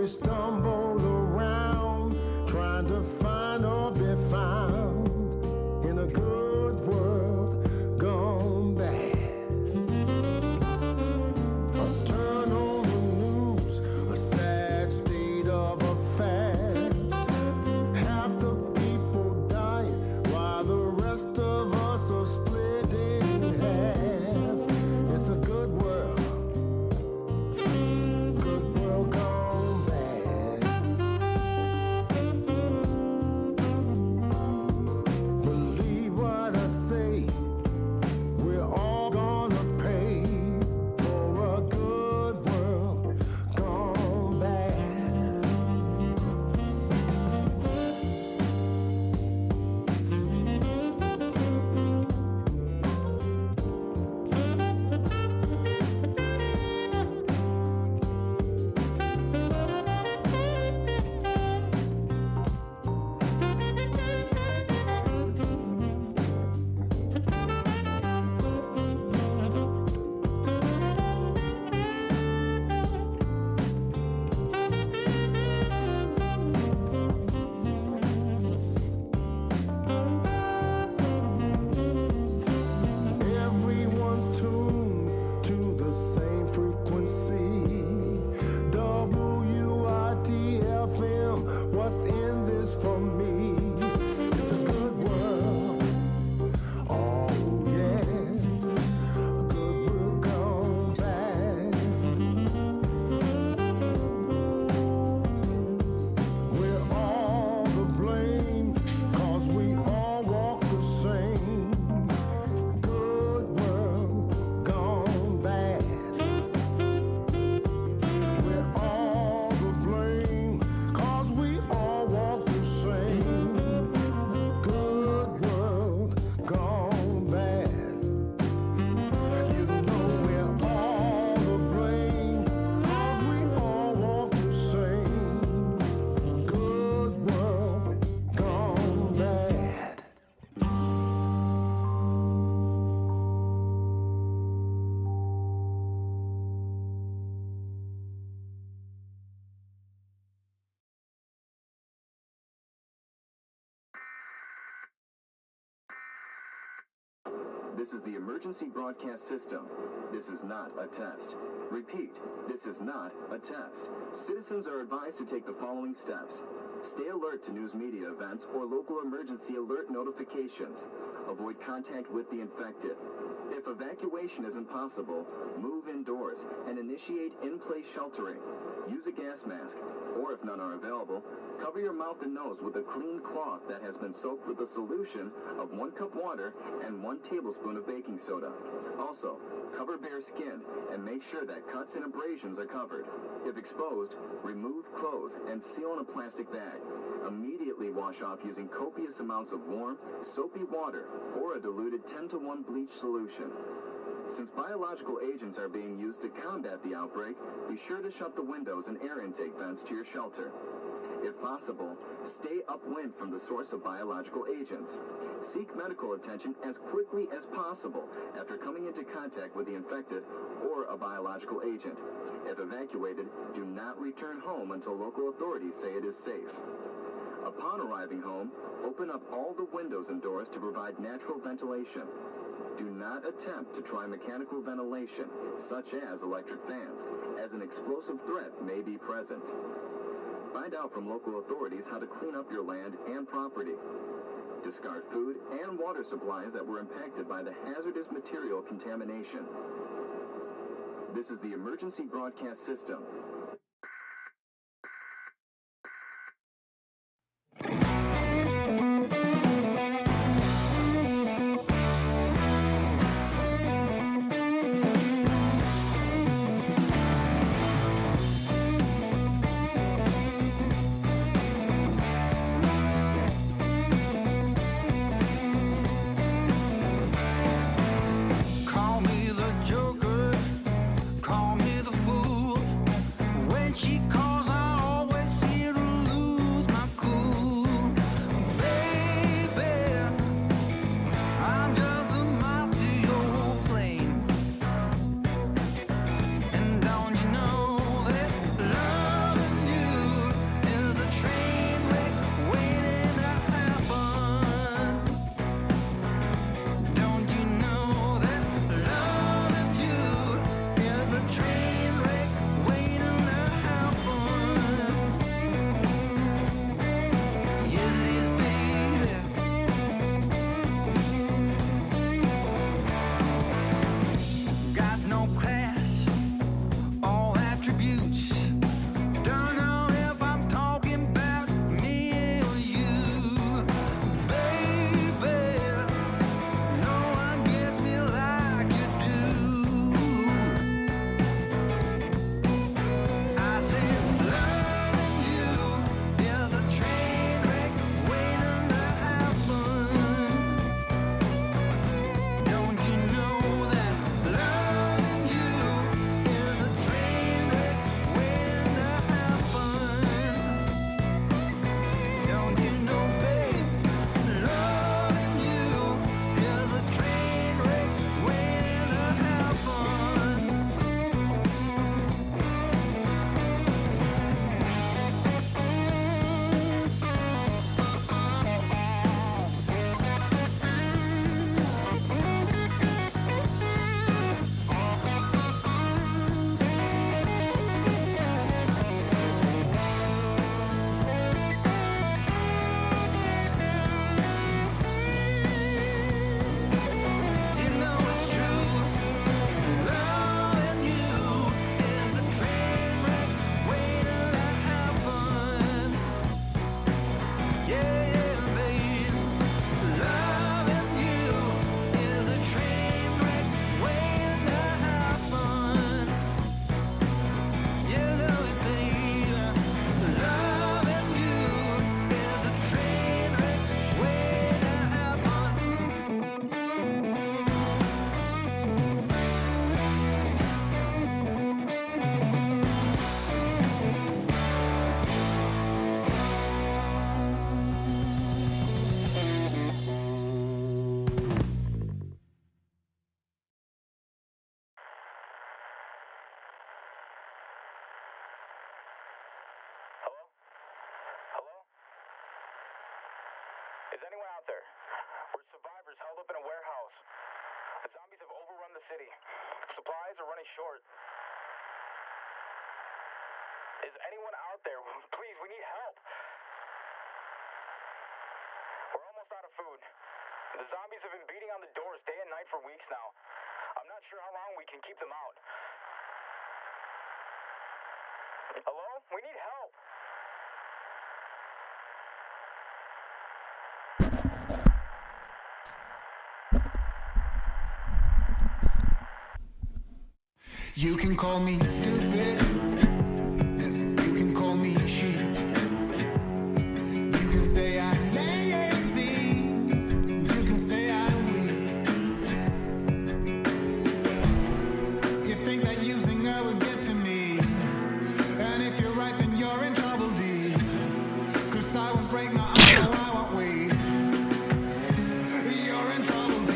we stumble around trying to find or be found in a good world gone bad. A turn on the news, a sad state of affairs. Half the people dying while the rest of us are split in halves. It's a good world gone bad. Believe what I say, we're all gonna pay for a good world gone bad. Everyone's tuned to the same frequency. WITFM, what's in this for me? It's a good world. Oh yes, a good world gone bad. We're all to blame, 'cause we all walk the same. Good world gone bad. We're all to blame, 'cause we all walk the same. Good world gone bad. You know we're all to blame, 'cause we all walk the same. Good world gone bad. This is the emergency broadcast system. This is not a test. Repeat, this is not a test. Citizens are advised to take the following steps. Stay alert to news media events or local emergency alert notifications. Avoid contact with the infected. If evacuation isn't possible, move indoors and initiate in-place sheltering. Use a gas mask, or if none are available, cover your mouth and nose with a clean cloth that has been soaked with a solution of 1 cup water and 1 tablespoon of baking soda. Also, cover bare skin and make sure that cuts and abrasions are covered. If exposed, remove clothes and seal in a plastic bag. Immediately wash off using copious amounts of warm, soapy water or a diluted 10-to-1 bleach solution. Since biological agents are being used to combat the outbreak, be sure to shut the windows and air intake vents to your shelter. If possible, stay upwind from the source of biological agents. Seek medical attention as quickly as possible after coming into contact with the infected or a biological agent. If evacuated, do not return home until local authorities say it is safe. Upon arriving home, open up all the windows and doors to provide natural ventilation. Do not attempt to try mechanical ventilation, such as electric fans, as an explosive threat may be present. Find out from local authorities how to clean up your land and property. Discard food and water supplies that were impacted by the hazardous material contamination. This is the emergency broadcast system. Call me the Joker, call me the fool. Is anyone out there? We're survivors held up in a warehouse. The zombies have overrun the city. Supplies are running short. Is anyone out there? Please, we need help. We're almost out of food. The zombies have been beating on the doors day and night for weeks now. I'm not sure how long we can keep them out. Hello? We need help. You can call me stupid. Yes, you can call me sheep. You can say I'm lazy. You can say I'm weak. You think that using her would get to me. And if you're right, then you're in trouble, D. 'Cause I won't break my arm, I won't wait. You're in trouble, D.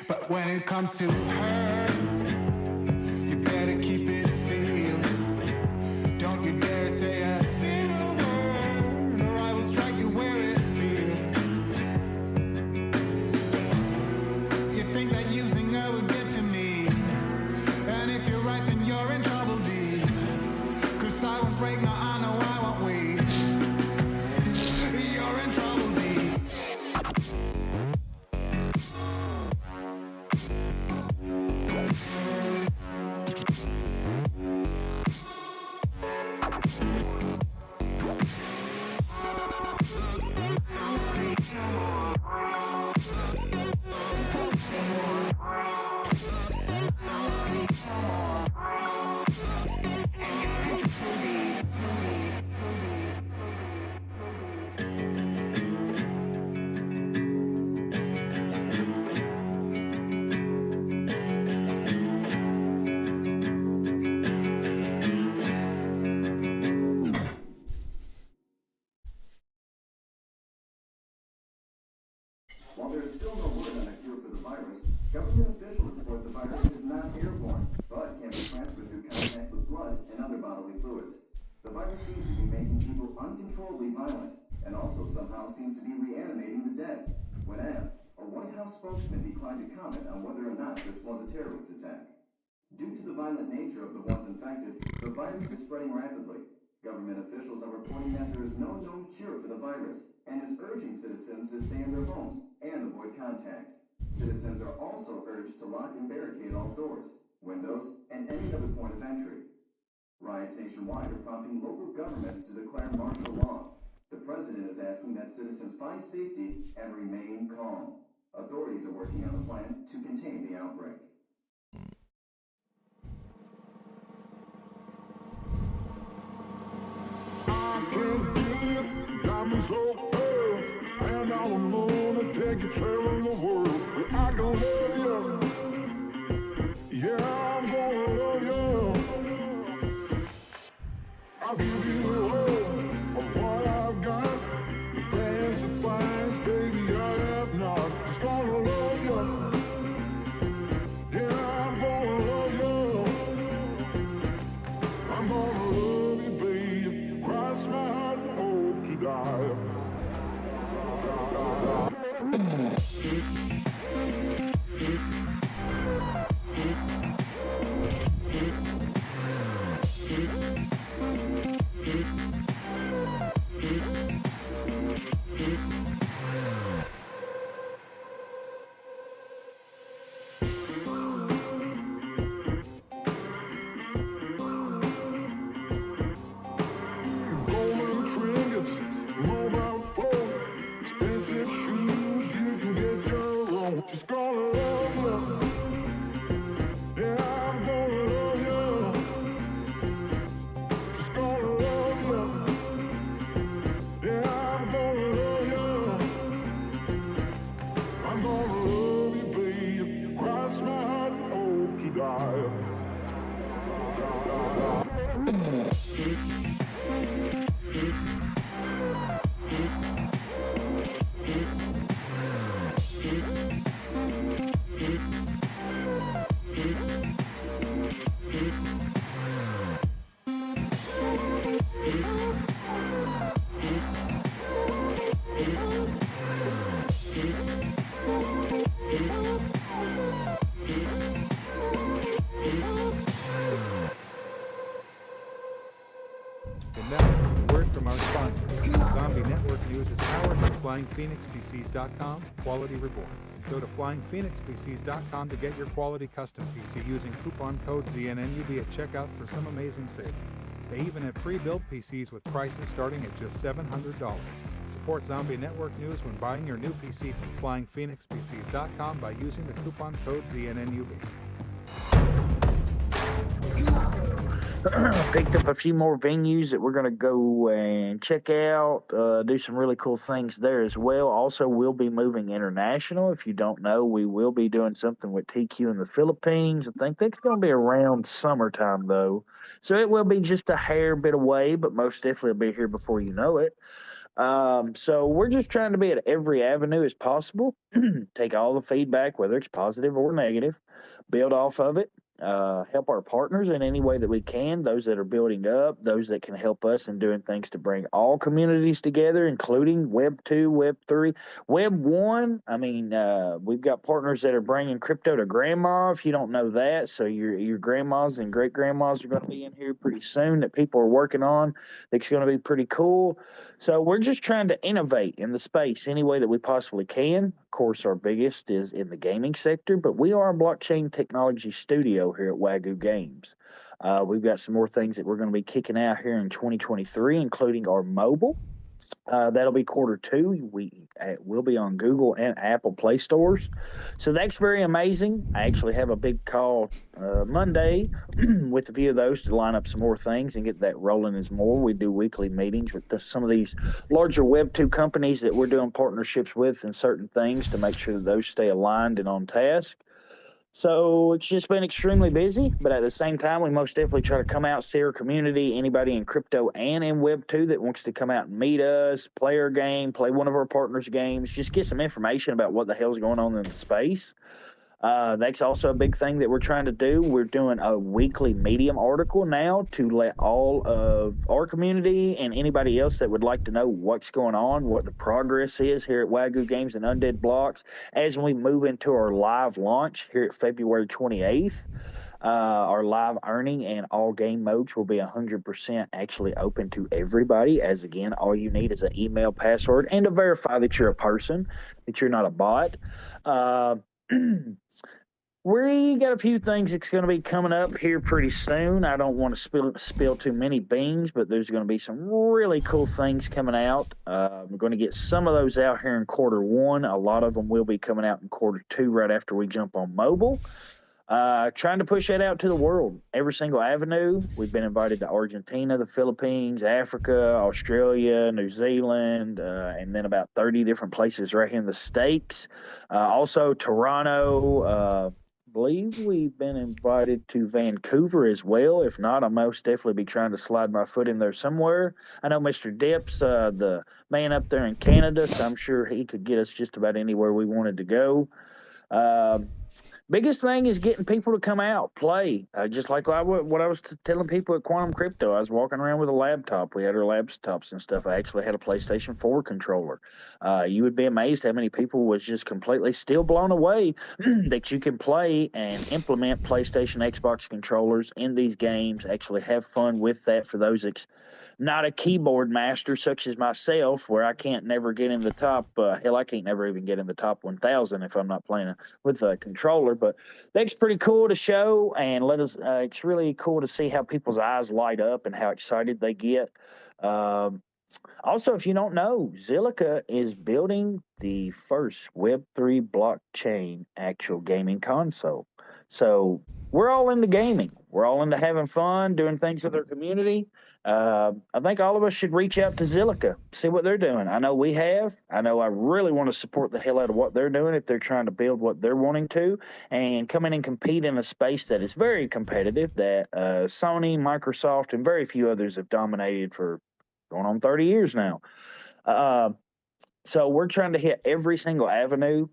But when it comes to her, you better keep it sealed. Don't you dare say a single word, or I will strike you where it feels. You think that using her would get to me, and if you're right, then you're in trouble, D. 'Cause I won't break my arm, no, I won't wait. You're in trouble, D. While there is still no word on a cure for the virus, government officials report the virus is not airborne, but can be transferred through contact with blood and other bodily fluids. The virus seems to be making people uncontrollably violent, and also somehow seems to be reanimating the dead. When asked, a White House spokesman declined to comment on whether or not this was a terrorist attack. Due to the violent nature of the ones infected, the virus is spreading rapidly. Government officials are reporting that there is no known cure for the virus, and is urging citizens to stay in their homes and avoid contact. Citizens are also urged to lock and barricade all doors, windows, and any other point of entry. Riots nationwide are prompting local governments to declare martial law. The president is asking that citizens find safety and remain calm. Authorities are working on a plan to contain the outbreak. I can't believe diamonds so pearl, and I'm gonna take you traveling the world. I can love you, yeah, I'm gonna love you. I'll give you all of what I've got, the fancy finds, baby, I have not. Just gonna love you, yeah, I'm gonna love you. I'm gonna love you, baby. Cross my heart and hope to die. our sponsors. Zombie Network News is powered by FlyingPhoenixPCs.com, Quality Reborn. Go to FlyingPhoenixPCs.com to get your quality custom PC using coupon code ZNNUB at checkout for some amazing savings. They even have pre-built PCs with prices starting at just $700. Support Zombie Network News when buying your new PC from FlyingPhoenixPCs.com by using the coupon code ZNNUB. Picked up a few more venues that we're going to go and check out, do some really cool things there as well. Also, we'll be moving international. If you don't know, we will be doing something with TQ in the Philippines. I think that's going to be around summertime, though. So it will be just a hair bit away, but most definitely it'll be here before you know it. So we're just trying to be at every avenue as possible, take all the feedback, whether it's positive or negative, build off of it, help our partners in any way that we can, those that are building up, those that can help us in doing things to bring all communities together, including Web 2, Web 3, Web 1. I mean, we've got partners that are bringing crypto to grandma, if you don't know that. So your grandmas and great-grandmas are going to be in here pretty soon that people are working on. That's going to be pretty cool. So we're just trying to innovate in the space any way that we possibly can. Of course, our biggest is in the gaming sector, but we are a blockchain technology studio here at Wagyu Games. We've got some more things that we're going to be kicking out here in 2023, including our mobile. That'll be Q2. We'll be on Google and Apple Play stores. So that's very amazing. I actually have a big call Monday with a few of those to line up some more things and get that rolling as more. We do weekly meetings with some of these larger Web 2 companies that we're doing partnerships with and certain things to make sure that those stay aligned and on task. So it's just been extremely busy, but at the same time, we most definitely try to come out, see our community, anybody in crypto and in Web 2 that wants to come out and meet us, play our game, play one of our partners' games, just get some information about what the hell's going on in the space. That's also a big thing that we're trying to do. We're doing a weekly Medium article now to let all of our community and anybody else that would like to know what's going on, what the progress is here at Wagyu Games and Undead Blocks as we move into our live launch here at February 28th. Our live earning and all game modes will be 100% actually open to everybody. As again, all you need is an email password and to verify that you're a person, that you're not a bot. We got a few things that's going to be coming up here pretty soon. I don't want to spill too many beans, but there's going to be some really cool things coming out. We're going to get some of those out here in Q1. A lot of them will be coming out in Q2 right after we jump on mobile. Trying to push that out to the world. Every single avenue. We've been invited to Argentina, the Philippines, Africa, Australia, New Zealand, and then about 30 different places right here in the States. Also Toronto. Believe we've been invited to Vancouver as well. If not, I'll most definitely be trying to slide my foot in there somewhere. I know Mr. Dips, the man up there in Canada, so I'm sure he could get us just about anywhere we wanted to go. Biggest thing is getting people to come out, play. Just like what I was telling people at Quantum Crypto. I was walking around with a laptop. We had our laptops and stuff. I actually had a PlayStation 4 controller. You would be amazed how many people was just completely still blown away that you can play and implement PlayStation, Xbox controllers in these games, actually have fun with that for those that's not a keyboard master such as myself, where I can't never get in the top. Hell, I can't never even get in the top 1,000 if I'm not playing with a controller. But that's pretty cool to show, and it's really cool to see how people's eyes light up and how excited they get. Also, if you don't know, Zilliqa is building the first Web3 blockchain actual gaming console. So we're all into gaming. We're all into having fun, doing things with our community. I think all of us should reach out to Zilliqa, see what they're doing. I know we have. I know I really want to support the hell out of what they're doing if they're trying to build what they're wanting to and come in and compete in a space that is very competitive, that Sony, Microsoft, and very few others have dominated for going on 30 years now. So we're trying to hit every single avenue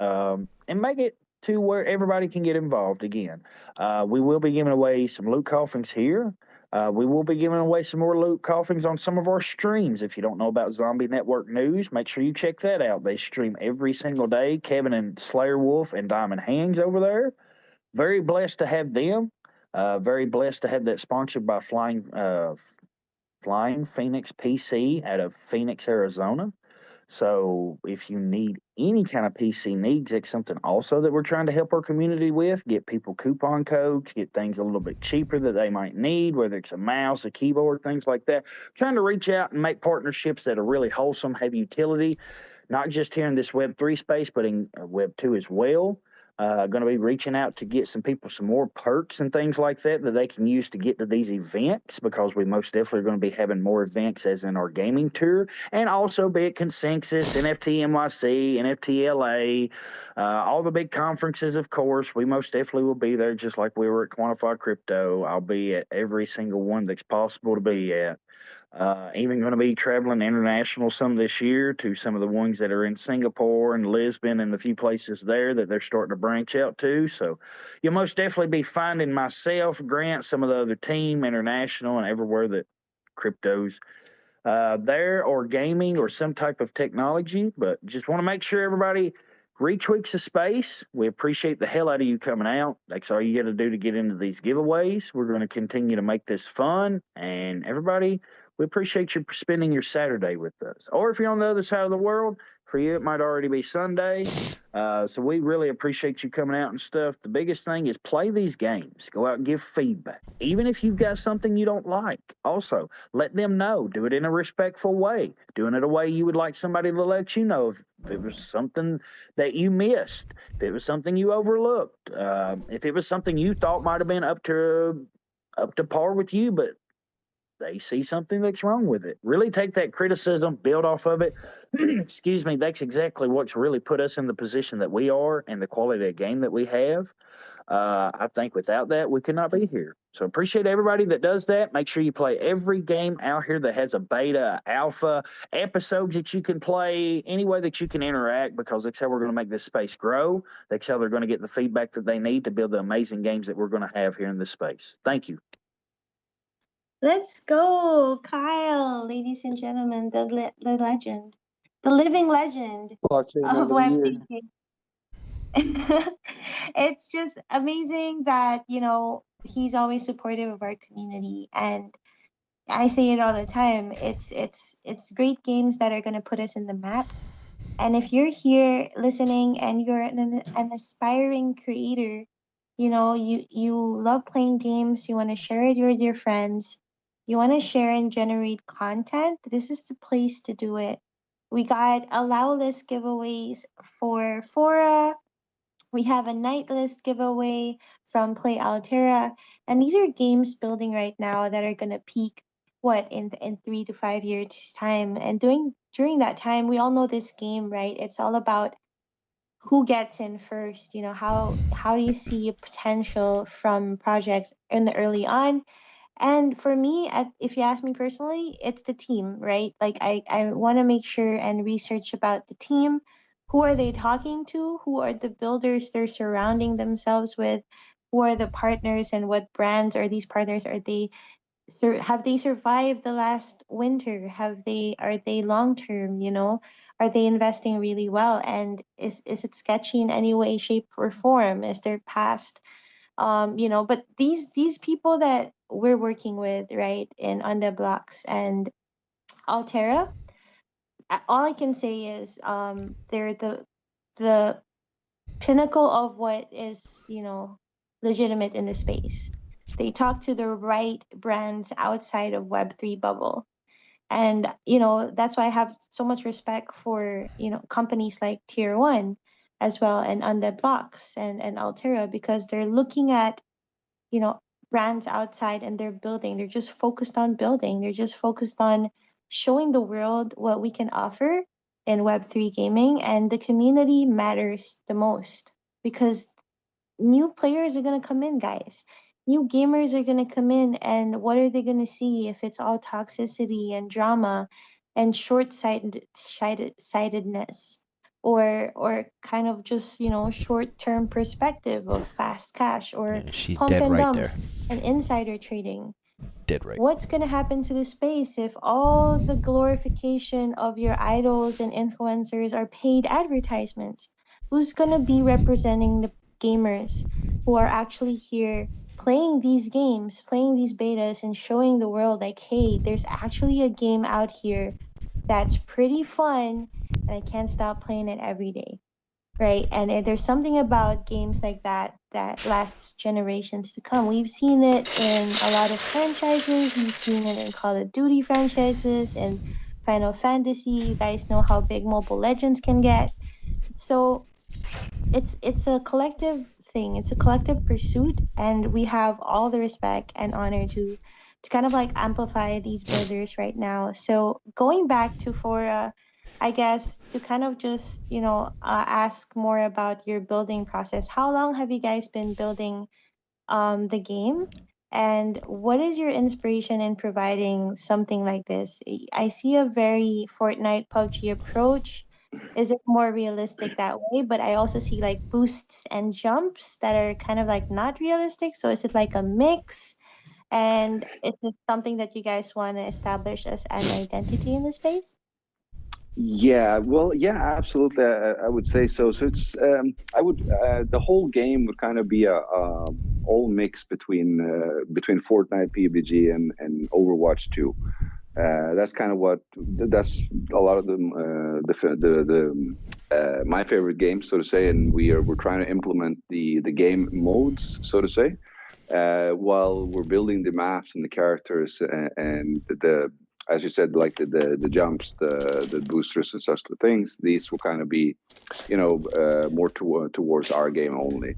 and make it to where everybody can get involved again. We will be giving away some loot coffins here. We will be giving away some more loot coffins on some of our streams. If you don't know about Zombie Network News, make sure you check that out. They stream every single day. Kevin and Slayer Wolf and Diamond Hangs over there. Very blessed to have them. Very blessed to have that sponsored by Flying Phoenix PC out of Phoenix, Arizona. So if you need any kind of PC needs, it's something also that we're trying to help our community with. Get people coupon codes, get things a little bit cheaper that they might need, whether it's a mouse, a keyboard, things like that. Trying to reach out and make partnerships that are really wholesome, have utility, not just here in this Web3 space, but in Web2 as well. Going to be reaching out to get some people some more perks and things like that that they can use to get to these events, because we most definitely are going to be having more events as in our gaming tour, and also be it Consensus, NFT NYC, NFT LA, all the big conferences, of course. We most definitely will be there, just like we were at Quantify Crypto. I'll be at every single one that's possible to be at. Even going to be traveling international some this year to some of the ones that are in Singapore and Lisbon and the few places there that they're starting to branch out to. So you'll most definitely be finding myself, Grant, some of the other team, international, and everywhere that cryptos there, or gaming, or some type of technology. But just want to make sure everybody retweaks the space. We appreciate the hell out of you coming out. That's all you got to do to get into these giveaways. We're going to continue to make this fun, and everybody, we appreciate you spending your Saturday with us. Or if you're on the other side of the world, for you, it might already be Sunday. So we really appreciate you coming out and stuff. The biggest thing is play these games. Go out and give feedback. Even if you've got something you don't like, also let them know. Do it in a respectful way. Doing it a way you would like somebody to let you know if it was something that you missed, if it was something you overlooked, if it was something you thought might have been up to par with you, but they see something that's wrong with it. Really take that criticism, build off of it. Excuse me. That's exactly what's really put us in the position that we are and the quality of game that we have. I think without that, we could not be here. So appreciate everybody that does that. Make sure you play every game out here that has a beta, alpha, episodes that you can play, any way that you can interact, because that's how we're going to make this space grow. That's how they're going to get the feedback that they need to build the amazing games that we're going to have here in this space. Thank you. Let's go, Kyle, ladies and gentlemen, the legend, the living legend Blockchain of of the year. Web3. It's just amazing that, he's always supportive of our community. And I say it all the time. It's great games that are going to put us in the map. And if you're here listening and you're an aspiring creator, you love playing games, you want to share it with your friends, you want to share and generate content, this is the place to do it. We got allow list giveaways for Fora. We have a night list giveaway from Play Altera. And these are games building right now that are going to peak in 3 to 5 years time. And during that time, we all know this game, right? It's all about who gets in first. How do you see potential from projects in the early on? And for me, if you ask me personally, it's the team, right? Like I want to make sure and research about the team. Who are they talking to? Who are the builders they're surrounding themselves with? Who are the partners, and what brands are these partners? Have they survived the last winter? Are they long term? Are they investing really well? And is it sketchy in any way, shape, or form? Is their past but these people that we're working with, right, in on the blocks and Altera, all I can say is they're the pinnacle of what is legitimate in the space. They talk to the right brands outside of Web3 bubble. And that's why I have so much respect for companies like Tier 1 as well, and on the blocks and Altera, because they're looking at brands outside, and they're just focused on building. They're just focused on showing the world what we can offer in Web3 gaming, and the community matters the most, because new players are going to come in, guys. New gamers are going to come in, and what are they going to see if it's all toxicity and drama and short-sightedness, or kind of just short-term perspective of fast cash, or She's pump dead and right there. dumps and insider trading? Dead right. What's going to happen to the space if all the glorification of your idols and influencers are paid advertisements? Who's going to be representing the gamers who are actually here playing these games, playing these betas, and showing the world like, hey, there's actually a game out here that's pretty fun, and I can't stop playing it every day, right? And there's something about games like that that lasts generations to come. We've seen it in a lot of franchises. We've seen it in Call of Duty franchises and Final Fantasy. You guys know how big Mobile Legends can get. So it's a collective thing. It's a collective pursuit, and we have all the respect and honor to kind of like amplify these builders right now. So going back to Fora, I guess to kind of just ask more about your building process. How long have you guys been building the game? And what is your inspiration in providing something like this? I see a very Fortnite PUBG approach. Is it more realistic that way? But I also see like boosts and jumps that are kind of like not realistic. So is it like a mix? And is it something that you guys want to establish as an identity in the space? Yeah, well, yeah, absolutely. I would say so. So I would, the whole game would kind of be a all mix between Fortnite, PUBG, and Overwatch 2. That's kind of that's a lot of them, my favorite games, so to say. And we're trying to implement the game modes, so to say, while we're building the maps and the characters and the as you said, like the jumps, the boosters and such things. These will kind of be, more towards our game only.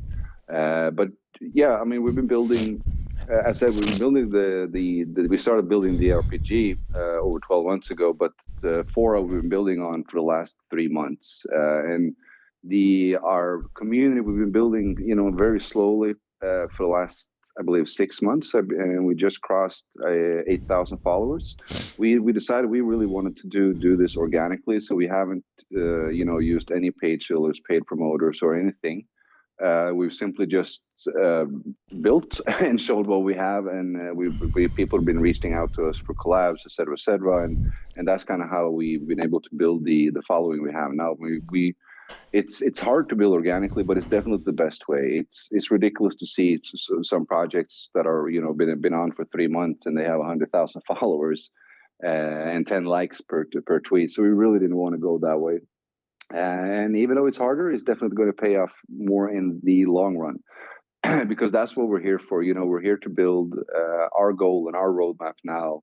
But yeah, I mean, we've been building. As I said, we've been building we started building the RPG over 12 months ago, but the Fora we've been building on for the last 3 months, and our community we've been building, very slowly for the last, I believe, 6 months, and we just crossed 8,000 followers. We decided we really wanted to do this organically, so we haven't used any paid fillers, paid promoters, or anything. We've simply just built and showed what we have, and people have been reaching out to us for collabs, et cetera, and that's kind of how we've been able to build the following we have now. It's hard to build organically, but it's definitely the best way. It's ridiculous to see some projects that are been on for 3 months and they have 100,000 followers and 10 likes per tweet. So we really didn't want to go that way. And even though it's harder, it's definitely going to pay off more in the long run. Because that's what we're here for. We're here to build our goal and our roadmap now,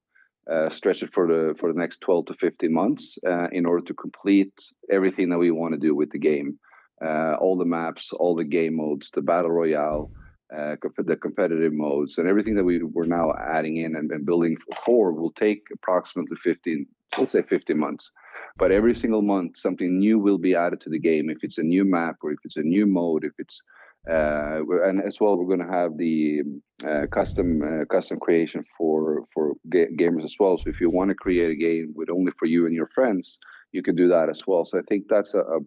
stretch it for the next 12 to 15 months in order to complete everything that we want to do with the game. All the maps, all the game modes, the battle royale, the competitive modes, and everything that we're now adding in and building for will take approximately 15 months. But every single month, something new will be added to the game. If it's a new map or if it's a new mode, if it's and as well, we're going to have the custom creation for gamers as well. So if you want to create a game with only for you and your friends, you can do that as well. So I think that's a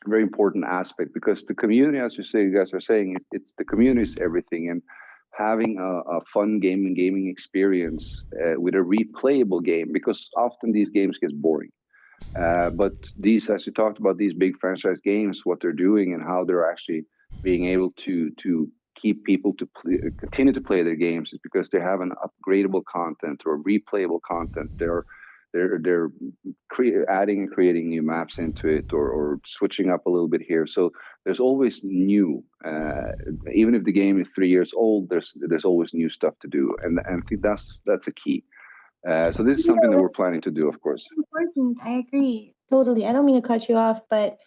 very important aspect, because the community, as you guys are saying, it's the community is everything, and having a fun gaming experience with a replayable game, because often these games get boring. But these, as you talked about, these big franchise games, what they're doing and how they're actually being able to keep people to continue to play their games is because they have an upgradable content or replayable content. They're adding and creating new maps into it, or switching up a little bit here. So there's always new, even if the game is 3 years old, there's always new stuff to do, and I think that's a key. So this is something that we're planning to do, of course. Important. I agree totally. I don't mean to cut you off, but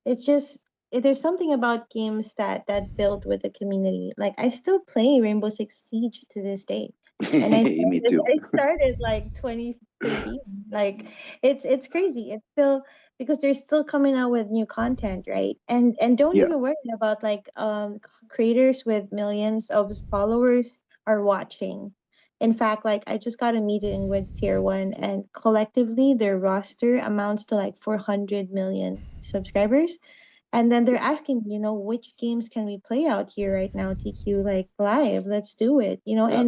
it's just there's something about games that build with the community. Like I still play Rainbow Six Siege to this day, and Me too. I started like 2013. Like it's crazy. It's still because they're still coming out with new content, right? And don't Yeah. even worry about like creators with millions of followers are watching. In fact, like I just got a meeting with Tier 1, and collectively their roster amounts to like 400 million subscribers. And then they're asking, which games can we play out here right now, TQ, like live, let's do it, Yeah.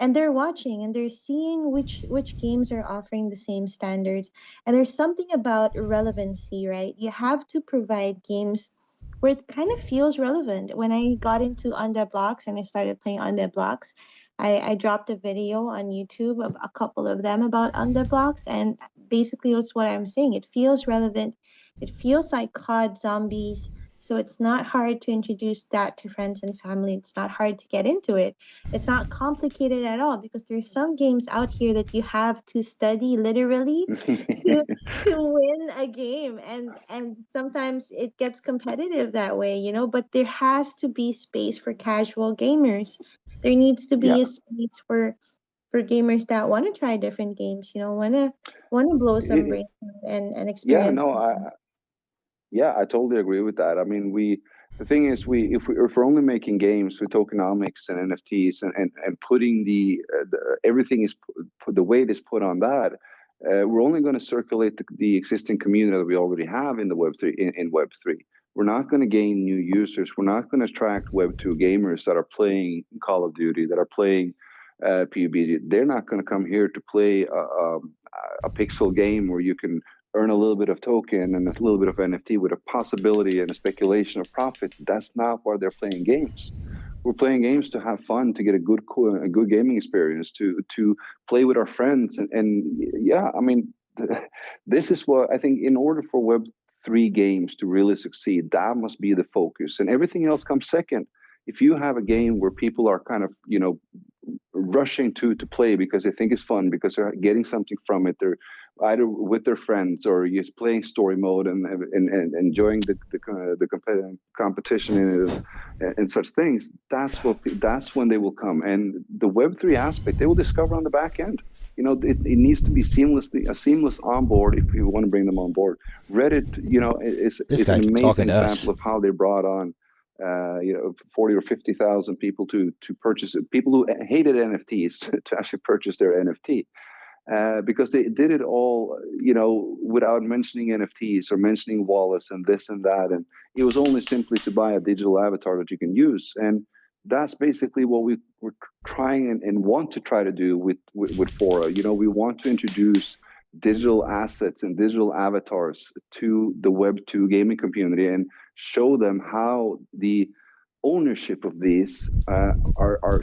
and they're watching and they're seeing which games are offering the same standards. And there's something about relevancy, right? You have to provide games where it kind of feels relevant. When I got into Undead Blocks and I started playing Undead Blocks, I dropped a video on YouTube of a couple of them about Undead Blocks, and basically that's what I'm saying. It feels relevant. It feels like COD Zombies. So it's not hard to introduce that to friends and family. It's not hard to get into it. It's not complicated at all because there's some games out here that you have to study literally to to win a game, and sometimes it gets competitive that way, but there has to be space for casual gamers. There needs to Yeah, be a space for gamers that want to try different games, want to blow some it, brains and yeah, experience no, something. yeah, I totally agree with that. I mean, the thing is, if we're only making games with tokenomics and NFTs and putting everything is the weight is put on that, we're only going to circulate the existing community that we already have in the Web3 in Web3. We're not going to gain new users. We're not going to attract Web2 gamers that are playing Call of Duty, that are playing PUBG. They're not going to come here to play a pixel game where you can earn a little bit of token and a little bit of NFT with a possibility and a speculation of profit. That's not why they're playing games. We're playing games to have fun, to get a good gaming experience, to play with our friends, and yeah, I mean, this is what I think. In order for Web3 games to really succeed, that must be the focus, and everything else comes second. If you have a game where people are kind of rushing to play because they think it's fun, because they're getting something from it, they're either with their friends or just playing story mode and enjoying the competition and such things. That's when they will come. And the Web3 aspect they will discover on the back end. It needs to be a seamless onboard if you want to bring them on board. Reddit, This is an guy's amazing talking to us. example of how they brought on 40 or 50,000 people to purchase it. People who hated NFTs to actually purchase their NFT, because they did it all, without mentioning NFTs or mentioning wallets and this and that. And it was only simply to buy a digital avatar that you can use. And that's basically what we're trying and want to try to do with Fora. We want to introduce digital assets and digital avatars to the Web2 gaming community and show them how the ownership of these are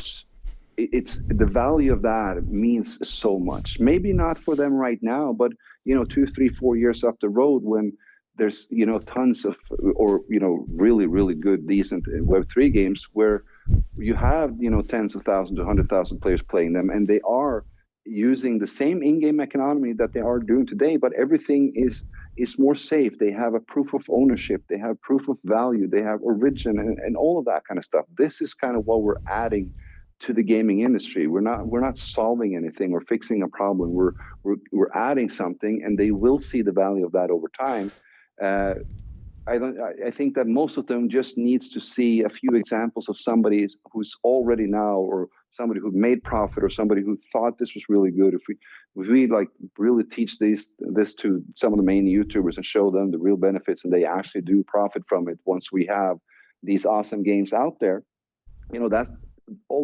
it's the value of that means so much. Maybe not for them right now, but 2, 3, 4 years up the road, when there's tons of, or really really good decent Web3 games where you have tens of thousands to 100,000 players playing them, and they are using the same in-game economy that they are doing today, but everything is more safe. They have a proof of ownership, they have proof of value, they have origin, and all of that kind of stuff. This is kind of what we're adding to the gaming industry. We're not solving anything or fixing a problem. We're adding something, and they will see the value of that over time. I think that most of them just needs to see a few examples of somebody who's already now, or somebody who made profit, or somebody who thought this was really good. If we like really teach this to some of the main YouTubers and show them the real benefits, and they actually do profit from it once we have these awesome games out there, that's all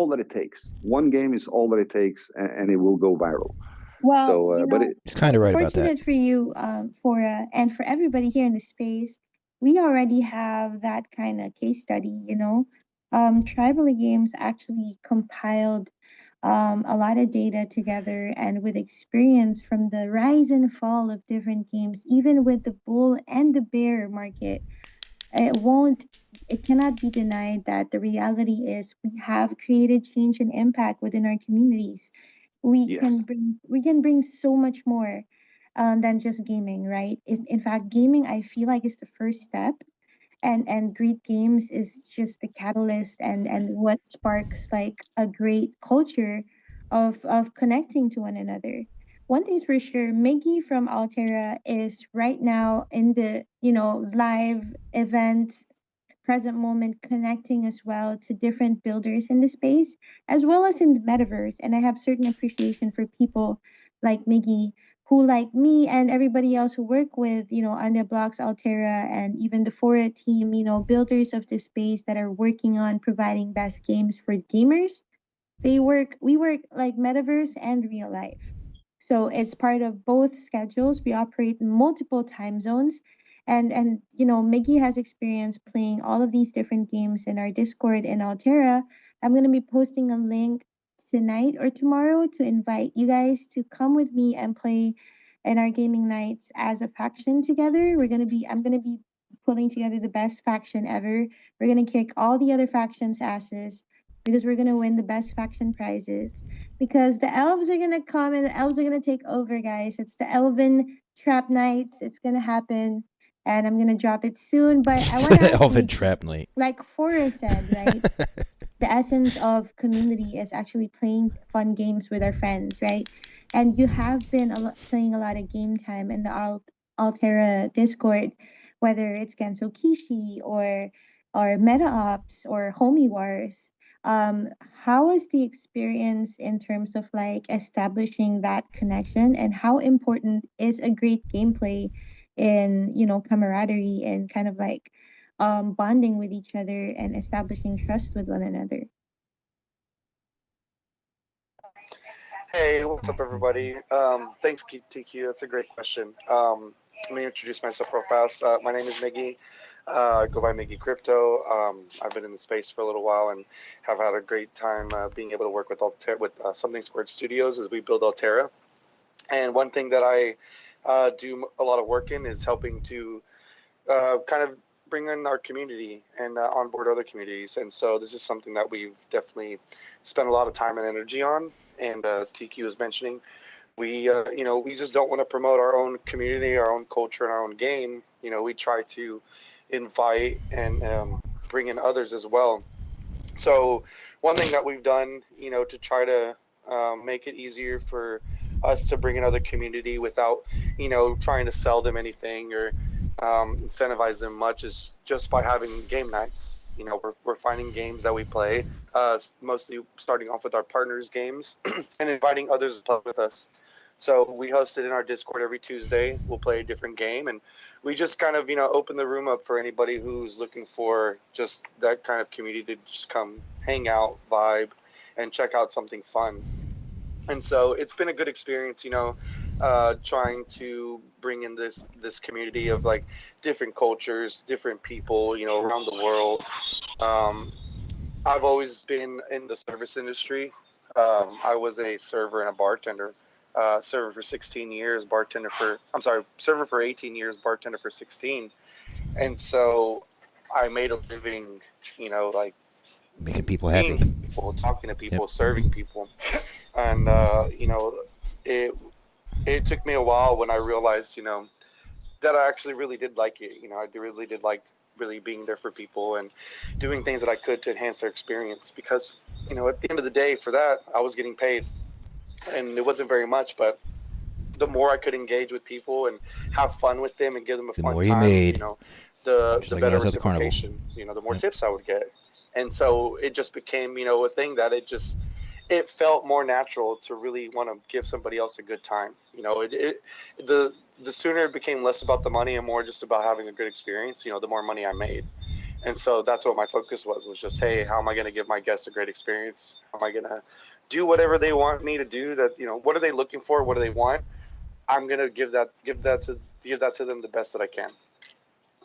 that it takes. One game is all that it takes, and it will go viral. Well, So, but it, He's kind of right about that. fortunate for you, and for everybody here in the space, we already have that kind of case study. Tribal Games actually compiled a lot of data together, and with experience from the rise and fall of different games, even with the bull and the bear market, it won't it cannot be denied that the reality is we have created change and impact within our communities. yes, We can bring so much more than just gaming, right? In fact, gaming I feel like is the first step, and great games is just the catalyst and what sparks like a great culture of connecting to one another. One thing's for sure, Miggy from Altera is right now in the live events present moment, connecting as well to different builders in the space as well as in the metaverse. And I have certain appreciation for people like Miggy, who like me and everybody else who work with Underblocks, Altera, and even the Fora team, builders of this space that are working on providing best games for gamers. We work like metaverse and real life. So it's part of both schedules. We operate in multiple time zones, And you know, Miggy has experience playing all of these different games in our Discord in Altera. I'm gonna be posting a link tonight or tomorrow to invite you guys to come with me and play in our gaming nights as a faction together. I'm gonna be pulling together the best faction ever. We're gonna kick all the other factions' asses because we're gonna win the best faction prizes. Because the elves are gonna come and the elves are gonna take over, guys. It's the Elven Trap Nights. It's gonna happen, and I'm gonna drop it soon. But I want to ask Elven Mickey, Trap Night. like Forrest said, right? The essence of community is actually playing fun games with our friends, right? And you have been playing a lot of game time in the Altera Discord, whether it's Genso Kishi or Meta Ops or Homie Wars. How was the experience in terms of like establishing that connection, and how important is a great gameplay in, you know, camaraderie and kind of like bonding with each other and establishing trust with one another? Hey, what's up, everybody? Thanks, TQ. That's a great question. Let me introduce myself real fast. My name is Miggy. I go by Miggy Crypto. I've been in the space for a little while and have had a great time being able to work with Something Squared Studios as we build Altera. And one thing that I do a lot of work in is helping to kind of bring in our community and onboard other communities. And so this is something that we've definitely spent a lot of time and energy on. And as TQ was mentioning, we we just don't want to promote our own community, our own culture, and our own game. You know, we try to invite and bring in others as well. So one thing that we've done, you know, to try to make it easier for us to bring in other community without, you know, trying to sell them anything or incentivize them much is just by having game nights. You know, we're finding games that we play, mostly starting off with our partners' games and inviting others to play with us. So we host it in our Discord every Tuesday. We'll play a different game, and we just kind of, you know, open the room up for anybody who's looking for just that kind of community to just come hang out, vibe, and check out something fun. And so it's been a good experience, you know, trying to bring in this community of like different cultures, different people, you know, around the world. Um, I've always been in the service industry. I was a server and a bartender. Server for 16 years, server for 18 years, bartender for 16. And so I made a living, you know, like Making people being happy. people, talking to people, Yep. serving people. And, you know, it, it took me a while when I realized, you know, that I actually really did like it. You know, really did like really being there for people and doing things that I could to enhance their experience because, you know, at the end of the day for that, I was getting paid and it wasn't very much, but the more I could engage with people and have fun with them and give them a The fun more you time, you made, know, just the like the better guys at the carnival. reciprocation, you know, the more Yep. tips I would get. And so it just became, you know, a thing that it felt more natural to really want to give somebody else a good time. You know, the sooner it became less about the money and more just about having a good experience, you know, the more money I made. And so that's what my focus was just, hey, how am I going to give my guests a great experience? How am I going to do whatever they want me to do? That, you know, what are they looking for? What do they want? I'm going to give that to them the best that I can.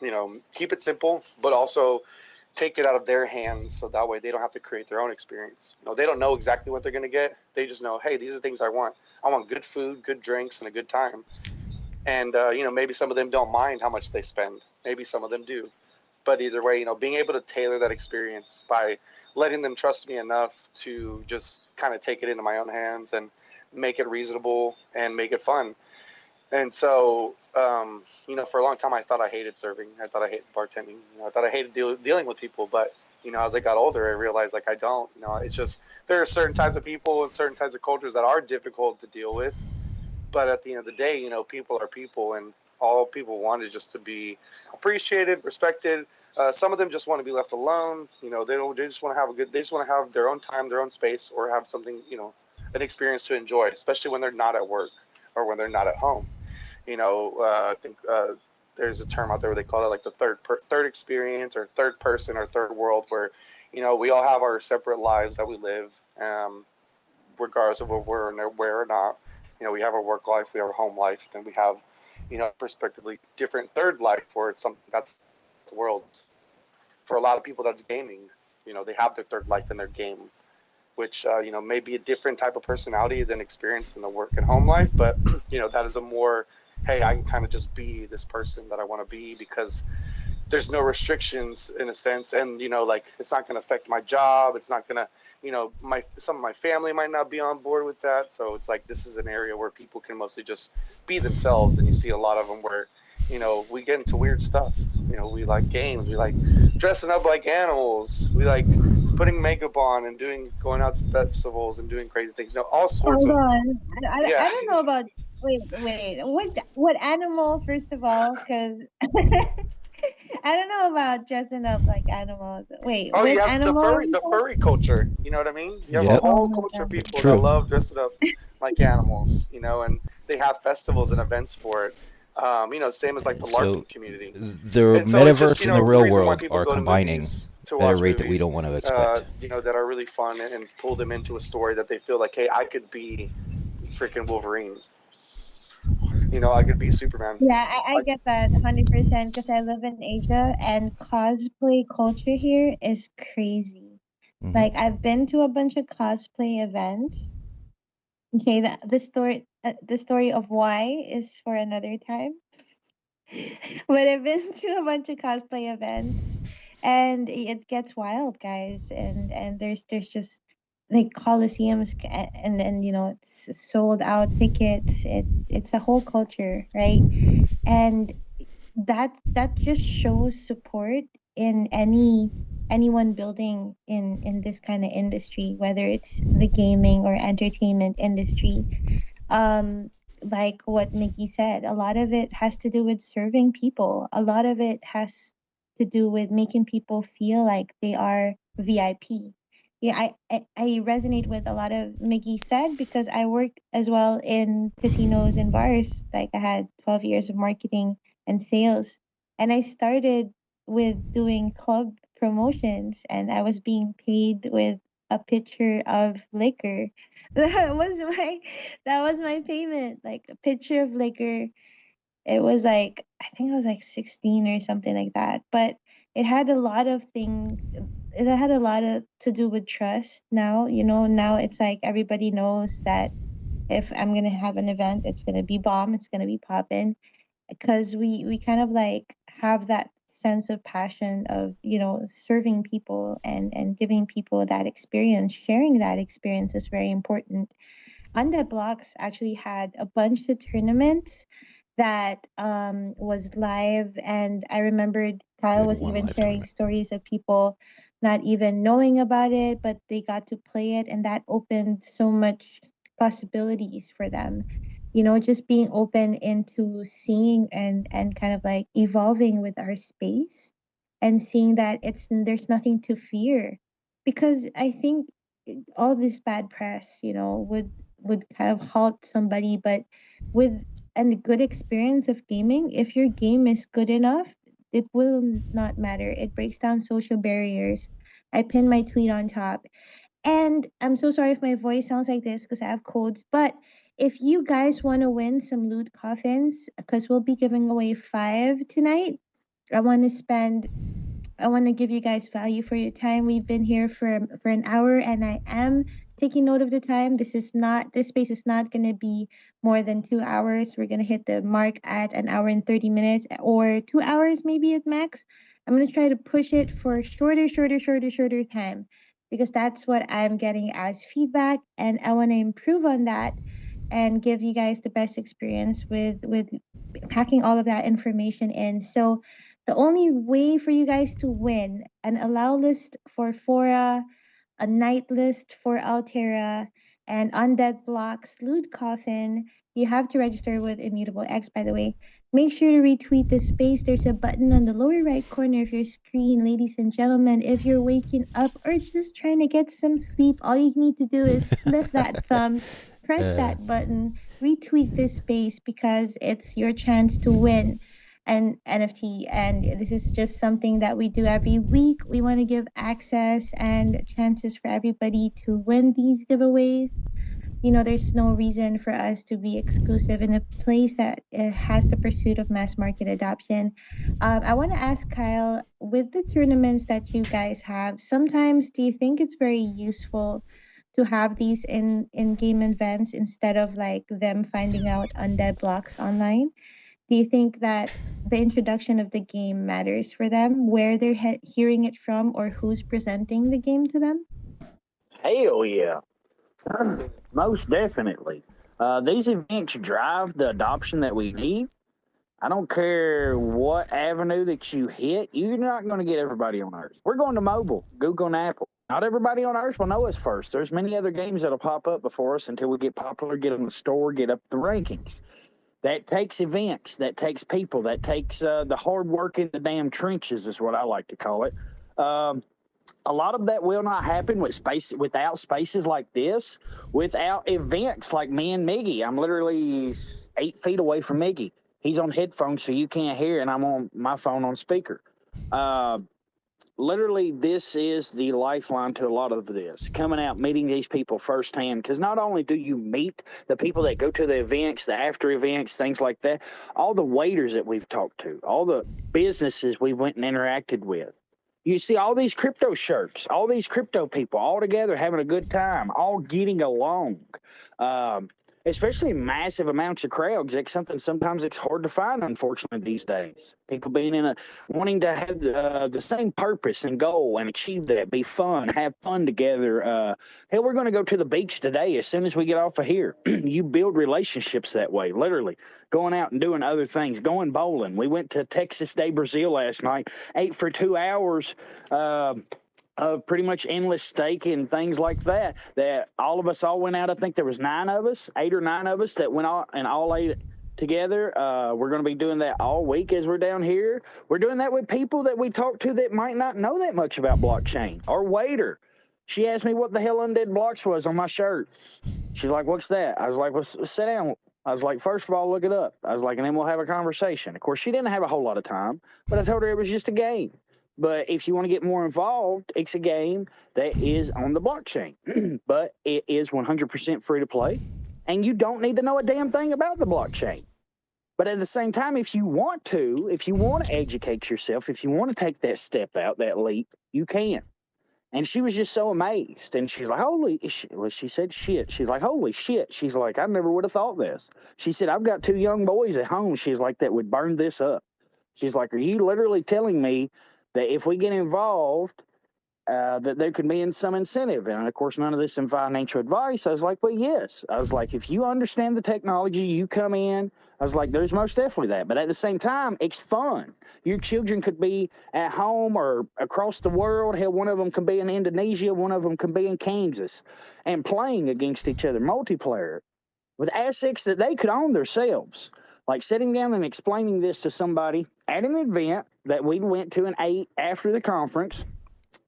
You know, keep it simple, but also take it out of their hands so that way they don't have to create their own experience. You know, they don't know exactly what they're going to get. They just know, hey, these are things I want. I want good food, good drinks, and a good time. And you know, maybe some of them don't mind how much they spend. Maybe some of them do. But either way, you know, being able to tailor that experience by letting them trust me enough to just kind of take it into my own hands and make it reasonable and make it fun. And so, you know, for a long time, I thought I hated serving. I thought I hated bartending. You know, I thought I hated dealing with people. But, you know, as I got older, I realized like I don't. You know, it's just there are certain types of people and certain types of cultures that are difficult to deal with. But at the end of the day, you know, people are people, and all people want is just to be appreciated, respected. Some of them just want to be left alone. You know, they just want to have a good. They just want to have their own time, their own space, or have something, you know, an experience to enjoy, especially when they're not at work or when they're not at home. You know, I think there's a term out there where they call it like the third experience or third person or third world, where, you know, we all have our separate lives that we live, regardless of where or not. You know, we have our work life, we have our home life, then we have, perspectively different third life, or it's something that's the world. For a lot of people, that's gaming. They have their third life in their game, which may be a different type of personality than experience in the work and home life. But that is a more, hey, I can kind of just be this person that I want to be because there's no restrictions in a sense, and it's not going to affect my job. It's not going to, some of my family might not be on board with that. So it's like this is an area where people can mostly just be themselves, and you see a lot of them where we get into weird stuff. We like games, we like dressing up like animals, we like putting makeup on and going out to festivals and doing crazy things. All sorts Hold of. on. Yeah. I don't know about. Wait. What animal? First of all, because I don't know about dressing up like animals. Wait, Oh, what you have animal? the furry culture. You know what I mean? You have a Yep. Oh whole my culture of god. people True. that love dressing up like animals. And they have festivals and events for it. Same as like the So LARPing community. the And so it's just metaverse and the the real reason why world people are go to combining movies to at a watch rate that we movies. don't want to expect. That are really fun and pull them into a story that they feel like, hey, I could be freaking Wolverine. I could be Superman. Yeah, I get that 100% because I live in Asia and cosplay culture here is crazy. Mhm. Like I've been to a bunch of cosplay events. Okay, the story of why is for another time. But I've been to a bunch of cosplay events, and it gets wild, guys. And there's just like coliseums and it's sold out tickets. It's a whole culture, right? And that just shows support in anyone building in this kind of industry, whether it's the gaming or entertainment industry. um like what Mickey said, a lot of it has to do with serving people. A lot of it has to do with making people feel like they are VIP. Yeah, I resonate with a lot of Mickey said because I worked as well in casinos and bars. Like I had 12 years of marketing and sales, and I started with doing club promotions, and I was being paid with a pitcher of liquor. That was my payment, like a pitcher of liquor. It was like I think it was like 16 or something like that. But it had a lot of things. It had a lot of to do with trust. Now it's like everybody knows that if I'm gonna have an event, it's gonna be bomb. It's gonna be poppin', because we kind of like have that sense of passion of serving people and giving people that experience. Sharing that experience is very important. Undead Blocks actually had a bunch of tournaments that was live, and I remembered Kyle Did was one even live sharing tournament. stories of people not even knowing about it, but they got to play it, and that opened so much possibilities for them. Just being open into seeing and kind of like evolving with our space and seeing that there's nothing to fear, because I think all this bad press, would kind of halt somebody. But with a good experience of gaming, if your game is good enough, it will not matter. It breaks down social barriers. I pinned my tweet on top. And I'm so sorry if my voice sounds like this because I have colds. But if you guys want to win some loot coffins, because we'll be giving away 5 tonight, I want to spend I want to give you guys value for your time. We've been here for an hour, and I am taking note of the time. This space is not going to be more than 2 hours. We're going to hit the mark at an hour and 30 minutes, or 2 hours maybe at max. I'm going to try to push it for shorter time, because that's what I'm getting as feedback, and I want to improve on that and give you guys the best experience with packing all of that information in. So the only way for you guys to win an allow list for Fora, a night list for Altera, and Undead Blocks Loot Coffin, you have to register with Immutable X, by the way. Make sure to retweet this space. There's a button on the lower right corner of your screen, ladies and gentlemen. If you're waking up or just trying to get some sleep, all you need to do is lift that thumb, press Uh, that button, retweet this space, because it's your chance to win an NFT. And this is just something that we do every week. We want to give access and chances for everybody to win these giveaways. there's no reason for us to be exclusive in a place that has the pursuit of mass market adoption. I want to ask Kyle, with the tournaments that you guys have, sometimes do you think it's very useful to have these in game events instead of like them finding out undead blocks online? Do you think that the introduction of the game matters for them, where they're hearing it from, or who's presenting the game to them? Hell yeah. Most definitely. These events drive the adoption that we need. I don't care what avenue that you hit, you're not going to get everybody on Earth. We're going to mobile, Google and Apple. Not everybody on Earth will know us first. There's many other games that'll pop up before us until we get popular, get in the store, get up the rankings. That takes events, that takes people, that takes the hard work in the damn trenches is what I like to call it. A lot of that will not happen without spaces like this, without events like me and Miggy. I'm literally 8 feet away from Miggy. He's on headphones, so you can't hear, and I'm on my phone on speaker. Literally, this is the lifeline to a lot of this. Coming out, meeting these people firsthand, because not only do you meet the people that go to the events, the after events, things like that, all the waiters that we've talked to, all the businesses we went and interacted with. You see all these crypto shirts, all these crypto people all together having a good time, all getting along. Especially massive amounts of crowds. It's something sometimes it's hard to find, unfortunately, these days. People being wanting to have the same purpose and goal and achieve that, be fun, have fun together. Hell, we're going to go to the beach today as soon as we get off of here. You build relationships that way, literally. Going out and doing other things, going bowling. We went to Texas de Brazil last night, ate for 2 hours. Of pretty much endless steak and things like that, that all of us all went out. I think there was 9 of us, 8 or 9 of us that went out and all ate together. We're going to be doing that all week as we're down here. We're doing that with people that we talk to that might not know that much about blockchain. Our waiter, she asked me what the hell Undead Blocks was on my shirt. She's like, what's that? I was like, well, sit down. I was like, first of all, look it up. I was like, and then we'll have a conversation. Of course, she didn't have a whole lot of time, but I told her it was just a game. But if you want to get more involved, it's a game that is on the blockchain. But it is 100% free to play, and you don't need to know a damn thing about the blockchain. But at the same time, if you want to educate yourself, if you want to take that step out, that leap, you can. And she was just so amazed. And she's like, she said shit. She's like, holy shit. She's like, I never would have thought this. She said, I've got 2 young boys at home. She's like, that would burn this up. She's like, are you literally telling me that if we get involved, that there could be some incentive? And of course, none of this in financial advice. I was like, well, yes. I was like, if you understand the technology, you come in. I was like, there's most definitely that. But at the same time, it's fun. Your children could be at home or across the world. Hell, one of them can be in Indonesia. One of them can be in Kansas and playing against each other, multiplayer, with assets that they could own themselves. Like sitting down and explaining this to somebody at an event that we went to and ate after the conference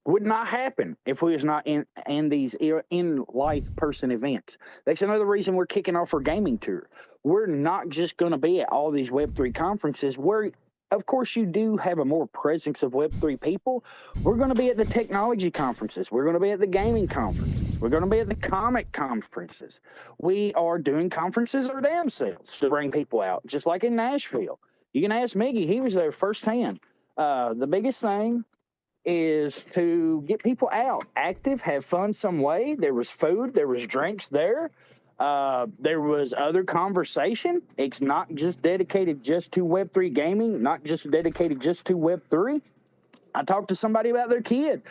would not happen if we was not in these in-life person events. That's another reason we're kicking off our gaming tour. We're not just going to be at all these Web3 conferences where, of course, you do have a more presence of Web3 people. We're going to be at the technology conferences. We're going to be at the gaming conferences. We're going to be at the comic conferences. We are doing conferences our damn selves to bring people out, just like in Nashville. You can ask Miggy. He was there firsthand. The biggest thing is to get people out, active, have fun some way. There was food. There was drinks there. There was other conversation. It's not just dedicated just to Web3 gaming, not just dedicated just to Web3. I talked to somebody about their kid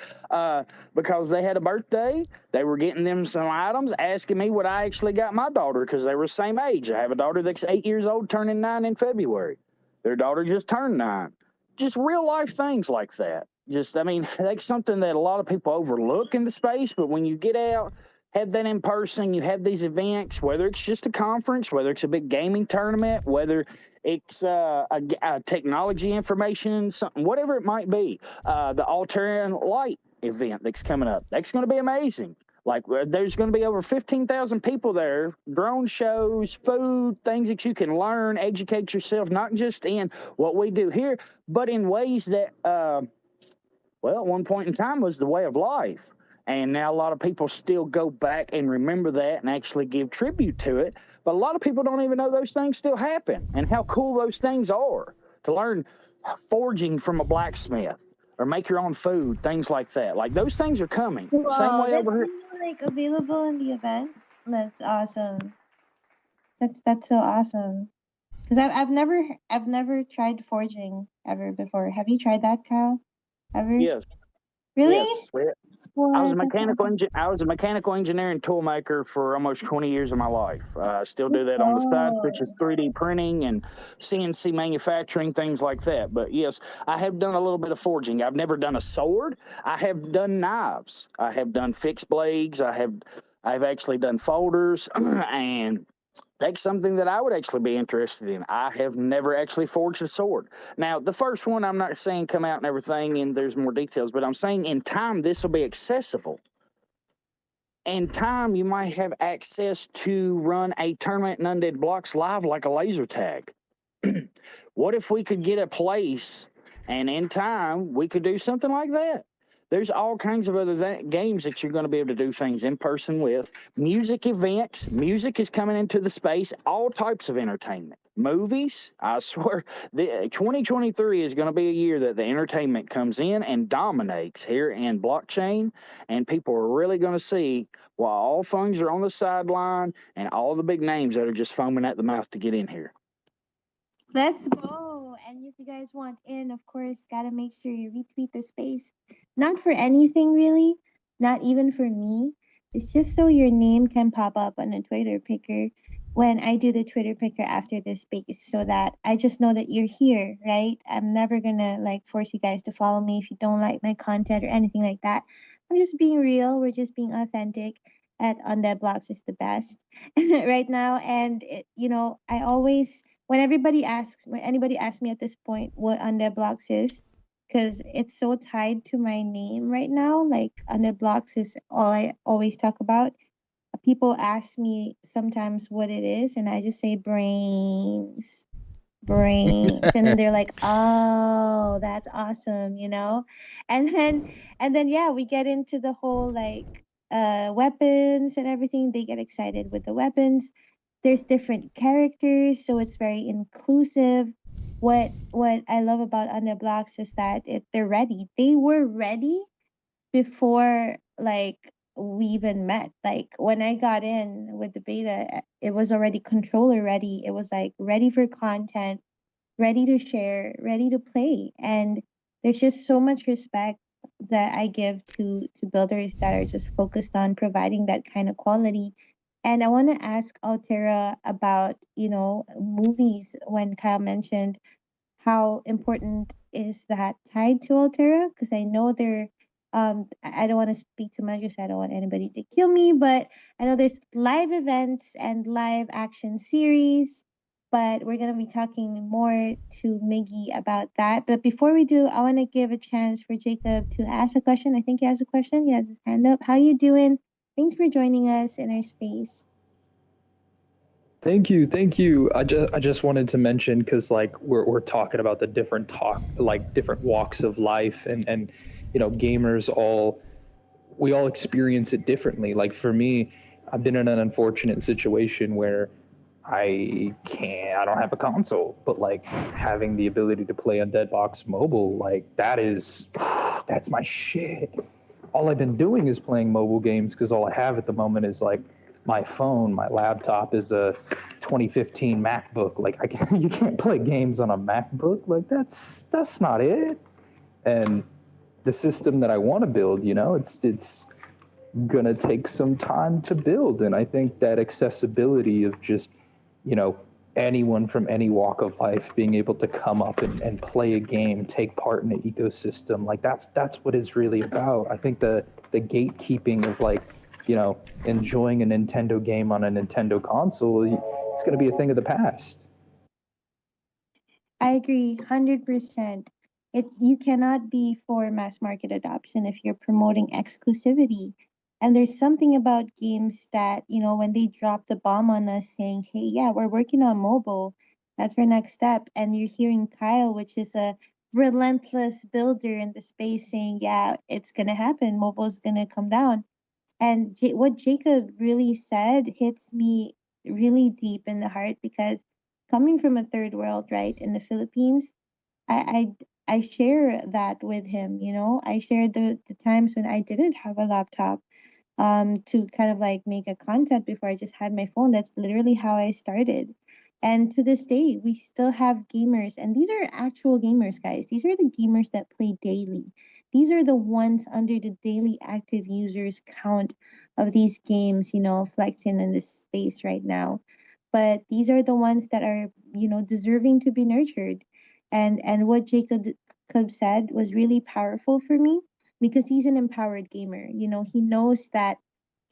because they had a birthday. They were getting them some items, asking me what I actually got my daughter because they were the same age. I have a daughter that's 8 years old, turning 9 in February. Their daughter just turned 9. Just real life things like that. That's something that a lot of people overlook in the space, but when you get out, have that in person, you have these events, whether it's just a conference, whether it's a big gaming tournament, whether it's a technology information, something, whatever it might be, the Altarian Light event that's coming up, that's going to be amazing. Like, there's going to be over 15,000 people there, drone shows, food, things that you can learn, educate yourself, not just in what we do here, but in ways that, at one point in time was the way of life. And now a lot of people still go back and remember that and actually give tribute to it. But a lot of people don't even know those things still happen and how cool those things are. To learn forging from a blacksmith or make your own food, things like that. Like those things are coming. Same Wow, way that's over here. really, like available in the event. That's awesome. That's so awesome. Because I've never tried forging ever before. Have you tried that, Kyle? Ever? Yes. Really? Yes. I was a mechanical engineer and tool maker for almost 20 years of my life. I still do that on the side, such as 3D printing and CNC manufacturing, things like that. But yes, I have done a little bit of forging. I've never done a sword. I have done knives. I have done fixed blades. I've actually done folders, and that's something that I would actually be interested in. I have never actually forged a sword. Now, the first one, I'm not saying come out and everything, and there's more details, but I'm saying in time, this will be accessible. In time, you might have access to run a tournament in Undead Blocks live like a laser tag. What if we could get a place, and in time, we could do something like that? There's all kinds of other games that you're going to be able to do things in person with. Music events. Music is coming into the space. All types of entertainment. Movies. I swear, 2023 is going to be a year that the entertainment comes in and dominates here in blockchain. And people are really going to see why all things are on the sideline and all the big names that are just foaming at the mouth to get in here. Let's go. And if you guys want in, of course, gotta make sure you retweet the space. Not for anything really, not even for me. It's just so your name can pop up on a Twitter picker when I do the Twitter picker after this space, so that I just know that you're here, right? I'm never gonna like force you guys to follow me if you don't like my content or anything like that. I'm just being real. We're just being authentic. At Undead Blocks is the best right now, and I always when anybody asks me at this point what Undead Blocks is, because it's so tied to my name right now. Like Undead Blocks is all I always talk about. People ask me sometimes what it is, and I just say brains, and then they're like, "Oh, that's awesome," And then yeah, we get into the whole like weapons and everything. They get excited with the weapons. There's different characters, so it's very inclusive. What I love about Under Blocks is that they're ready. They were ready before like we even met. Like when I got in with the beta, it was already controller ready. It was like ready for content, ready to share, ready to play. And there's just so much respect that I give to builders that are just focused on providing that kind of quality. And I want to ask Altera about, movies when Kyle mentioned how important is that tied to Altera? Because I know I don't want to speak too much because I don't want anybody to kill me, but I know there's live events and live action series, but we're going to be talking more to Miggy about that. But before we do, I want to give a chance for Jacob to ask a question. I think he has a question. He has his hand up. How you doing? Thanks for joining us in our space. Thank you. I just wanted to mention, because like we're talking about the different walks of life, and gamers we all experience it differently. Like for me, I've been in an unfortunate situation where I don't have a console, but like having the ability to play on Deadbox Mobile, like that's my shit. All I've been doing is playing mobile games, because all I have at the moment is like my phone. My laptop is a 2015 MacBook. Like you can't play games on a MacBook. Like that's not it. And the system that I want to build, it's gonna take some time to build. And I think that accessibility of just, anyone from any walk of life being able to come up and play a game, take part in an ecosystem, like that's what it's really about. I think the gatekeeping of like, enjoying a Nintendo game on a Nintendo console, it's going to be a thing of the past. I agree 100%. You cannot be for mass market adoption if you're promoting exclusivity. And there's something about games that, when they drop the bomb on us saying, hey, yeah, we're working on mobile, that's our next step. And you're hearing Kyle, which is a relentless builder in the space saying, yeah, it's gonna happen. Mobile's gonna come down. And what Jacob really said hits me really deep in the heart because coming from a third world, right, in the Philippines, I share that with him, you know. I shared the times when I didn't have a laptop to kind of like make a content before I just had my phone. That's literally how I started. And to this day, we still have gamers, and these are actual gamers, guys. These are the gamers that play daily. These are the ones under the daily active users count of these games, you know, flexing in this space right now. But these are the ones that are, you know, deserving to be nurtured. And what Jacob said was really powerful for me because he's an empowered gamer. You know, he knows that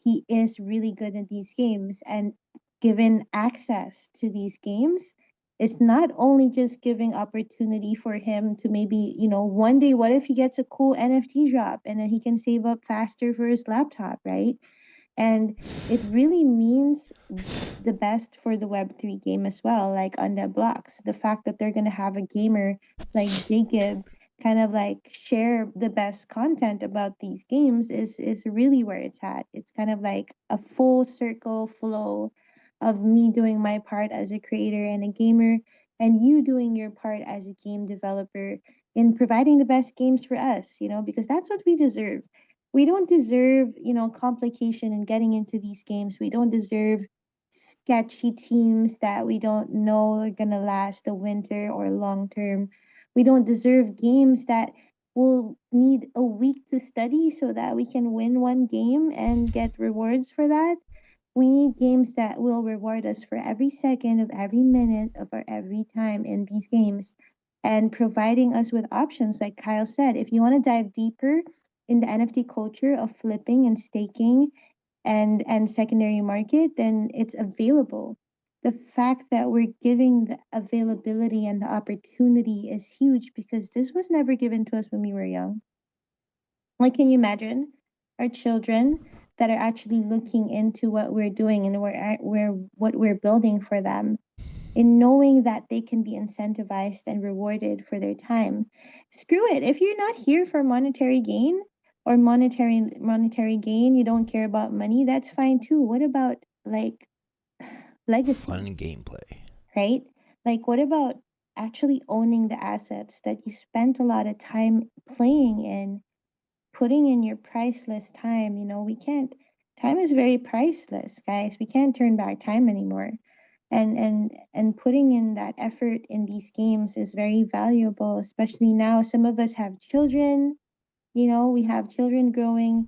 he is really good at these games and given access to these games, it's not only just giving opportunity for him to maybe, you know, one day what if he gets a cool NFT drop and then he can save up faster for his laptop, right? And it really means the best for the Web3 game as well, like on the blocks. The fact that they're gonna have a gamer like Jacob kind of like share the best content about these games is really where it's at. It's kind of like a full circle flow of me doing my part as a creator and a gamer, and you doing your part as a game developer in providing the best games for us, you know, because that's what we deserve. We don't deserve, you know, complication in getting into these games. We don't deserve sketchy teams that we don't know are gonna last the winter or long term. We don't deserve games that will need a week to study so that we can win one game and get rewards for that. We need games that will reward us for every second of every minute of our every time in these games and providing us with options like Kyle said. If you want to dive deeper in the NFT culture of flipping and staking and secondary market, then it's available. The fact that we're giving the availability and the opportunity is huge because this was never given to us when we were young. Like, can you imagine our children that are actually looking into what we're doing and what we're building for them, in knowing that they can be incentivized and rewarded for their time? Screw it. If you're not here for monetary gain or monetary gain, you don't care about money, that's fine too. What about like legacy, Fun gameplay. right? Like what about actually owning the assets that you spent a lot of time playing in, putting in your priceless time? You know, we can't, time is very priceless, guys. We can't turn back time anymore. And putting in that effort in these games is very valuable, especially now some of us have children, you know, we have children growing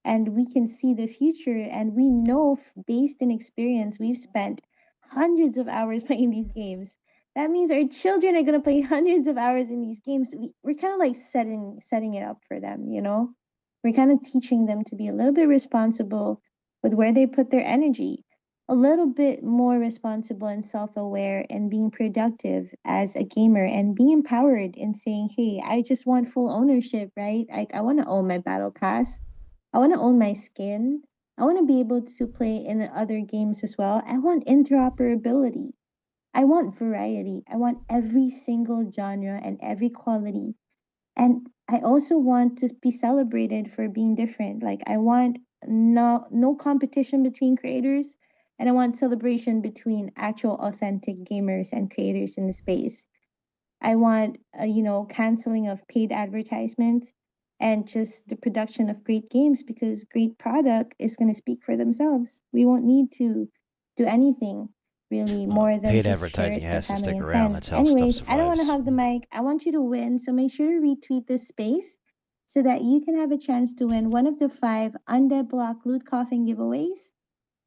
and we can see the future and we know based in experience we've spent hundreds of hours playing these games. That means our children are going to play hundreds of hours in these games. We're kind of like setting it up for them, you know. We're kind of teaching them to be a little bit responsible with where they put their energy, a little bit more responsible and self-aware and being productive as a gamer and be empowered in saying, hey, I just want full ownership, right? I want to own my battle pass. I want to own my skin. I want to be able to play in other games as well. I want interoperability. I want variety. I want every single genre and every quality. And I also want to be celebrated for being different. Like I want no competition between creators, and I want celebration between actual authentic gamers and creators in the space. I want, you know, canceling of paid advertisements and just the production of great games because great product is going to speak for themselves. We won't need to do anything really more than Paid just share advertising it for has to family stick and around. friends. That's how stuff Anyways, I don't want to survives. hug the mic. I want you to win. So make sure to retweet this space so that you can have a chance to win one of the 5 Undead Block Loot Coffin giveaways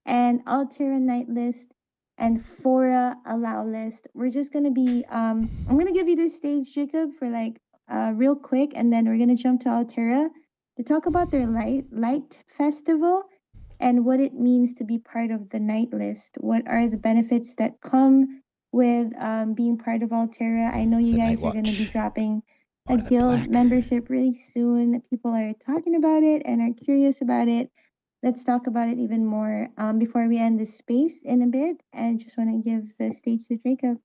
and Altera Night List and Fora Allow List. We're just gonna be I'm gonna give you this stage, Jacob, for like real quick, and then we're gonna jump to Altera to talk about their light festival and what it means to be part of the night list. What are the benefits that come with being part of Altera? I know you The guys Night are gonna be Watch. dropping a Or the guild Black. membership really soon. People are talking about it and are curious about it. Let's talk about it even more before we end this space in a bit. I just want to give the stage to Jacob.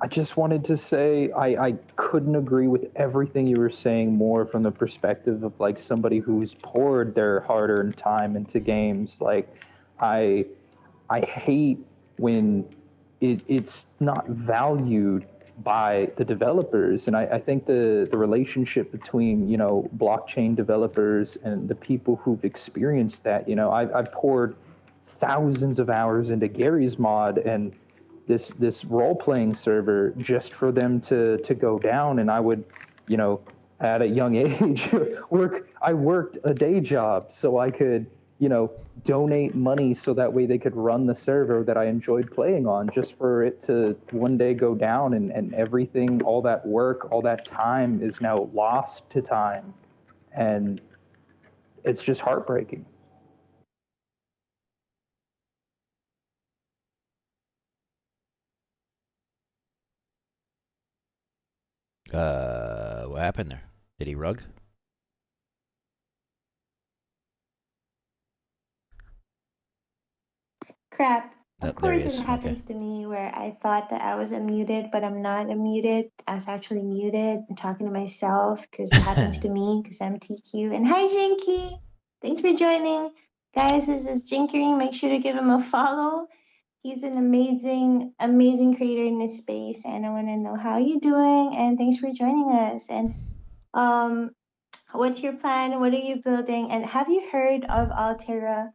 I just wanted to say I couldn't agree with everything you were saying more from the perspective of like somebody who's poured their hard-earned time into games. Like I I hate when it's not valued by the developers. And I think the relationship between, blockchain developers and the people who've experienced that, I've poured thousands of hours into Gary's mod and this role-playing server just for them to go down. And I would, at a young age, I worked a day job so I could, donate money so that way they could run the server that I enjoyed playing on, just for it to one day go down and everything, all that work, all that time is now lost to time. And it's just heartbreaking. What happened there? Did he rug? Crap. Oh, Of there he course, it is. Okay. happens to me where I thought that I was unmuted, but I'm not unmuted. I was actually muted and talking to myself because it happens to me because I'm TQ. And hi, Jinky. Thanks for joining. Guys, this is Jinkering. Make sure to give him a follow. He's an amazing, amazing creator in this space, and I want to know how you're doing. And thanks for joining us. And what's your plan? What are you building? And have you heard of Altera,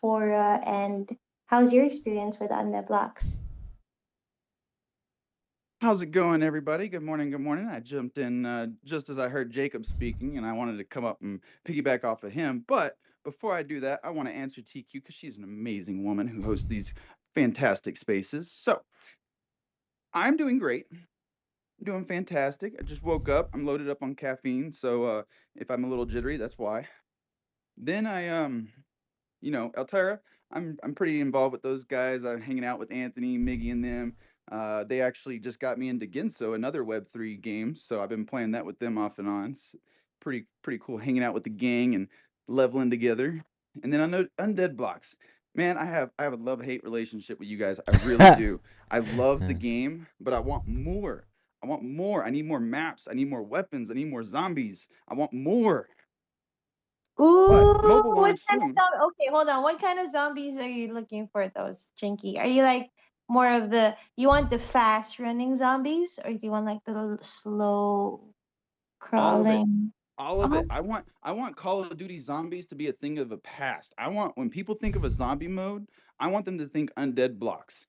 Fora, and how's your experience with Undead Blocks? How's it going, everybody? Good morning. Good morning. I jumped in just as I heard Jacob speaking, and I wanted to come up and piggyback off of him. But before I do that, I want to answer TQ because she's an amazing woman who hosts these fantastic spaces. So I'm doing great. Doing fantastic. I just woke up. I'm loaded up on caffeine, so if I'm a little jittery, that's why. Then Altera, I'm pretty involved with those guys. I'm hanging out with Anthony, Miggy, and them. They actually just got me into Ginso, another Web3 game, so I've been playing that with them off and on. It's pretty cool hanging out with the gang and leveling together. And then I know Undead Blocks. Man, I have a love-hate relationship with you guys. I really do. I love the game, but I want more. I want more. I need more maps. I need more weapons. I need more zombies. I want more. Ooh, mobile what launch kind of soon. okay, hold on. What kind of zombies are you looking for those, Jinky? Are you like more of you want the fast running zombies, or do you want like the little slow All of it. crawling? All of Oh, it. I want Call of Duty Zombies to be a thing of the past. I want when people think of a zombie mode, I want them to think Undead Blocks.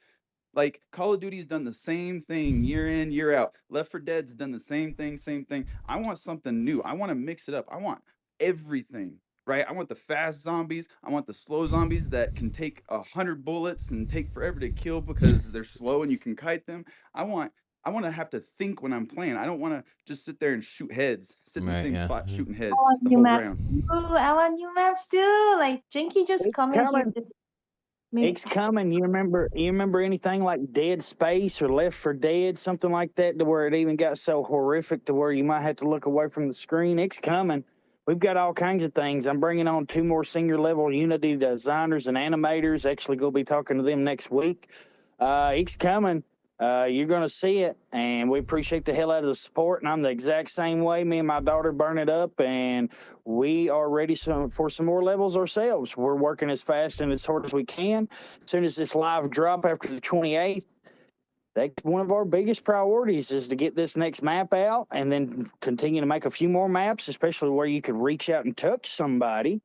Like Call of Duty's done the same thing year in, year out. Left 4 Dead's done the same thing, same thing. I want something new. I want to mix it up. I want everything, right? I want the fast zombies. I want the slow zombies that can take 100 bullets and take forever to kill because they're slow and you can kite them. I want to have to think when I'm playing. I don't want to just sit there and shoot heads, sit in the Right, same yeah. spot shooting heads I want the new whole maps. round. Ooh, I want new maps too. Like Jinky just It's coming here. coming. Maybe It's coming. You remember anything like Dead Space or Left 4 Dead, something like that, to where it even got so horrific to where you might have to look away from the screen? It's coming. We've got all kinds of things. I'm bringing on 2 more senior level Unity designers and animators. Actually, going to be talking to them next week. It's coming. You're going to see it, and we appreciate the hell out of the support. And I'm the exact same way. Me and my daughter burn it up, and we are ready for some more levels ourselves. We're working as fast and as hard as we can. As soon as this live drop after the 28th, that's one of our biggest priorities is to get this next map out and then continue to make a few more maps, especially where you could reach out and touch somebody.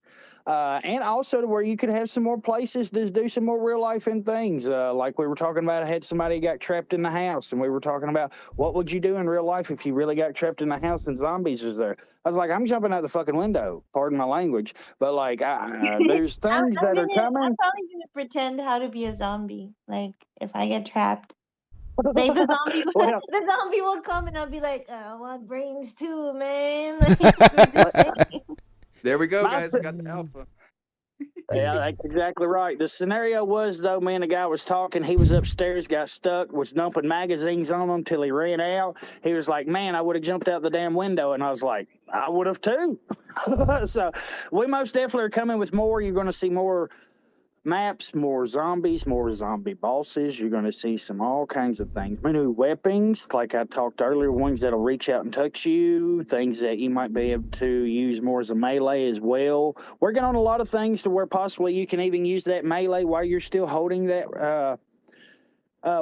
And also to where you could have some more places to do some more real life and things. Like we were talking about, I had somebody got trapped in the house, and we were talking about what would you do in real life if you really got trapped in the house and zombies was there. I was like, I'm jumping out the fucking window. Pardon my language, but like, there's things that are coming. I'm probably gonna pretend how to be a zombie. Like if I get trapped. Like the zombie, Well, the zombie will come and I'll be like, I want brains too, man. Like, we're the same. There we go, My guys. s- We got the alpha. Yeah, that's exactly right. The scenario was, though, me and the guy was talking. He was upstairs, got stuck, was dumping magazines on him till he ran out. He was like, man, I would have jumped out the damn window. And I was like, I would have too. So we most definitely are coming with more. You're going to see more maps, more zombies, more zombie bosses. You're going to see some all kinds of things. New weapons, like I talked earlier, ones that'll reach out and touch you, things that you might be able to use more as a melee as well. Working on a lot of things to where possibly you can even use that melee while you're still holding that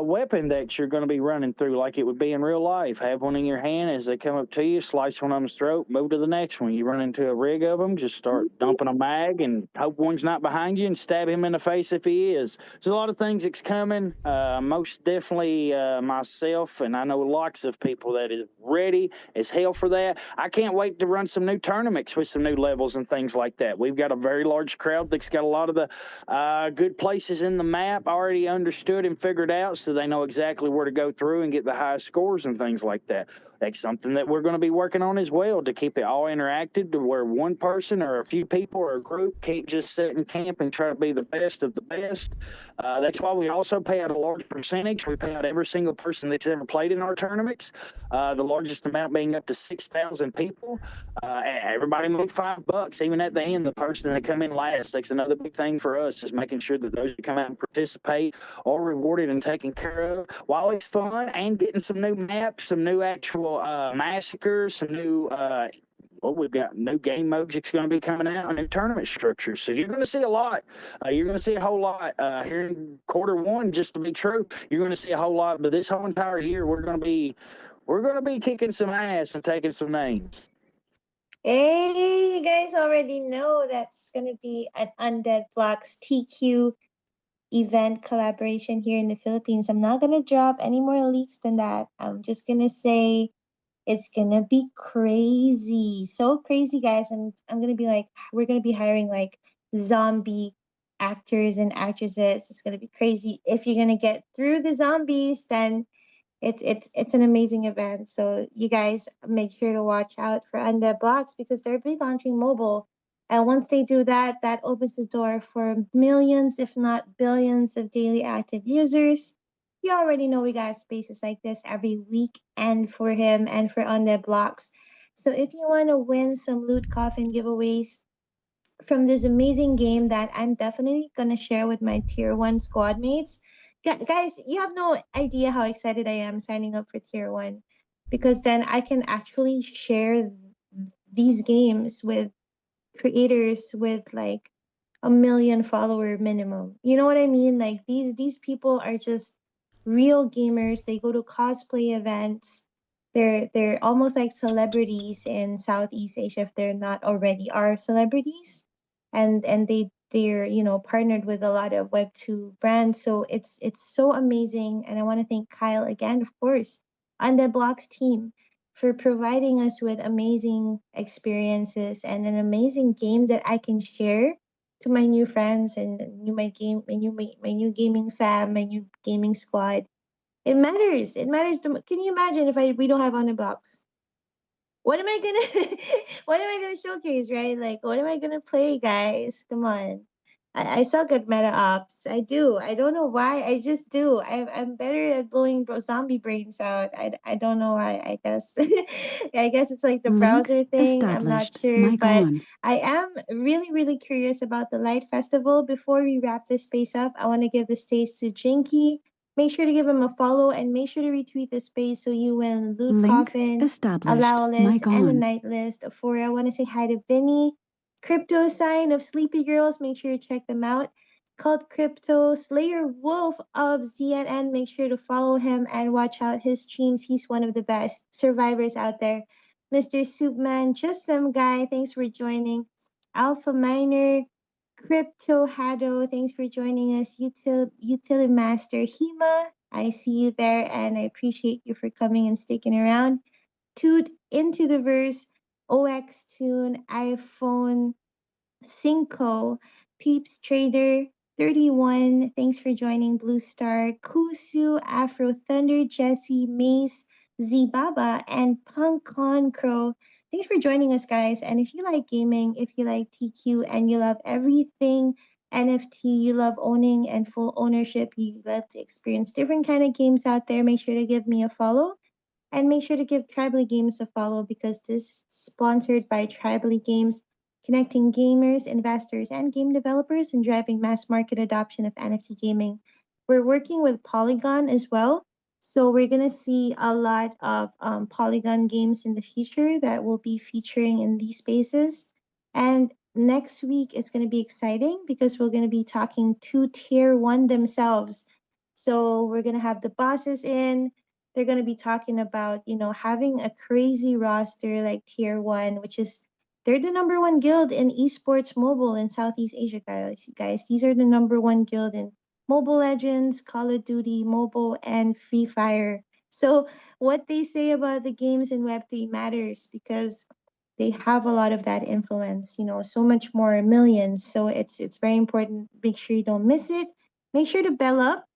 weapon that you're going to be running through like it would be in real life. Have one in your hand as they come up to you, slice one of them's throat, move to the next one. You run into a rig of them, just start dumping a mag and hope one's not behind you and stab him in the face if he is. There's a lot of things that's coming. Most definitely myself, and I know lots of people that is ready as hell for that. I can't wait to run some new tournaments with some new levels and things like that. We've got a very large crowd that's got a lot of the good places in the map already understood and figured out, so they know exactly where to go through and get the highest scores and things like that. That's something that we're going to be working on as well, to keep it all interactive, to where one person or a few people or a group can't just sit in camp and try to be the best of the best. That's why we also pay out a large percentage. We pay out every single person that's ever played in our tournaments, the largest amount being up to 6,000 people. Everybody made $5, even at the end. The person that come in last, that's another big thing for us, is making sure that those who come out and participate are rewarded and taken care of while it's fun, and getting some new maps, some new actual massacres, some new we've got new game modes that's going to be coming out, and new tournament structures. So you're going to see a lot. You're going to see a whole lot here in Q1. Just to be true, you're going to see a whole lot. But this whole entire year, we're going to be kicking some ass and taking some names. Hey, you guys already know that's going to be an Undead Blocks TQ event collaboration here in the Philippines. I'm not going to drop any more leaks than that. I'm just going to say it's going to be crazy. So crazy, guys. I'm going to be like, we're going to be hiring like zombie actors and actresses. It's going to be crazy. If you're going to get through the zombies, then it's an amazing event. So you guys make sure to watch out for Undead Blocks, because they'll be launching mobile. And once they do that, that opens the door for millions, if not billions, of daily active users. You already know we got spaces like this every week, and for him and for Undead Blocks. So if you want to win some loot coffin giveaways from this amazing game that I'm definitely going to share with my tier 1 squad mates, guys, you have no idea how excited I am signing up for tier 1, because then I can actually share these games with creators with like 1 million follower minimum. You know what I mean? Like these people are just real gamers. They go to cosplay events. They're almost like celebrities in Southeast Asia, if they're not already are celebrities. And they're partnered with a lot of Web2 brands. So it's so amazing. And I want to thank Kyle again, of course, on the Blocks team, for providing us with amazing experiences and an amazing game that I can share to my new friends and my new gaming fam, my new gaming squad. It matters. It matters. Can you imagine if we don't have On the Blocks? What am I gonna what am I gonna showcase, right? Like, what am I gonna play, guys? Come on. I suck at meta ops. I do. I don't know why. I just do. I'm better at blowing zombie brains out. I don't know why. I guess I guess it's like the browser thing. I'm not sure, but I am really, really curious about the Light Festival. Before we wrap this space up, I want to give the stage to Jinky. Make sure to give him a follow and make sure to retweet the space so you win Loot Coffin, Allow List, and a Night List. For I want to say hi to Vinny, Crypto Sign of Sleepy Girls. Make sure to check them out. Cult Crypto, Slayer Wolf of ZNN. Make sure to follow him and watch out his streams. He's one of the best survivors out there. Mr. Soupman, just some guy. Thanks for joining. Alpha Miner, Crypto Hado, thanks for joining us. Utility Master Hema, I see you there, and I appreciate you for coming and sticking around. Toot Into the Verse, OX Tune, iPhone, Cinco, Peeps Trader, 31, thanks for joining. Blue Star, Kusu, Afro Thunder, Jesse, Mace, Zbaba, and Punkon Crow. Thanks for joining us, guys. And if you like gaming, if you like TQ, and you love everything NFT, you love owning and full ownership, you love to experience different kind of games out there, make sure to give me a follow. And make sure to give Tribally Games a follow, because this is sponsored by Tribally Games. connecting gamers, investors, and game developers and driving mass market adoption of NFT gaming. We're working with Polygon as well. So we're going to see a lot of Polygon games in the future that will be featuring in these spaces. And next week is going to be exciting because we're going to be talking to Tier 1 themselves. So we're going to have the bosses in. They're going to be talking about, having a crazy roster like Tier 1, which is they're the number one guild in esports mobile in Southeast Asia, guys. These are the number one guild in Mobile Legends, Call of Duty Mobile, and Free Fire. So what they say about the games in Web3 matters because they have a lot of that influence, so much more millions. So it's very important. Make sure you don't miss it. Make sure to bell up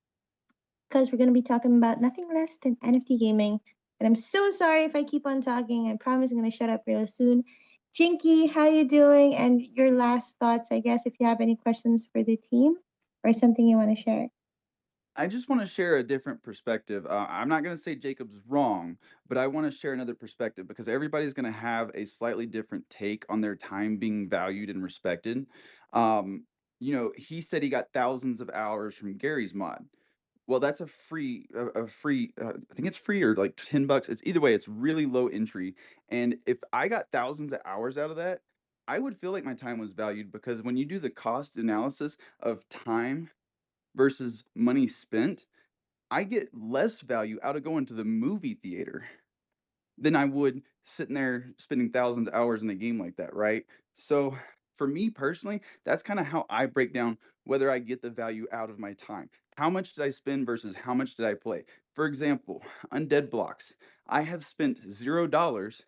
because we're going to be talking about nothing less than NFT gaming. And I'm so sorry if I keep on talking. I promise I'm going to shut up real soon. Jinky, how you doing? And your last thoughts, I guess, if you have any questions for the team or something you want to share. I just want to share a different perspective. I'm not going to say Jacob's wrong, but I want to share another perspective because everybody's going to have a slightly different take on their time being valued and respected. He said he got thousands of hours from Gary's mod. Well, that's a free, I think it's free or like $10. It's either way, it's really low entry. And if I got thousands of hours out of that, I would feel like my time was valued because when you do the cost analysis of time versus money spent, I get less value out of going to the movie theater than I would sitting there spending thousands of hours in a game like that, right? So for me personally, that's kind of how I break down whether I get the value out of my time. How much did I spend versus how much did I play? For example, Undead Blocks. I have spent $0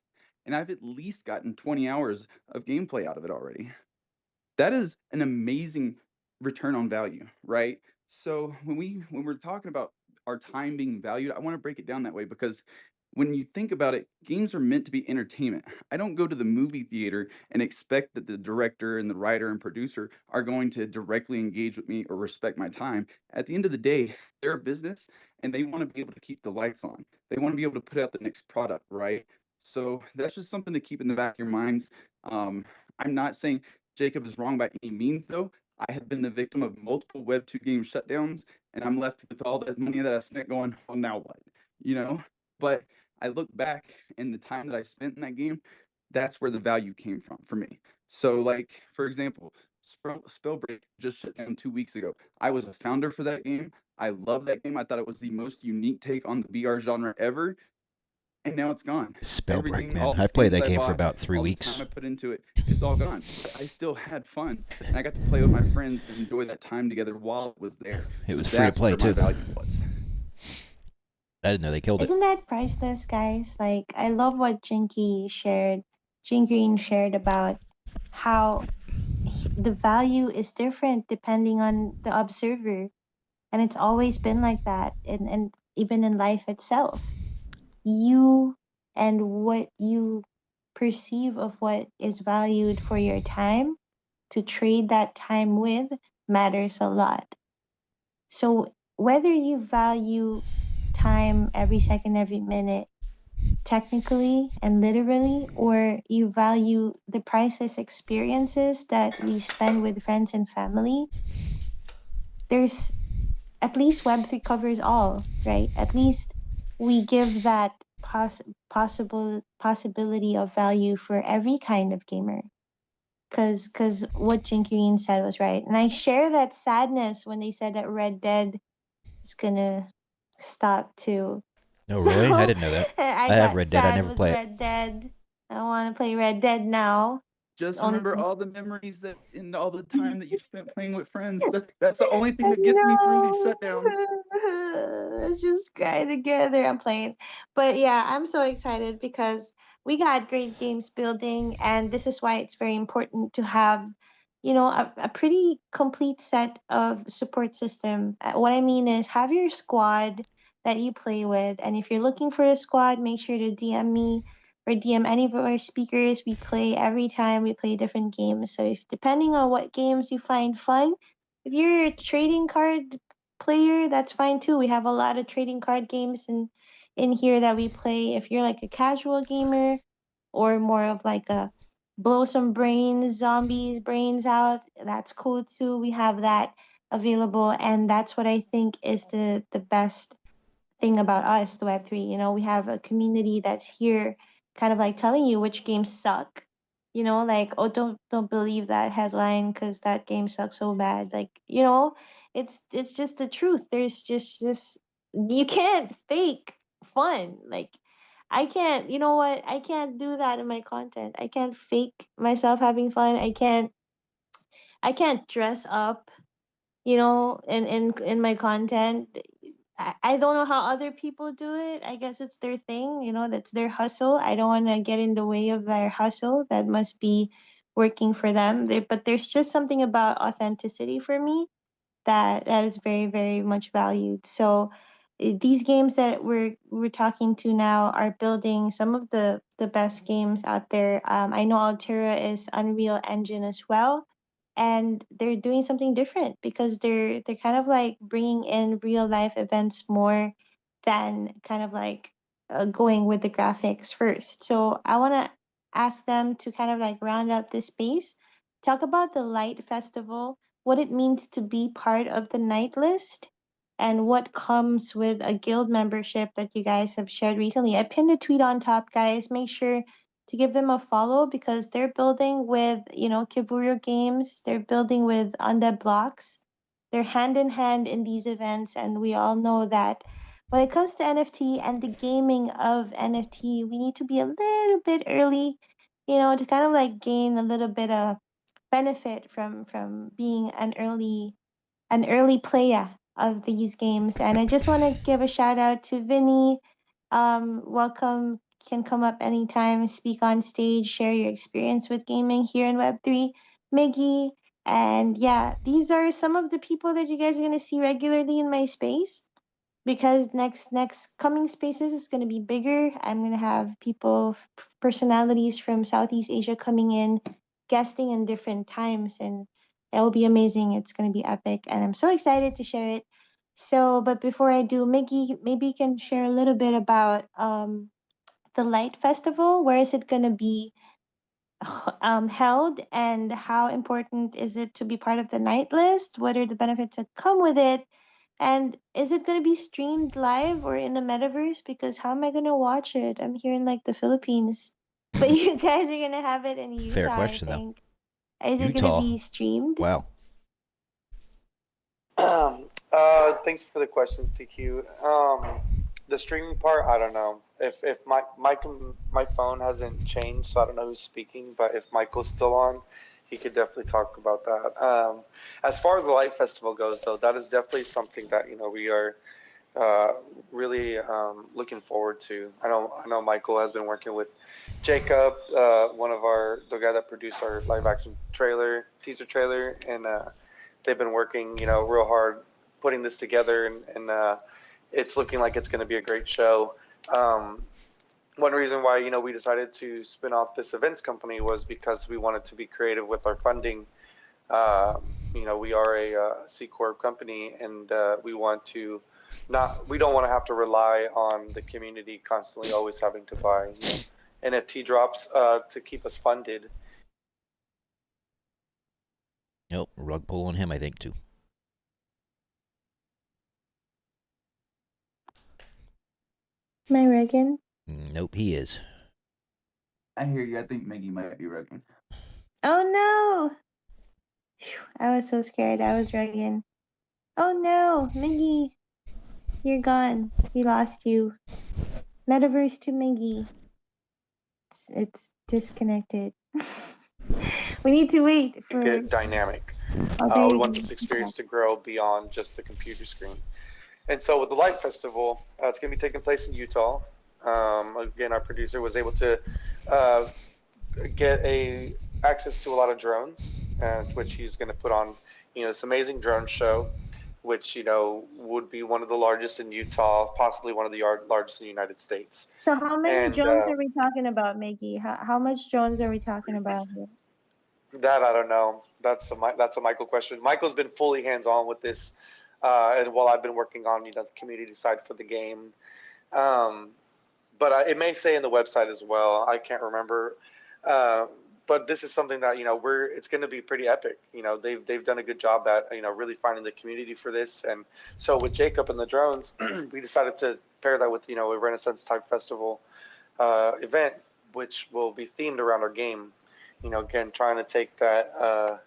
and I've at least gotten 20 hours of gameplay out of it already. That is an amazing return on value, right? So when we're talking about our time being valued, I want to break it down that way because when you think about it, games are meant to be entertainment. I don't go to the movie theater and expect that the director and the writer and producer are going to directly engage with me or respect my time. At the end of the day, they're a business and they want to be able to keep the lights on. They want to be able to put out the next product, right? So that's just something to keep in the back of your minds. I'm not saying Jacob is wrong by any means, though. I have been the victim of multiple Web2 game shutdowns, and I'm left with all that money that I spent going, well, now what? But I look back and the time that I spent in that game, that's where the value came from for me. So, like, for example, Spellbreak just shut down 2 weeks ago. I was a founder for that game. I love that game. I thought it was the most unique take on the BR genre ever. And now it's gone. Spellbreak, All man. the I played skins that I game for bought, about 3 all the weeks. time I put into it, it's all gone. But I still had fun, and I got to play with my friends and enjoy that time together while it was there. It was So free to that's play, where my too. value was. I didn't know they killed it. Isn't that priceless, guys? Like, I love what Jinky Green shared about how the value is different depending on the observer. And it's always been like that. And even in life itself, you and what you perceive of what is valued for your time to trade that time with matters a lot. So whether you value time every second, every minute, technically and literally, or you value the priceless experiences that we spend with friends and family, there's at least Web3 covers all, right? At least we give that possibility of value for every kind of gamer. Cause what Jinkyrin said was right. And I share that sadness when they said that Red Dead is gonna stop too. Oh, really? I So didn't know that. I I have got Red Dead. I sad never with play it. Red Dead. I wanna play Red Dead now. Just Only remember all the memories that and all the time that you spent playing with friends. That's the only thing that gets me through these shutdowns. Let's just cry together. I'm playing. But yeah, I'm so excited because we got great games building, and this is why it's very important to have, a pretty complete set of support system. What I mean is have your squad that you play with, and if you're looking for a squad, make sure to DM me or DM any of our speakers. We play every time we play different games. So if depending on what games you find fun, if you're a trading card player, that's fine too. We have a lot of trading card games in here that we play. If you're like a casual gamer or more of like a blow some zombies brains out. That's cool too. We have that available, and that's what I think is the best thing about us, the Web3. You know, we have a community that's here kind of like telling you which games suck. You know, like, oh, don't believe that headline because that game sucks so bad. Like, you know, it's just the truth. There's just this, you can't fake fun. Like, I can't, you know what? I can't do that in my content. I can't fake myself having fun. I can't dress up, you know, in my content. I don't know how other people do it. I guess it's their thing, you know, that's their hustle. I don't want to get in the way of their hustle. That must be working for them. But there's just something about authenticity for me that is very very much valued. So these games that we're talking to now are building some of the best games out there. I know Altera is Unreal Engine as well, and they're doing something different because they're kind of like bringing in real life events more than kind of like going with the graphics first. So I want to ask them to kind of like round up this space, talk about the Light Festival, what it means to be part of the night list, and what comes with a guild membership that you guys have shared recently. I pinned a tweet on top, guys. Make sure to give them a follow because they're building with, you know, Kivuro Games. They're building with Undead Blocks. They're hand in hand in these events, and we all know that when it comes to NFT and the gaming of NFT, we need to be a little bit early, you know, to kind of like gain a little bit of benefit from being an early player of these games. And I just want to give a shout out to Vinny. Welcome. Can come up anytime, speak on stage, share your experience with gaming here in Web3. Miggy, and yeah, these are some of the people that you guys are going to see regularly in my space because next coming spaces is going to be bigger. I'm going to have people, personalities from Southeast Asia coming in, guesting in different times, and it will be amazing. It's going to be epic, and I'm so excited to share it. So, but before I do, Mickey, maybe you can share a little bit about the Light Festival. Where is it going to be held, and how important is it to be part of the night list? What are the benefits that come with it? And is it going to be streamed live or in the metaverse? Because how am I going to watch it? I'm here in like the Philippines, but you guys are going to have it in Fair Utah, I question, though. think. Is it going to Utah. be streamed? Wow. Thanks for the questions, TQ. The streaming part, I don't know. If my phone hasn't changed, so I don't know who's speaking. But if Michael's still on, he could definitely talk about that. As far as the Light Festival goes, though, that is definitely something that we are really looking forward to. I know Michael has been working with Jacob, the guy that produced our live action teaser trailer, and they've been working real hard putting this together, and it's looking like it's going to be a great show. One reason why we decided to spin off this events company was because we wanted to be creative with our funding. We are a C Corp company, and we don't want to have to rely on the community constantly always having to buy NFT drops to keep us funded. Nope, rug pull on him, I think, too. Am I Reagan? Nope, he is. I hear you. I think Maggie might be wrecking. Oh no! Phew, I was so scared. I was Reagan. Oh no, Miggy, you're gone. We lost you. Metaverse to Miggy. It's disconnected. We need to wait for. Good dynamic. Oh, We want this experience to grow beyond just the computer screen. And so with the Light Festival, it's going to be taking place in Utah. Again, our producer was able to get access to a lot of drones, which he's going to put on, this amazing drone show, which would be one of the largest in Utah, possibly one of the largest in the United States. So how many And drones are we talking about, Miggy? How much drones are we talking about here? that I don't know. That's a Michael question. Michael's been fully hands-on with this, and while I've been working on the community side for the game. But it may say in the website as well. I can't remember. but this is something that it's going to be pretty epic. They've done a good job at really finding the community for this. And so with Jacob and the drones, we decided to pair that with a Renaissance type festival event, which will be themed around our game. Again, trying to take that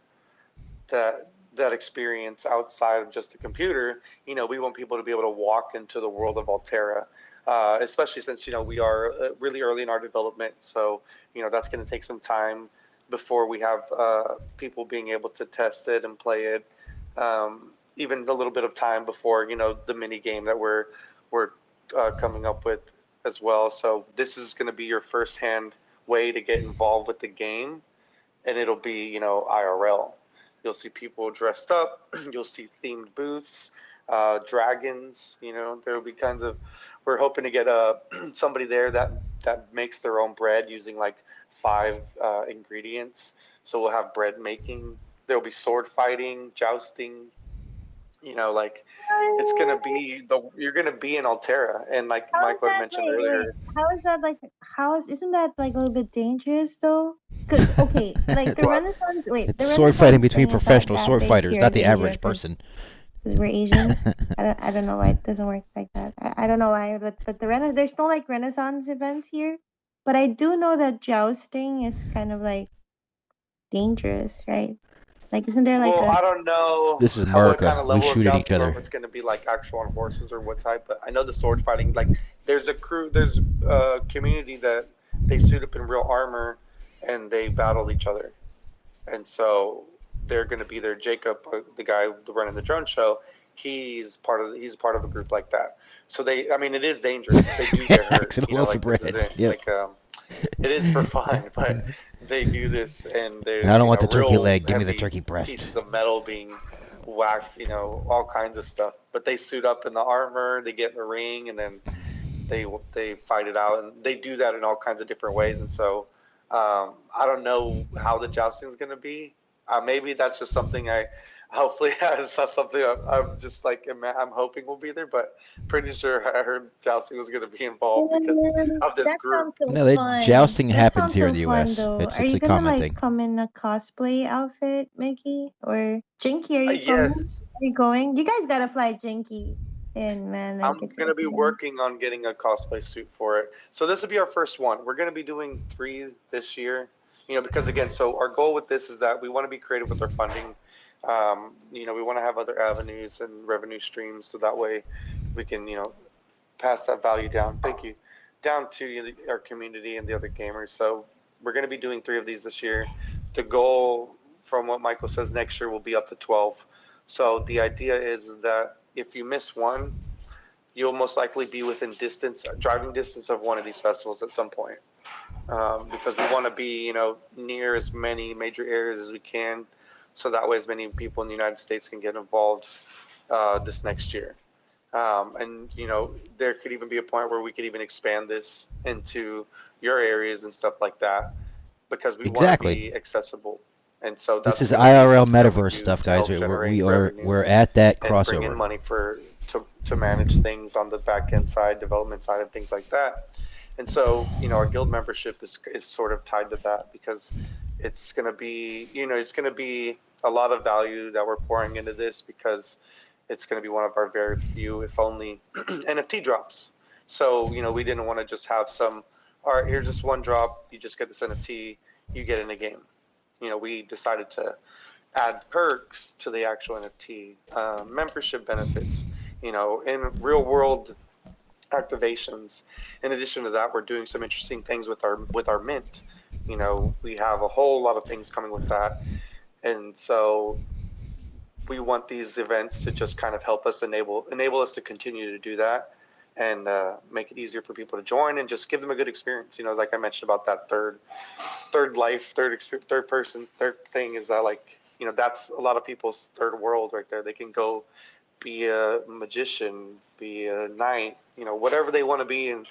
experience outside of just a computer. We want people to be able to walk into the world of Altera, especially since we are really early in our development. So that's going to take some time before we have people being able to test it and play it. Even a little bit of time before the mini game that we're coming up with as well. So this is going to be your firsthand way to get involved with the game, and it'll be IRL. You'll see people dressed up. You'll see themed booths, dragons. There'll be kinds of. We're hoping to get somebody there that makes their own bread using like 5 ingredients. So we'll have bread making. There'll be sword fighting, jousting. It's gonna be you're gonna be in Altera, and like Michael had mentioned earlier. How is that like? Isn't that like a little bit dangerous though? Because okay, like the Renaissance. Wait, It's the sword fighting Renaissance between thing is professional that sword big fighters, here not in the Asia, average 'cause person. we're Asians. I don't know why it doesn't work like that. I don't know why, but there's no like Renaissance events here. But I do know that jousting is kind of like dangerous, right? Like, isn't there like Well, I a don't know This is what kind America. of We level of shoot at each jousting, or if other. it's going to be like actual on horses or what type. But I know the sword fighting. Like, there's a community that they suit up in real armor and they battle each other, and so they're going to be there. Jacob, the guy running the drone show, he's part of a group like that. So I mean, it is dangerous. They do get hurt. Axel loaf of Like this bread. isn't Yep. like it is for fun, but they do this, and And there's I don't want the turkey real leg. Give me the heavy turkey breast. pieces of metal being whacked, all kinds of stuff. But they suit up in the armor, they get in the ring, and then they fight it out, and they do that in all kinds of different ways. And so I don't know how the jousting is going to be. Maybe that's just something hopefully it's not something I'm just like I'm hoping will be there, but pretty sure I heard jousting was going to be involved because of this that group. sounds so No, fun. jousting That happens sounds here so in the fun U.S. though. It's Are you a gonna common like thing. come in a cosplay outfit, Mickey? Or Jinky, are you coming? Yes, Are you going? You guys gotta fly Jinky in, man. Like I'm it's going to be amazing. working on getting a cosplay suit for it. So this will be our first one. We're going to be doing 3 this year, because again, so our goal with this is that we want to be creative with our funding. We want to have other avenues and revenue streams, so that way we can, pass that value down. Thank you. Down to our community and the other gamers. So we're going to be doing 3 of these this year. The goal, from what Michael says, next year will be up to 12. So the idea is that if you miss one, you'll most likely be within driving distance of one of these festivals at some point. Because we want to be, near as many major areas as we can, so that way as many people in the United States can get involved this next year. And there could even be a point where we could even expand this into your areas and stuff like that, because we want to Exactly. be accessible. And so This that's is gonna be IRL something that we metaverse do stuff, to guys. help generate We're revenue at that and bring in crossover. money to manage things on the back end side, development side, and things like that. And so, our guild membership is sort of tied to that, because it's going to be, it's going to be a lot of value that we're pouring into this, because it's going to be one of our very few, if only, NFT drops. So, we didn't want to just have all right, here's just one drop, you just get this NFT, you get in a game. We decided to add perks to the actual NFT, membership benefits, in real world activations. In addition to that, we're doing some interesting things with our mint. We have a whole lot of things coming with that, and so we want these events to just kind of help us enable us to continue to do that, and make it easier for people to join and just give them a good experience. Like I mentioned about that third person, third thing, is that like, that's a lot of people's third world right there. They can go be a magician, be a knight, whatever they want to be, and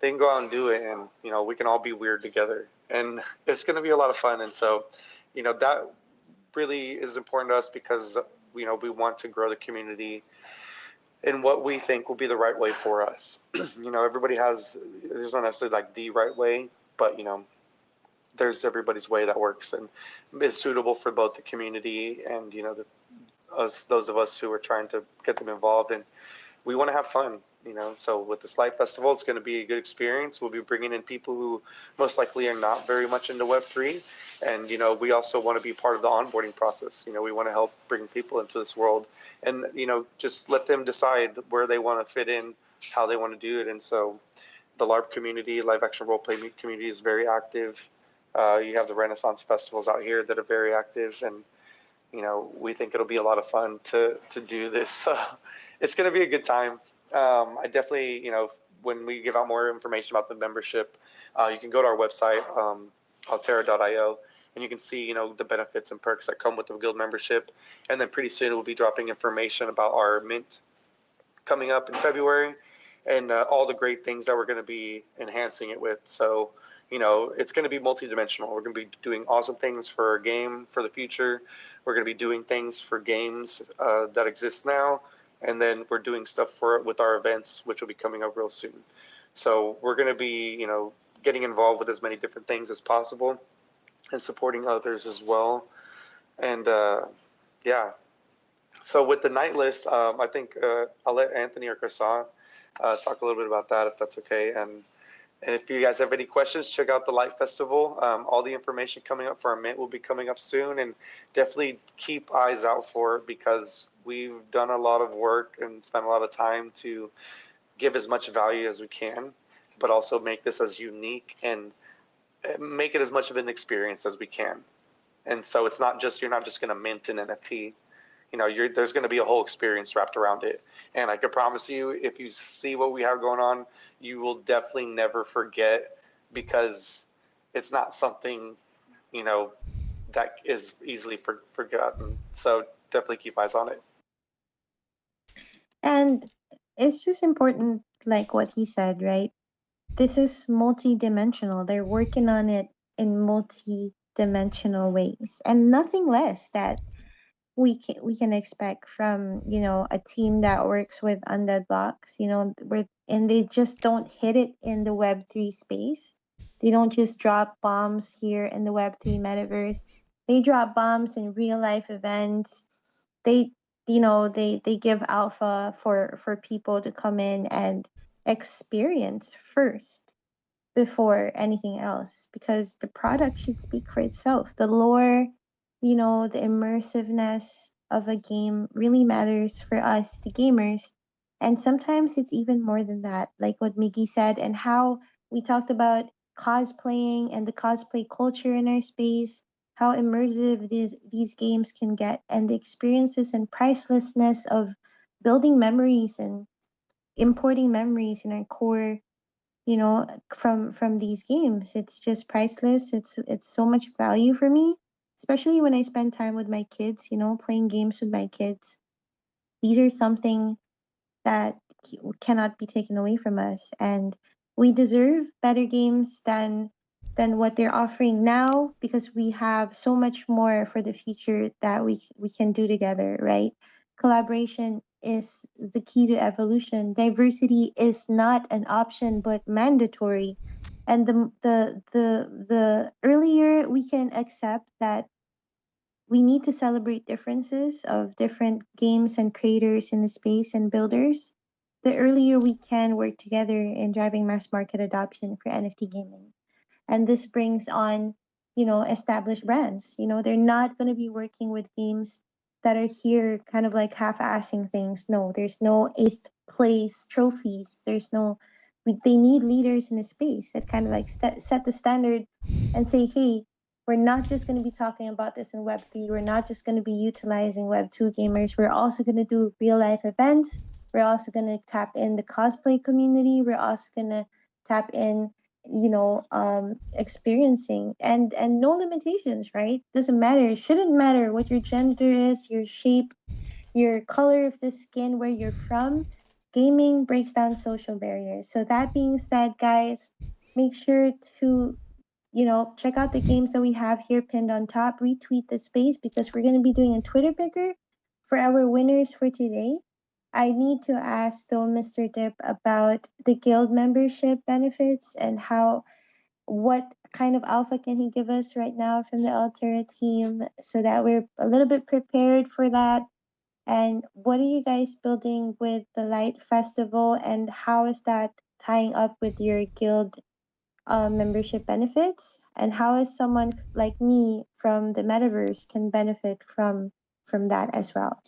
they can go out and do it, and we can all be weird together, and it's going to be a lot of fun. And so, that really is important to us, because we want to grow the community in what we think will be the right way for us. Everybody there's not necessarily like the right way, but there's everybody's way that works and is suitable for both the community and those of us who are trying to get them involved. And we want to have fun, so with this Light Festival, it's going to be a good experience. We'll be bringing in people who most likely are not very much into Web3, and we also want to be part of the onboarding process. We want to help bring people into this world, and just let them decide where they want to fit in, how they want to do it. And so the LARP community, live action role play community, is very active. You have the Renaissance festivals out here that are very active, and we think it'll be a lot of fun to do this. It's going to be a good time. I definitely, when we give out more information about the membership, you can go to our website, Altera.io, and you can see, the benefits and perks that come with the guild membership. And then pretty soon we'll be dropping information about our mint coming up in February, and all the great things that we're going to be enhancing it with. So, it's going to be multidimensional. We're going to be doing awesome things for our game for the future. We're going to be doing things for games that exist now, and then we're doing stuff with our events, which will be coming up real soon. So we're going to be, getting involved with as many different things as possible and supporting others as well. And yeah. So with the night list, I think I'll let Anthony or Croissant talk a little bit about that, if that's okay. And if you guys have any questions, check out the Light Festival. All the information coming up for our mint will be coming up soon, and definitely keep eyes out for it, because we've done a lot of work and spent a lot of time to give as much value as we can, but also make this as unique and make it as much of an experience as we can. And so it's not just, you're not just going to mint an NFT. There's going to be a whole experience wrapped around it. And I can promise you, if you see what we have going on, you will definitely never forget, because it's not something, that is easily forgotten. So definitely keep eyes on it. And it's just important, like what he said, right? This is multi-dimensional. They're working on it in multi-dimensional ways, and nothing less that we can expect from a team that works with Undead Blocks. And they just don't hit it in the Web3 space. They don't just drop bombs here in the Web3 metaverse. They drop bombs in real life events. They they give alpha for people to come in and experience first before anything else, because the product should speak for itself. The lore, the immersiveness of a game really matters for us, the gamers. And sometimes it's even more than that, like what Miggy said, and how we talked about cosplaying and the cosplay culture in our space, how immersive these games can get, and the experiences and pricelessness of building memories and importing memories in our core, from these games. It's just priceless. It's so much value for me, especially when I spend time with my kids, playing games with my kids. These are something that cannot be taken away from us, and we deserve better games than what they're offering now, because we have so much more for the future that we can do together, right? Collaboration is the key to evolution. Diversity is not an option but mandatory. And the earlier we can accept that we need to celebrate differences of different games and creators in the space and builders, the earlier we can work together in driving mass market adoption for NFT gaming. And this brings on, established brands. They're not going to be working with games that are here kind of like half-assing things. No, there's no eighth place trophies. They need leaders in the space that kind of like set the standard and say, hey, we're not just going to be talking about this in Web3. We're not just going to be utilizing Web2 gamers. We're also going to do real life events. We're also going to tap in the cosplay community. We're also going to tap in, experiencing, and no limitations, right? Doesn't matter. It shouldn't matter what your gender is, your shape, your color of the skin, where you're from. Gaming breaks down social barriers. So that being said, guys, make sure to check out the games that we have here pinned on top. Retweet the space, because we're going to be doing a Twitter picker for our winners for today. I need to ask though, Mr. Dip, about the guild membership benefits and how kind of alpha can he give us right now from the Altera team so that we're a little bit prepared for that? And what are you guys building with the Light Festival, and how is that tying up with your guild membership benefits? And how is someone like me from the metaverse can benefit from that as well?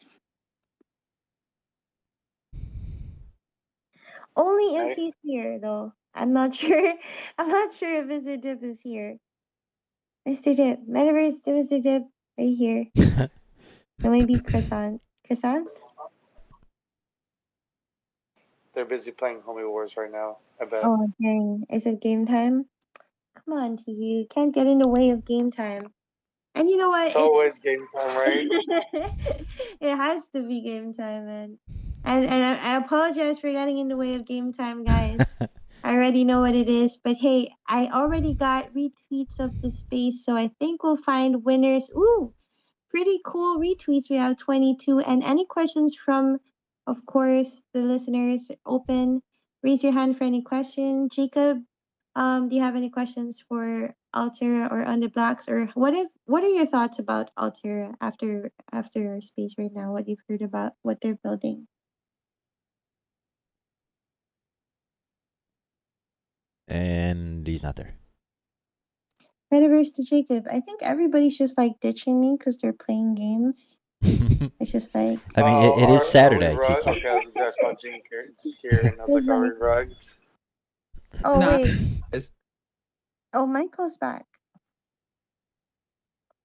Only if Right. he's here, though. I'm not sure. I'm not sure if Mr. Dip is here. Mr. Dip, metaverse, Mr. Dip, right here. Or maybe Croissant. Croissant? They're busy playing Homie Wars right now. I bet. Oh, dang. Is it game time? Come on, TU. Can't get in the way of game time. And you know what? It's always game time, right? It has to be game time, man. And I apologize for getting in the way of game time, guys. I already know what it is, but hey, I already got retweets of the space, so I think we'll find winners. Ooh, pretty cool retweets. We have 22. And any questions from, of course, the listeners, open. Raise your hand for any question. Jacob, do you have any questions for Altera or Underblocks? Or what are your thoughts about Altera after our space right now? What you've heard about what they're building? And he's not there. Metaverse to Jacob. I think everybody's just like ditching me because they're playing games. It's just like I mean, it is Saturday, Are we rugged? TQ. Okay, I saw Gene here, and I was like, are we rugged? oh Nah, wait. it's- Oh, Michael's back.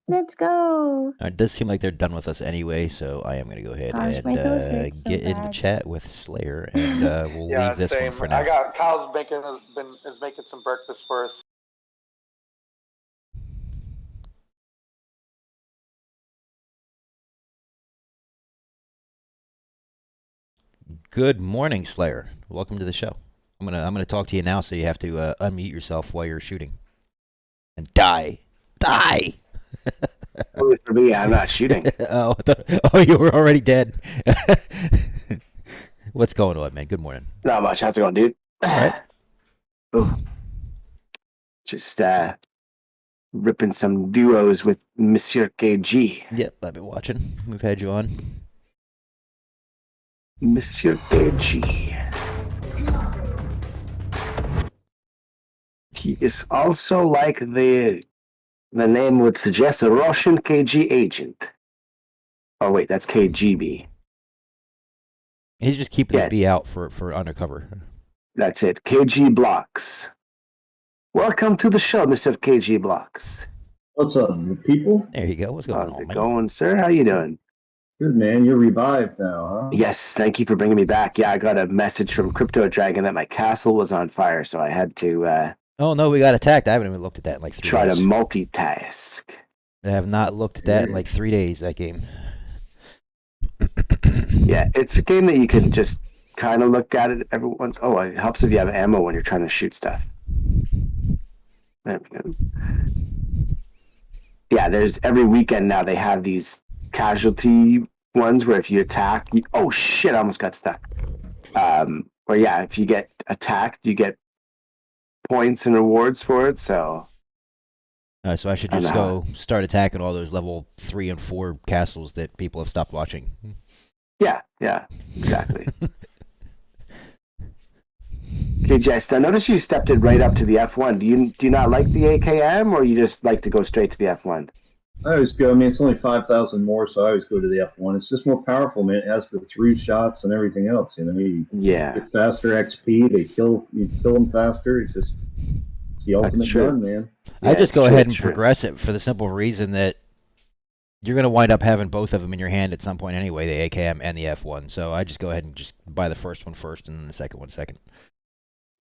Let's go. It does seem like they're done with us anyway, so I am going to go ahead Gosh, Michael and hurts so get into bad. chat with Slayer, and we'll Yeah, leave this same. one for now. I got Kyle's is making some breakfast for us. Good morning, Slayer. Welcome to the show. I'm gonna talk to you now, so you have to unmute yourself while you're shooting, and die. Only for me, I'm not shooting. Oh, you were already dead. What's going on, man? Good morning. Not much. How's it going, dude? All right. Oh, just ripping some duos with Monsieur KG. Yep, I've been watching. We've had you on. Monsieur KG. He is also like the name would suggest, a Russian KG agent. Oh wait, that's KGB. He's just keeping Yeah. the B out for undercover. That's it. KG Blocks. Welcome to the show, Mr. KG Blocks. What's up, you people? There you go. What's going How's on, it man? going, sir? How you doing? Good, man. You're revived now, huh? Yes, thank you for bringing me back. Yeah, I got a message from Crypto Dragon that my castle was on fire, so I had to Oh no, we got attacked. I haven't even looked at that in like 3 try to days. multitask. I have not looked at that in like 3 days. That game. Yeah, it's a game that you can just kind of look at it every once. Oh, it helps if you have ammo when you're trying to shoot stuff. There we go. Yeah, there's every weekend now they have these casualty ones where if you attack, oh shit, I almost got stuck. Where yeah, if you get attacked, you get points and rewards for it. So So I should I just know. go start attacking all those level 3 and 4 castles that people have stopped watching. yeah, exactly. KGS, I noticed you stepped it right up to the F1. Do you not like the AKM, or you just like to go straight to the F1? I always go. I mean, it's only 5,000 more, so I always go to the F1. It's just more powerful, man. It has the through shots and everything else. You know, you get faster XP. You kill them faster. It's the ultimate true. gun, man. I just go ahead and progress it for the simple reason that you're going to wind up having both of them in your hand at some point anyway, the AKM and the F1. So I just go ahead and just buy the first one first and then the second one second.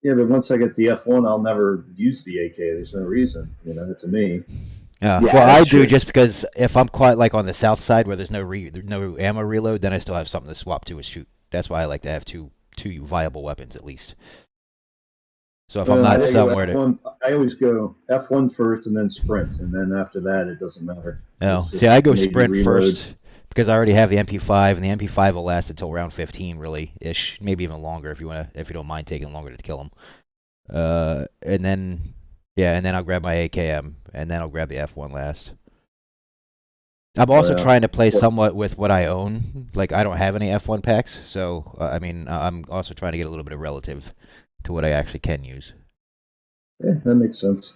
Yeah, but once I get the F1, I'll never use the AK. There's no reason. You know, to me. Yeah, Yeah, well, I that's do true. just because if I'm quite like on the south side where there's no ammo reload, then I still have something to swap to and shoot. That's why I like to have two viable weapons at least. So if I'm Well, not I go somewhere to F1, I always go F1 first and then sprint, and then after that, it doesn't matter. no, It's just see, I go maybe sprint reload. first because I already have the MP5, and the MP5 will last until round 15, really ish, maybe even longer if you don't mind taking longer to kill them. And then Yeah, and then I'll grab my AKM, and then I'll grab the F1 last. I'm also trying to play somewhat with what I own. Like, I don't have any F1 packs, so, I mean, I'm also trying to get a little bit of relative to what I actually can use. Yeah, that makes sense.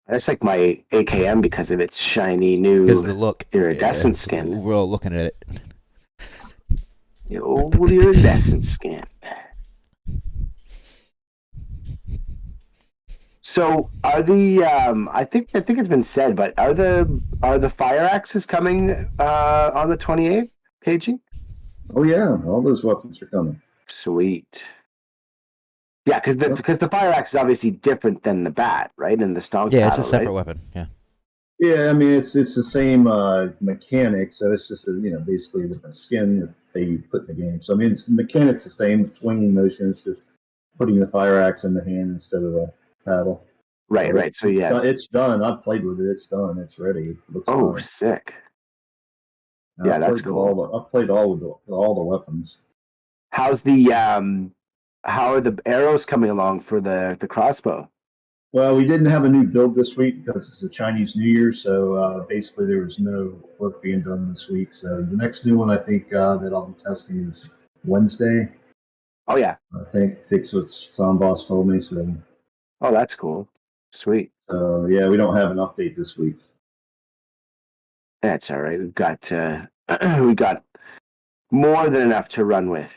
I just like my AKM because of its shiny new Because of the look. iridescent skin. We're all looking at it. The old iridescent skin. So are the I think it's been said, but are the fire axes coming on the 28th, KG? Oh yeah, all those weapons are coming. Sweet. Yeah, because the fire axe is obviously different than the bat, right? And the stonk Yeah, paddle, it's a separate right? weapon. Yeah. Yeah, I mean it's the same mechanics, so it's just basically a different skin that they put in the game. So I mean, the mechanics the same, swinging motion. It's just putting the fire axe in the hand instead of the paddle. Right, right. So yeah, it's done. I've played with it. It's done. It's ready. It looks oh, fine. sick. And Yeah, I've that's played cool. I've played all the weapons. How's the how are the arrows coming along for the crossbow? Well, we didn't have a new build this week because it's the Chinese New Year, so basically there was no work being done this week. So the next new one I think that I'll be testing is Wednesday. Oh yeah. I think that's what Boss told me. So. Oh, that's cool. Sweet. So yeah, we don't have an update this week. That's all right. We've got we got more than enough to run with.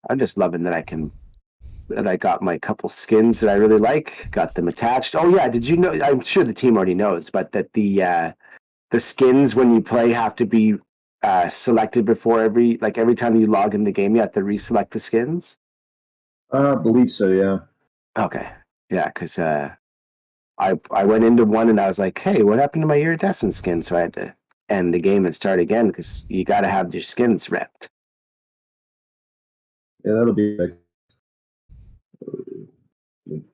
I'm just loving that I got my couple skins that I really like, got them attached. Oh yeah, did you know? I'm sure the team already knows, but that the skins when you play have to be selected before every time you log in the game, you have to reselect the skins. I believe so. Yeah. Okay. Yeah, because I went into one and I was like, hey, what happened to my iridescent skin? So I had to end the game and start again because you got to have your skins repped. Yeah, that'll be like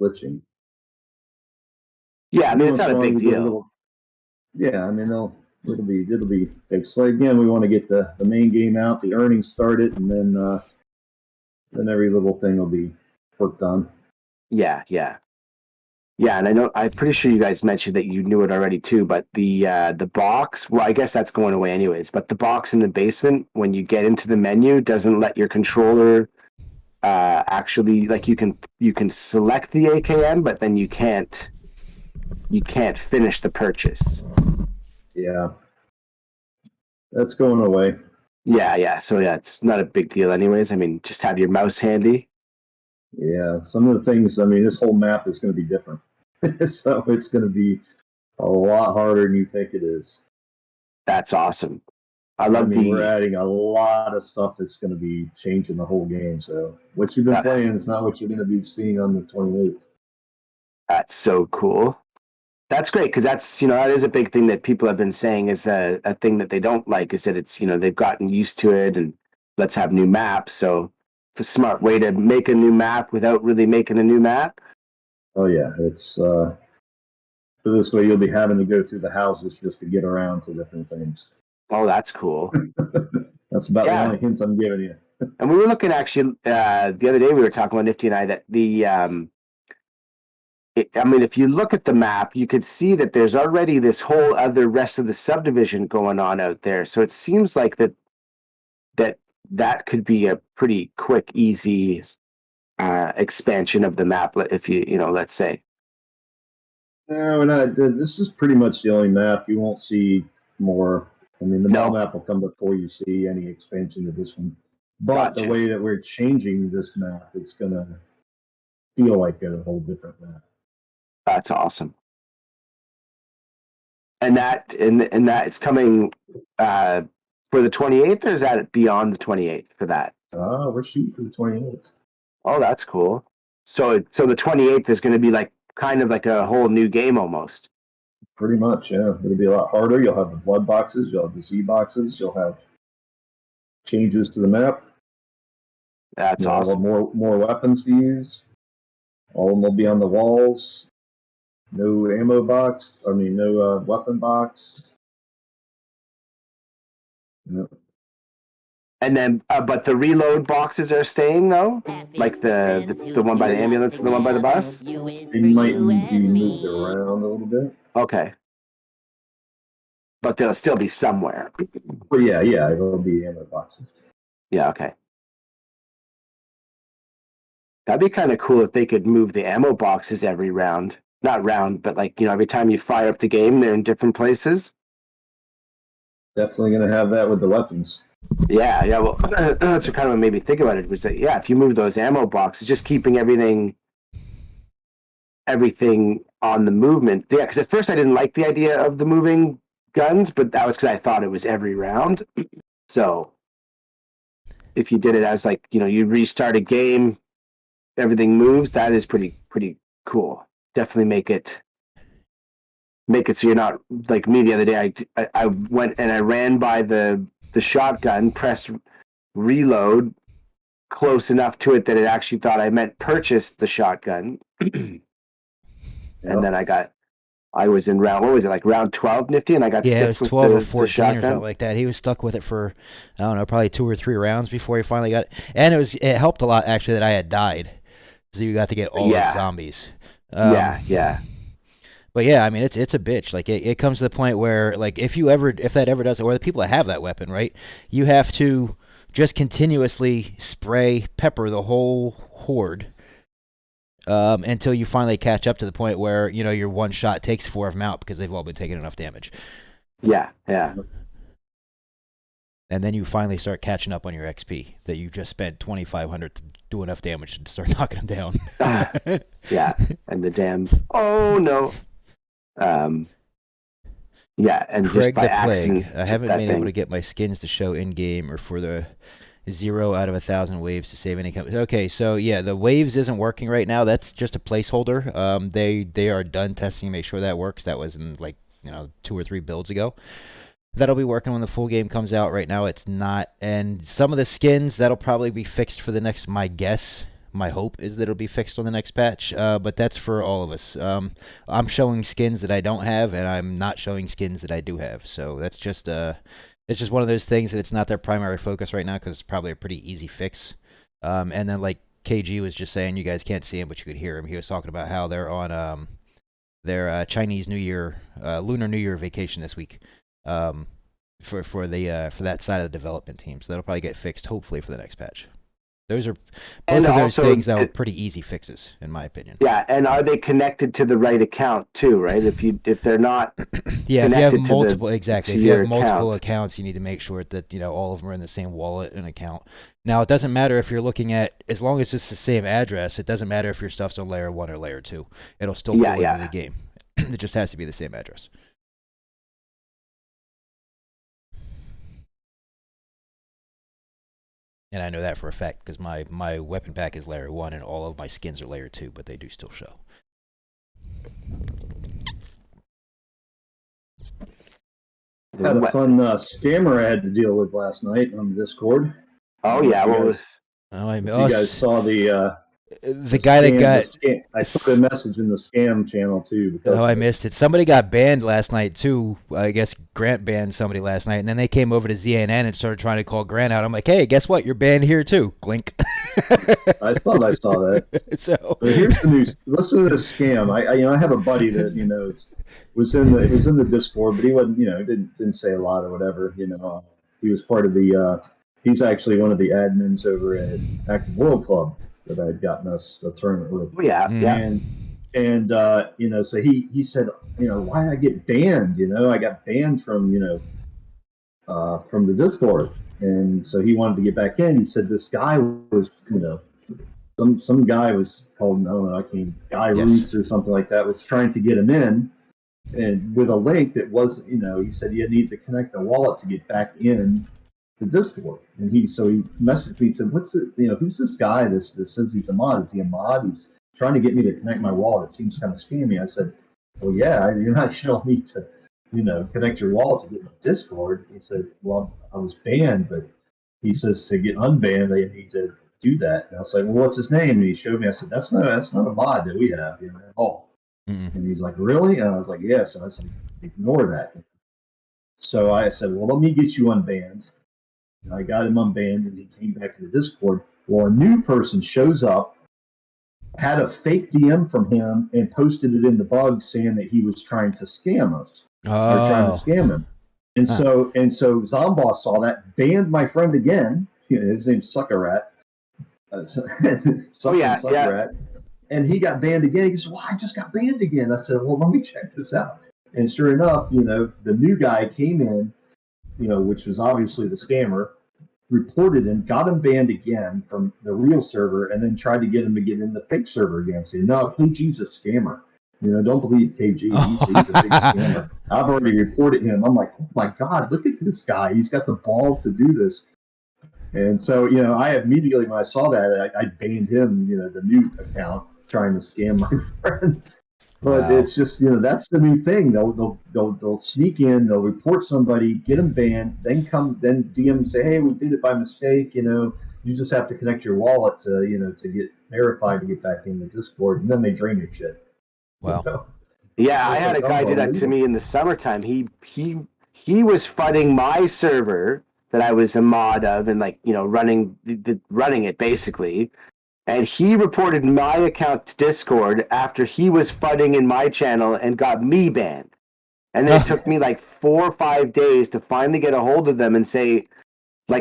glitching. Yeah, I mean it's not a big deal. Yeah, I mean it'll be fixed. So again, we want to get the main game out, the earnings started, and then every little thing will be worked on. Yeah, yeah. Yeah, and I'm pretty sure you guys mentioned that you knew it already too, but the box, well, I guess that's going away anyways, but the box in the basement, when you get into the menu, doesn't let your controller actually, like you can select the AKM, but then you can't finish the purchase. Yeah. That's going away. Yeah, yeah. So yeah, it's not a big deal anyways. I mean, just have your mouse handy. Yeah, some of the things, I mean, this whole map is going to be different. So it's going to be a lot harder than you think it is. That's awesome. We're adding a lot of stuff that's going to be changing the whole game. So what you've been playing is not what you're going to be seeing on the 28th. That's so cool. That's great because that's that is a big thing that people have been saying is a thing that they don't like is that it's they've gotten used to it and let's have new maps. So it's a smart way to make a new map without really making a new map. Oh yeah, it's this way you'll be having to go through the houses just to get around to different things. Oh, that's cool. That's about the only hints I'm giving you. And we were looking actually the other day we were talking about Nifty and I that the I mean, if you look at the map, you could see that there's already this whole other rest of the subdivision going on out there. So it seems like that could be a pretty quick, easy expansion of the map. If let's say. No, this is pretty much the only map. You won't see more. I mean, the map will come before you see any expansion of this one. But the way that we're changing this map, it's going to feel like a whole different map. That's awesome. And that it's coming for the 28th, or is that beyond the 28th for that? We're shooting for the 28th. Oh, that's cool. So the 28th is going to be like kind of like a whole new game almost. Pretty much, yeah. It'll be a lot harder. You'll have the blood boxes. You'll have the Z boxes. You'll have changes to the map. That's awesome. More weapons to use. All of them will be on the walls. No ammo box. I mean, no weapon box. Yep. And then, but the reload boxes are staying though, like the one by the ambulance and the one by the bus. They might need to be moved around a little bit. Okay, but they'll still be somewhere. Well, yeah, there'll be ammo boxes. Yeah, okay. That'd be kind of cool if they could move the ammo boxes every round. Not round, but like, every time you fire up the game, they're in different places. Definitely going to have that with the weapons. Yeah. Well, that's what kind of made me think about it. Was that if you move those ammo boxes, just keeping everything on the movement. Yeah, because at first I didn't like the idea of the moving guns, but that was because I thought it was every round. So if you did it as like, you restart a game, everything moves, that is pretty cool. Definitely make it so you're not like me the other day. I went and I ran by the shotgun, pressed reload close enough to it that it actually thought I meant purchased the shotgun. And then I was in round, what was it, like round 12, Nifty, and I got it was stiff 12 with or 14 or shotgun. something like that. He was stuck with it for, I don't know, probably 2 or 3 rounds before he finally got it. And it helped a lot, actually, that I had died. So you got to get all the zombies. Yeah. But yeah, I mean, it's a bitch. Like, it comes to the point where, like, if that ever does it, or the people that have that weapon, right, you have to just continuously spray pepper the whole horde until you finally catch up to the point where, your one shot takes 4 of them out because they've all been taking enough damage. Yeah. And then you finally start catching up on your XP that you just spent 2,500 to do enough damage to start knocking them down. Yeah, and the damn oh no. Yeah, and Craig just by the accident, Plague. I haven't been able to get my skins to show in game or for the 0 out of 1,000 waves to save any company. Okay, so yeah, the waves isn't working right now. That's just a placeholder. They are done testing to make sure that works. That was in 2 or 3 builds ago. That'll be working when the full game comes out. Right now it's not. And some of the skins, that'll probably be fixed for the next, my hope is that it'll be fixed on the next patch. But that's for all of us. I'm showing skins that I don't have, and I'm not showing skins that I do have. So that's just it's just one of those things that it's not their primary focus right now because it's probably a pretty easy fix. And then like KG was just saying, you guys can't see him, but you could hear him. He was talking about how they're on their Chinese New Year, Lunar New Year vacation this week. For that side of the development team, so that'll probably get fixed hopefully for the next patch. Those are both of those things that are pretty easy fixes in my opinion. Yeah, and are they connected to the right account too? Right, if they're not, yeah, if you have multiple account. accounts, you need to make sure that all of them are in the same wallet and account. Now it doesn't matter if you're looking at, as long as it's the same address, it doesn't matter if your stuff's on layer 1 or layer 2. It'll still pull into the game. It just has to be the same address. And I know that for a fact because my weapon pack is layer 1 and all of my skins are layer 2, but they do still show. Had a fun scammer I had to deal with last night on Discord. Oh yeah, you guys saw the guy that got. I put a message in the scam channel too. I missed it. Somebody got banned last night too. I guess Grant banned somebody last night, and then they came over to ZNN and started trying to call Grant out. I'm like, hey, guess what? You're banned here too. Glink. I thought I saw that. So but here's the news. Listen to the scam. I have a buddy that was in the Discord, but he wasn't didn't say a lot or whatever. He was part of the. He's actually one of the admins over at Active World Club that I had gotten us a tournament with. Yeah. And so he said, why did I get banned? I got banned from the Discord. And so he wanted to get back in. He said this guy was, some guy was called, I don't know, Guy Roos or something like that, was trying to get him in, and with a link that was, he said you need to connect the wallet to get back in the Discord. And he messaged me and said, who's this guy that says he's a mod? Is he a mod? He's trying to get me to connect my wallet. It seems kind of scammy. I said, well, yeah, you don't need to, connect your wallet to get to Discord. He said, well, I was banned, but he says to get unbanned, they need to do that. And I was like, well, what's his name? And he showed me. I said, that's not a mod that we have at all. Mm-hmm. And he's like, really? And I was like, yes. And I said, ignore that. So I said, well, let me get you unbanned. I got him unbanned, and he came back to the Discord. Well, a new person shows up, had a fake DM from him, and posted it in the bug saying that he was trying to scam us. Or trying to scam him. And so Zomboss saw that, banned my friend again. His name's Suckerrat. Suckerrat. And he got banned again. He goes, "Well, I just got banned again." I said, "Well, let me check this out." And sure enough, the new guy came in, which was obviously the scammer, reported him, got him banned again from the real server, and then tried to get him to get in the fake server again. Saying, "No, KG's a scammer. Don't believe KG. He's a big scammer." I've already reported him. I'm like, "Oh my God, look at this guy. He's got the balls to do this." And so, I immediately, when I saw that, I banned him, the new account, trying to scam my friend. But it's just, that's the new thing. They'll sneak in, they'll report somebody, get them banned, then DM and say, "Hey, we did it by mistake. You just have to connect your wallet to get verified to get back in the Discord," and then they drain your shit. Wow. Yeah, I had a guy do that to me in the summertime. He was flooding my server that I was a mod of and running it basically. And he reported my account to Discord after he was flooding in my channel and got me banned. And then it took me 4 or 5 days to finally get a hold of them and say,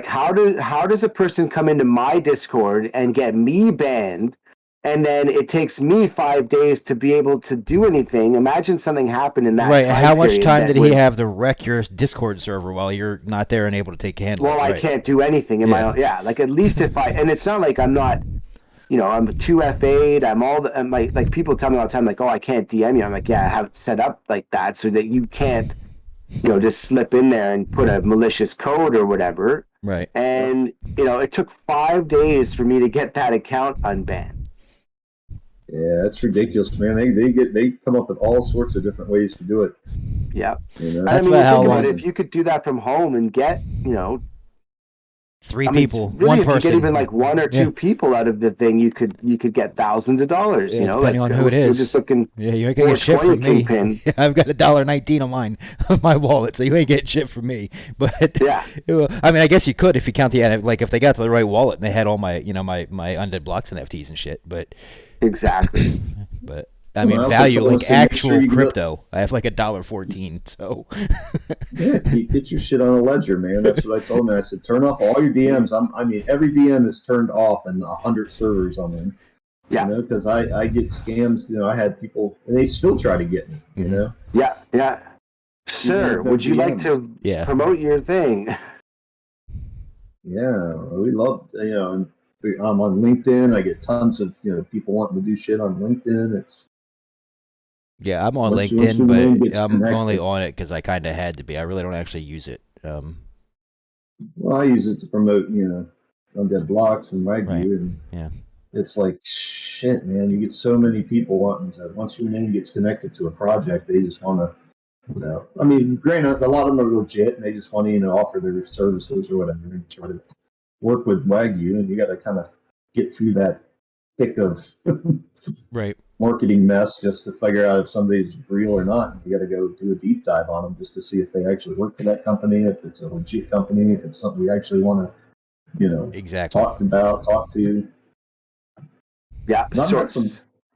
how does a person come into my Discord and get me banned? And then it takes me 5 days to be able to do anything. Imagine something happened in that right. time How much period time that did he have to wreck your Discord server while you're not there and able to take handle? Well, I can't do anything in my own. Yeah, at least if and it's not like I'm not, I'm a 2FA'd. I'm like people tell me all the time, "Oh, I can't DM you." I'm like, "Yeah, I have it set up like that so that you can't, just slip in there and put a malicious code or whatever." Right. And it took 5 days for me to get that account unbanned. Yeah, that's ridiculous, man. They come up with all sorts of different ways to do it. Yeah. That's think about it. If you could do that from home and get, 3 people, really, one if person, you get even 1 or 2 people out of the thing, you could get thousands of dollars. Depending on who it is. You're just looking. Yeah, you ain't gonna get shit from me. Kingpin. I've got $1.19 on mine, on my wallet, so you ain't getting shit from me. But yeah, I mean, I guess you could if you count the if they got to the right wallet and they had all my my undead blocks and FTs and shit. But exactly. But I mean, value actual crypto. I have $1.14. So yeah, get your shit on a ledger, man. That's what I told him. I said, turn off all your DMs. Every DM is turned off and 100 servers on them. Yeah. Because I get scams. I had people, and they still try to get me. Yeah, yeah. Sir, would you like to promote your thing? Yeah, we love I'm on LinkedIn. I get tons of people wanting to do shit on LinkedIn. Yeah, I'm on LinkedIn, but I'm only on it because I kind of had to be. I really don't actually use it. Well, I use it to promote, undead blocks and Wagyu, and it's like shit, man. You get so many people wanting to. Once your name gets connected to a project, they just want to. Granted, a lot of them are legit, and they just want to, offer their services or whatever, and try to work with Wagyu, and you got to kind of get through that thick of marketing mess just to figure out if somebody's real or not. You got to go do a deep dive on them just to see if they actually work for that company, if it's a legit company, if it's something we actually want to, talk to. Yeah,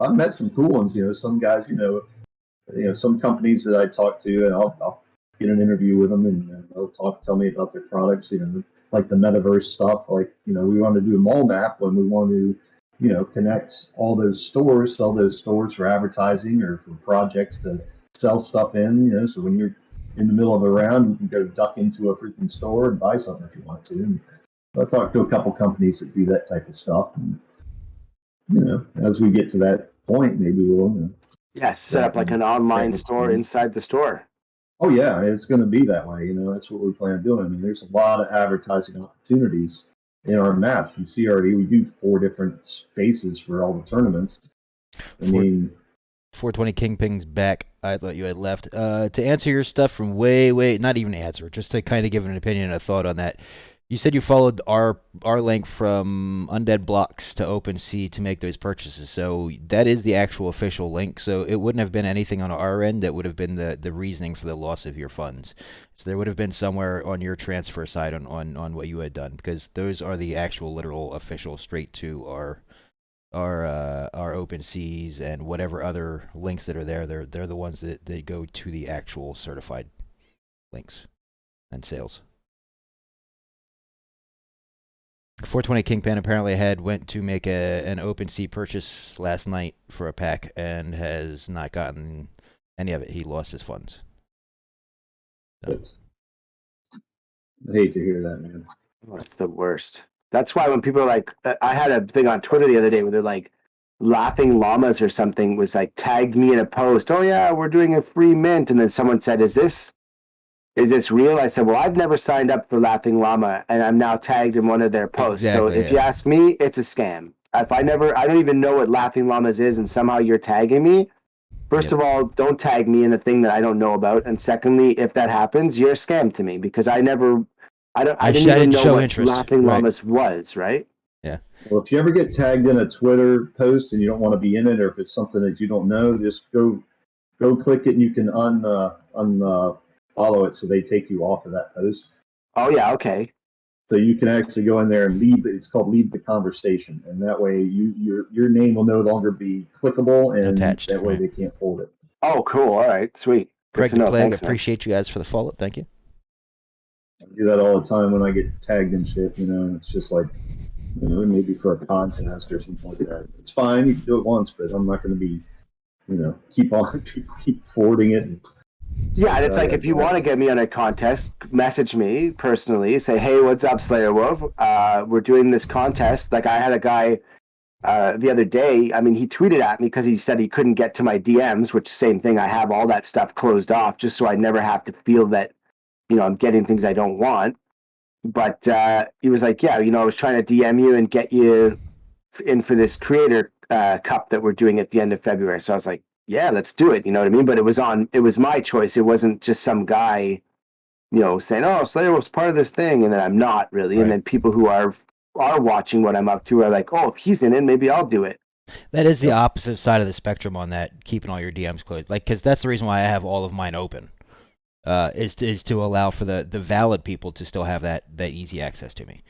I've met some cool ones. Some guys, some companies that I talk to, and I'll get an interview with them, and they'll tell me about their products. Like the metaverse stuff. We want to do a mall map when we want to, connect all those stores, sell those stores for advertising or for projects to sell stuff in. So when you're in the middle of a round, you can go duck into a freaking store and buy something if you want to. And I talked to a couple companies that do that type of stuff, and as we get to that point, maybe we'll set up like an online store inside the store. Oh yeah, it's going to be that way. That's what we plan on doing. There's a lot of advertising opportunities in our maps. You see already, we do 4 different spaces for all the tournaments. 420 Kingpin's back. I thought you had left. To answer your stuff from way, not even answer, just to kind of give an opinion and a thought on that. You said you followed our link from Undead Blocks to OpenSea to make those purchases. So that is the actual official link. So it wouldn't have been anything on our end that would have been the reasoning for the loss of your funds. So there would have been somewhere on your transfer side on what you had done, because those are the actual literal official straight to our OpenSeas and whatever other links that are there. They're the ones that they go to the actual certified links and sales. 420 Kingpin apparently went to make an OpenSea purchase last night for a pack and has not gotten any of it. He lost his funds. So. I hate to hear that, man. Oh, that's the worst. That's why when people are like, I had a thing on Twitter the other day where they're like, Laughing Llamas or something was like, tagged me in a post. Oh yeah, we're doing a free mint. And then someone said, is this real? I said, well, I've never signed up for Laughing Llama, and I'm now tagged in one of their posts. Exactly, so if you ask me, it's a scam. If I don't even know what Laughing Llamas is, and somehow you're tagging me, first of all, don't tag me in a thing that I don't know about. And secondly, if that happens, you're a scam to me, because I didn't even know what Laughing Llamas was, right? Yeah. Well, if you ever get tagged in a Twitter post and you don't want to be in it, or if it's something that you don't know, just go click it, and you can follow it so they take you off of that post. Oh yeah, okay. So you can actually go in there and leave the conversation, and that way your name will no longer be clickable, and attached. That way they can't fold it. Oh, cool. All right, sweet. Greg the Plague, appreciate you guys for the follow. Thank you. I do that all the time when I get tagged in shit. It's just like, maybe for a contest or something like that. It's fine, you can do it once, but I'm not going to be, keep forwarding it. Yeah, and it's like, if you want to get me on a contest, message me personally. Say, hey, what's up, Slayer Wolf? We're doing this contest. Like, I had a guy the other day. I mean, he tweeted at me because he said he couldn't get to my DMs, which same thing. I have all that stuff closed off just so I never have to feel that, I'm getting things I don't want. But he was like, yeah, I was trying to DM you and get you in for this creator cup that we're doing at the end of February. So I was like, yeah, let's do it. You know what I mean? But it was my choice. It wasn't just some guy, saying, oh, Slayer was part of this thing, and then I'm not really. Right. And then people who are watching what I'm up to are like, oh, if he's in it, maybe I'll do it. That is the opposite side of the spectrum on that, keeping all your DMs closed. Like, because that's the reason why I have all of mine open, is to allow for the valid people to still have that easy access to me.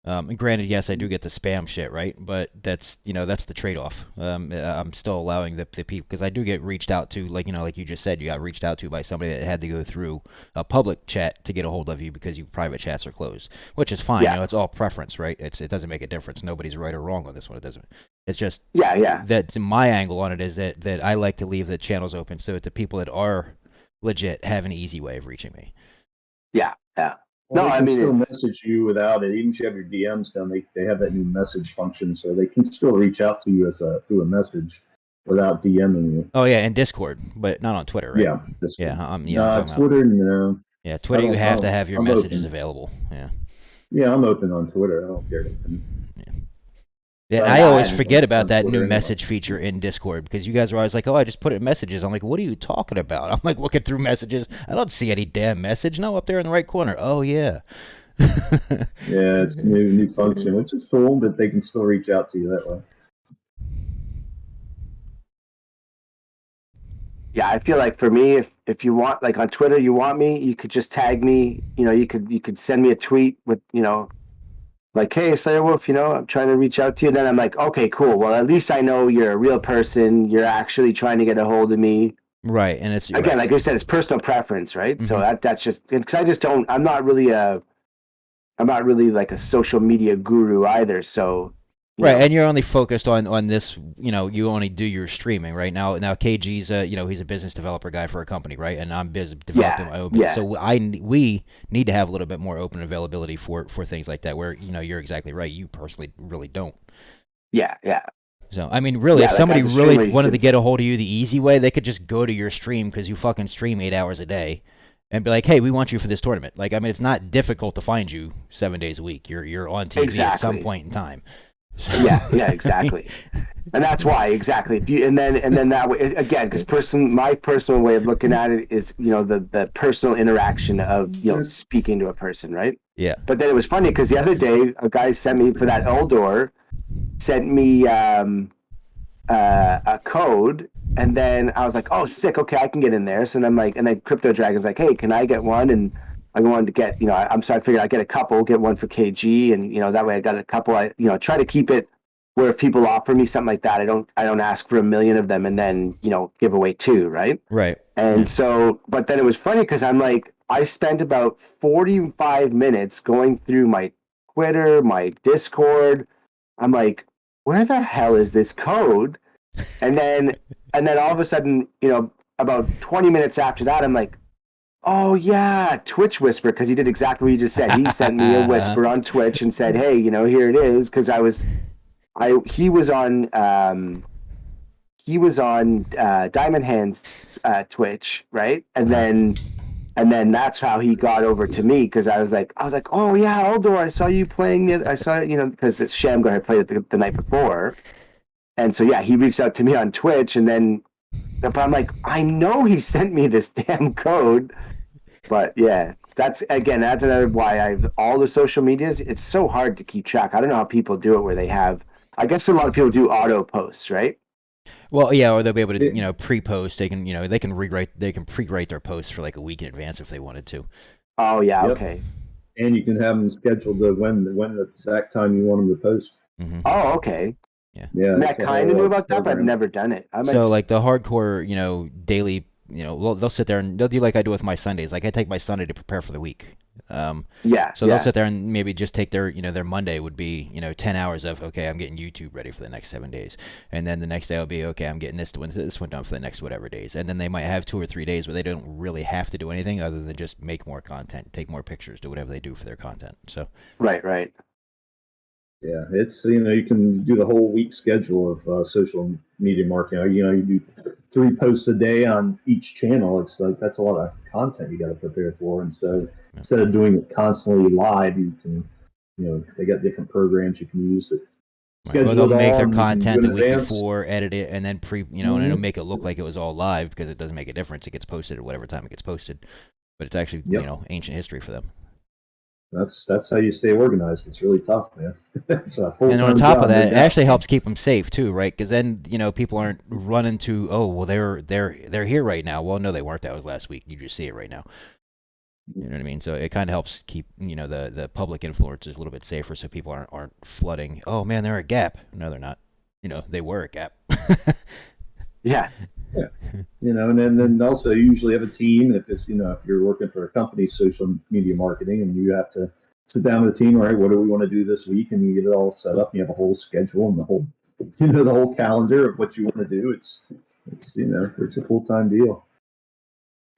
And granted, yes, I do get the spam shit, right? But that's the trade-off. I'm still allowing the people, because I do get reached out to, like you just said, you got reached out to by somebody that had to go through a public chat to get a hold of you because your private chats are closed, which is fine. Yeah. It's all preference, right? It doesn't make a difference. Nobody's right or wrong on this one. It doesn't. It's just that's my angle on it, is that I like to leave the channels open so that the people that are legit have an easy way of reaching me. Yeah. Well, they can still message you without it. Even if you have your DMs done, they have that new message function, so they can still reach out to you through a message without DMing you. Oh yeah, and Discord, but not on Twitter, right? Yeah, Discord. Twitter, no. Yeah, Twitter, you have to have your messages available. Yeah. Yeah, I'm open on Twitter. I don't care anything. Yeah, I always forget about that new message feature in Discord, because you guys are always like, oh, I just put it in messages. I'm like, what are you talking about? I'm like looking through messages. I don't see any damn message. No, up there in the right corner. Oh, yeah. Yeah, it's a new function, which is cool that they can still reach out to you that way. Yeah, I feel like for me, if you want, like on Twitter, you want me, you could just tag me. You could send me a tweet with, like, hey, Slayer Wolf, I'm trying to reach out to you. Then I'm like, okay, cool. Well, at least I know you're a real person. You're actually trying to get a hold of me. Right. And it's again, like I said, it's personal preference, right? Mm-hmm. So that's just, because I'm not really like a social media guru either. So. Right, and you're only focused on this, you only do your streaming, right? Now KG's he's a business developer guy for a company, right? And I'm busy developing my own business. So we need to have a little bit more open availability for things like that, where, you're exactly right. You personally really don't. Yeah. So, I mean, really, if somebody really wanted to get a hold of you the easy way, they could just go to your stream, because you fucking stream 8 hours a day, and be like, hey, we want you for this tournament. Like, I mean, it's not difficult to find you 7 days a week. You're on TV at some point in time. So. Yeah, exactly, and that's why exactly. And then that way again, because my personal way of looking at it is, the personal interaction of speaking to a person, right? Yeah. But then it was funny because the other day a guy sent me for that Eldor, sent me a code, and then I was like, oh, sick. Okay, I can get in there. So then I'm like, and then Crypto Dragon's like, hey, can I get one? And I wanted to get, I figured I'd get a couple, get one for KG, and that way I got a couple. I try to keep it where if people offer me something like that, I don't ask for a million of them and then give away 2, right? Right. And so, but then it was funny because I'm like, I spent about 45 minutes going through my Twitter, my Discord. I'm like, where the hell is this code? And then all of a sudden, about 20 minutes after that, I'm like, oh yeah, Twitch Whisper, because he did exactly what you just said. He sent me a whisper on Twitch and said, hey, here it is, because he was on Diamond Hands Twitch, right? And then that's how he got over to me, because I was like, oh yeah, Eldor, I saw you playing it. I saw because it's Shamgar had played it the night before, and so yeah, he reached out to me on Twitch, and then, but I'm like, I know he sent me this damn code, but yeah, that's another why all the social medias. It's so hard to keep track. I don't know how people do it where they have. I guess a lot of people do auto posts, right? Well, yeah, or they'll be able to, pre-post. They can, they can pre-write their posts for like a week in advance if they wanted to. Oh yeah, Yep. okay. And you can have them scheduled to when the exact time you want them to post. Mm-hmm. Oh, okay. Yeah. Yeah. I it's a kind of whole knew about that, but I've program. never done it. So like the hardcore, daily, they'll sit there and they'll do like I do with my Sundays. Like I take my Sunday to prepare for the week. So they'll sit there and maybe just take their, their Monday would be, 10 hours of, okay, I'm getting YouTube ready for the next 7 days. And then the next day will be, okay, I'm getting this one done for the next whatever days. And then they might have 2 or 3 days where they don't really have to do anything other than just make more content, take more pictures, do whatever they do for their content. So Right. Yeah, it's you can do the whole week schedule of social media marketing. You do 3 posts a day on each channel. It's like that's a lot of content you got to prepare for. And so instead of doing it constantly live, you can, they got different programs you can use to schedule Well, they'll it make all, their and you can content do the it in week advance. before, edit it, and then and it'll make it look like it was all live because it doesn't make a difference. It gets posted at whatever time it gets posted. But it's actually, ancient history for them. That's how you stay organized. It's really tough, man. It's a full-time And on top job, of that, no it doubt. actually helps keep them safe too, right? Because then people aren't running to, oh well, they're here right now. Well, no, they weren't. That was last week. You just see it right now. You know what I mean? So it kind of helps keep the public influencers a little bit safer, so people aren't flooding. Oh man, they're a Gap. No, they're not. They were a Gap. Yeah. Yeah. And then also you usually have a team. If it's if you're working for a company, social media marketing, and you have to sit down with a team. All right, what do we want to do this week? And you get it all set up. And you have a whole schedule and the whole calendar of what you want to do. It's it's a full-time deal.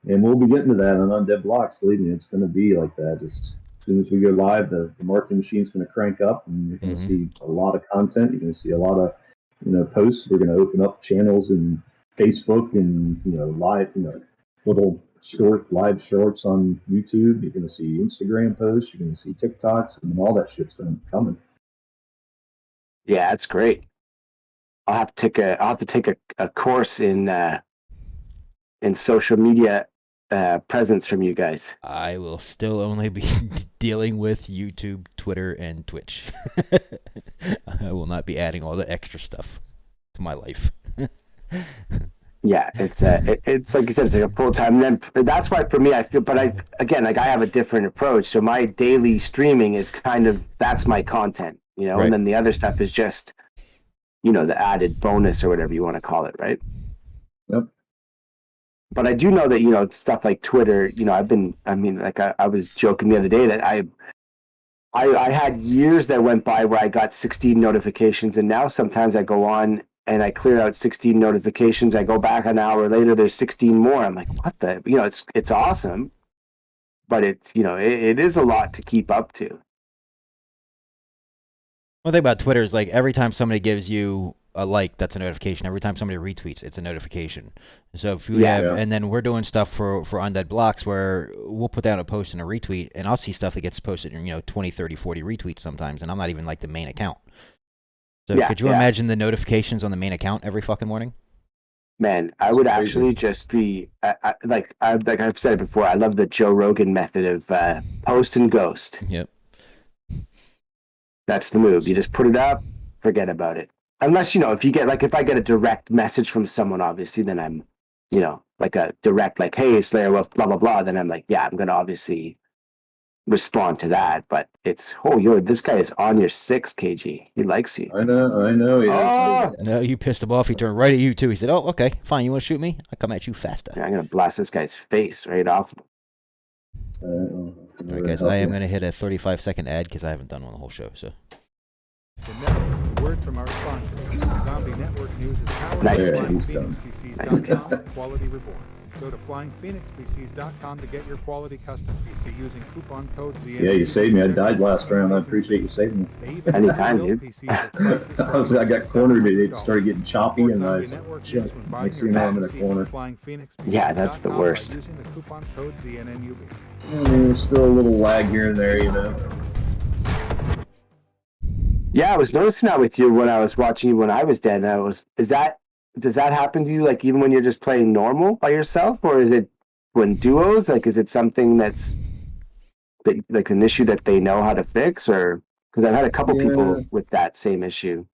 And we'll be getting to that on Undead Blocks. Believe me, it's going to be like that. Just as soon as we go live, the marketing machine's going to crank up, and you're going to see a lot of content. You're going to see a lot of posts. We're going to open up channels in Facebook and live little short live shorts on YouTube. You're going to see Instagram posts. You're going to see TikToks, and all that shit's going to be coming. Yeah, that's great. I'll have to take a course in social media presence from you guys. I will still only be dealing with YouTube, Twitter, and Twitch. I will not be adding all the extra stuff to my life. Yeah, it's like you said, it's like a full time. Then that's why for me, I feel. But I have a different approach. So my daily streaming is kind of that's my content, Right. and then the other stuff is just, the added bonus or whatever you want to call it, right? Yep. But I do know that stuff like Twitter. I was joking the other day that I had years that went by where I got 16 notifications, and now sometimes I go on and I clear out 16 notifications. I go back an hour later, there's 16 more. I'm like, what the? It's awesome, but it's it is a lot to keep up to. One thing about Twitter is like every time somebody gives you a like, that's a notification. Every time somebody retweets, it's a notification. So if you and then we're doing stuff for Undead Blocks where we'll put down a post and a retweet, and I'll see stuff that gets posted in 20, 30, 40 retweets sometimes, and I'm not even like the main account. So could you imagine the notifications on the main account every fucking morning? Man, I would actually just be like I've said it before. I love the Joe Rogan method of post and ghost. Yep. That's the move. You just put it up, forget about it. Unless if you get if I get a direct message from someone, obviously, then I'm like a direct hey Slayer, well, blah blah blah. Then I'm like, yeah, I'm gonna obviously respond to that. But it's this guy is on your 6 kg. He likes you. I know. He Oh! No, you pissed him off. He turned right at you too. He said, "Oh, okay, fine. You want to shoot me? I come at you faster." Yeah, I'm gonna blast this guy's face right off. All right, guys, I am gonna hit a 35-second ad because I haven't done one the whole show. So. The word from our sponsor. Zombie Network News is powered Nice. by Yeah, he's done. FlyingPhoenixPCs.com. Quality Reborn. Go to FlyingPhoenixPCs.com to get your quality custom PC using coupon code ZN. Yeah, you saved me. I died last round. I appreciate you saving me. Anytime, dude. I got cornered. It started getting choppy, and I was like, shit. Next thing you know, I'm in a corner. Yeah, that's the worst. Using the coupon code ZNNUB. I mean, there's still a little lag here and there, Yeah, I was noticing that with you when I was watching you when I was dead. And does that happen to you even when you're just playing normal by yourself, or is it when duos? Is it something that's an issue that they know how to fix, or because I've had a couple people with that same issue.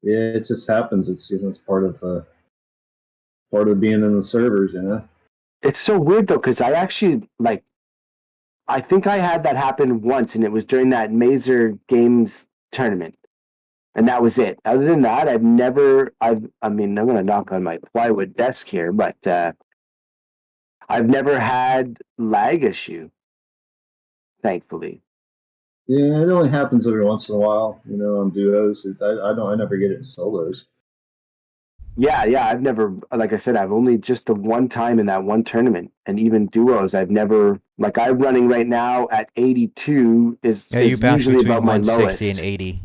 Yeah, it just happens. It's part of being in the servers, It's so weird though, because I actually I think I had that happen once, and it was during that Mazer Games tournament, and that was it. Other than that, I mean, I'm going to knock on my plywood desk here, but I've never had lag issue, thankfully. Yeah, it only happens every once in a while, on duos. I never get it in solos. Yeah, I've never, like I said, I've only just the one time in that one tournament, and even duos, I've never, I'm running right now at 82 is you bounce usually between about my 160 lowest. and 80.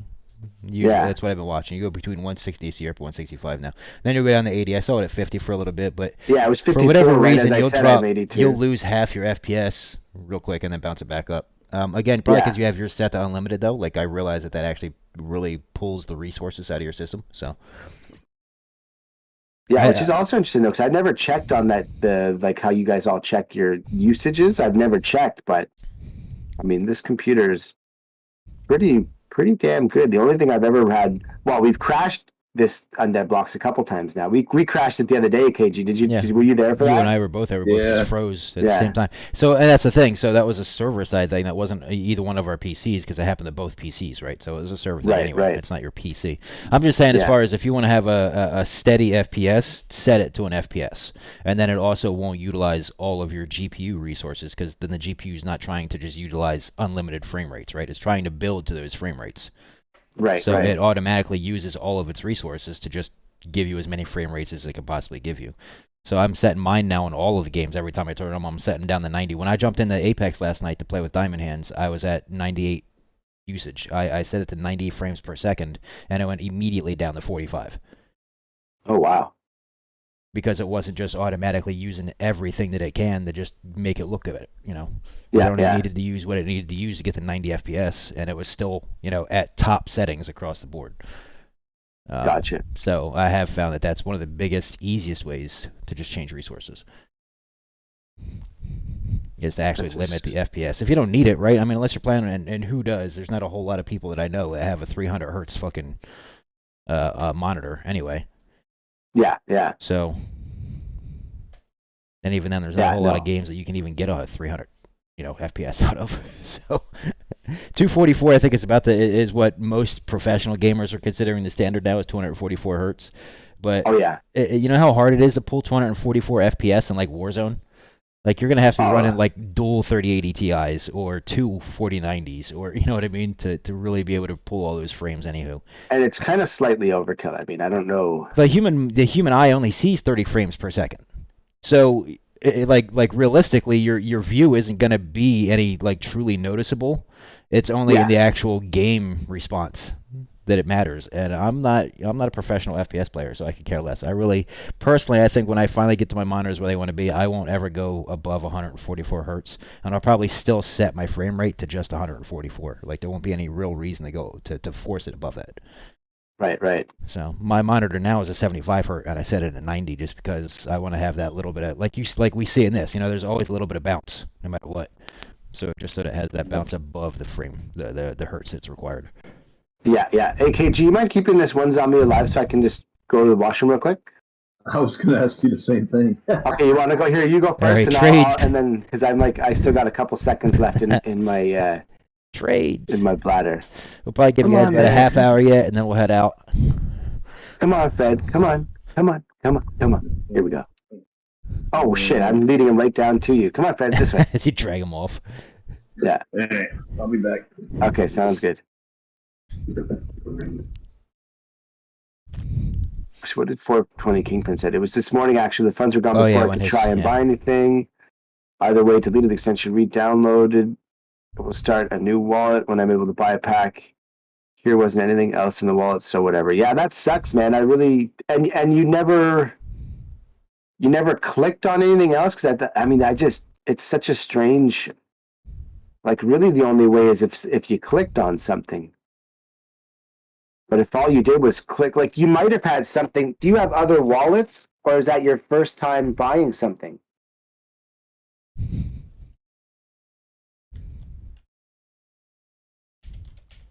Yeah. That's what I've been watching. You go between 160, so you're up 165 now. Then you'll go down to 80. I saw it at 50 for a little bit, but yeah, it was 54. For whatever right reason, as I you'll said, drop, I'm 82. you'll lose half your FPS real quick and then bounce it back up. Again, probably because Yeah. you have yours set to unlimited though. I realize that actually really pulls the resources out of your system. So. Yeah, which is also interesting though, because I've never checked on that. How you guys all check your usages. I've never checked, but I mean, this computer is pretty damn good. The only thing I've ever had, we've crashed this Undead Blocks a couple times now. We crashed it the other day, KG. Did you? Yeah. Were you there for that? You and I were both there. We both just froze at the same time. So, and that's the thing. So that was a server side thing. That wasn't either one of our PCs because it happened to both PCs, right? So it was a server thing anyway. Right. It's not your PC. I'm just saying, as far as if you want to have a steady FPS, set it to an FPS, and then it also won't utilize all of your GPU resources because then the GPU is not trying to just utilize unlimited frame rates, right? It's trying to build to those frame rates. Right. So it automatically uses all of its resources to just give you as many frame rates as it can possibly give you. So I'm setting mine now in all of the games. Every time I turn them, I'm setting down the 90. When I jumped into Apex last night to play with Diamond Hands, I was at 98 usage. I set it to 90 frames per second, and it went immediately down to 45. Oh, wow. Because it wasn't just automatically using everything that it can to just make it look good, Yeah, it only needed to use what it needed to use to get to 90 FPS, and it was still, at top settings across the board. Gotcha. So I have found that that's one of the biggest, easiest ways to just change resources. Is to actually limit the FPS. If you don't need it, right? I mean, unless you're playing, and who does? There's not a whole lot of people that I know that have a 300 hertz fucking monitor anyway. Yeah. So, and even then, there's not a whole lot of games that you can even get a 300, FPS out of. So, 244, I think is what most professional gamers are considering the standard now is 244 hertz. But you know how hard it is to pull 244 FPS in Warzone. You're gonna have to be running dual 3080 Ti's or two 4090s, or you know what I mean, to really be able to pull all those frames. Anywho, and it's kind of slightly overkill. I mean, I don't know. The human eye only sees 30 frames per second, so realistically, your view isn't gonna be any truly noticeable. It's only in the actual game response that it matters, and I'm not a professional FPS player, so I could care less. I think when I finally get to my monitors where they want to be, I won't ever go above 144 hertz, and I'll probably still set my frame rate to just 144. There won't be any real reason to go to force it above that. Right. So my monitor now is a 75 hertz, and I set it at 90 just because I want to have that little bit of like we see in this. There's always a little bit of bounce no matter what. So just so that it has that bounce above the frame, the hertz that's required. Yeah. Hey, KG, you mind keeping this one zombie alive so I can just go to the washroom real quick? I was going to ask you the same thing. Okay, you want to go here? You go first, and then because I'm like I still got a couple seconds left in my trade in my bladder. We'll probably give you guys about a half hour yet, and then we'll head out. Come on, Fred. Come on. Here we go. Oh shit! I'm leading him right down to you. Come on, Fred. This way. As you drag him off. Yeah. Hey, I'll be back. Okay, sounds good. So what did 420 Kingpin said? It was this morning, actually. The funds were gone before I could try and buy anything. Either way, deleted the extension, re-downloaded. It will start a new wallet when I'm able to buy a pack. Here wasn't anything else in the wallet, so whatever. Yeah, that sucks, man. I really... And you never clicked on anything else? Because it's such a strange... Like, really the only way is if you clicked on something. But if all you did was click, like you might have had something. Do you have other wallets, or is that your first time buying something?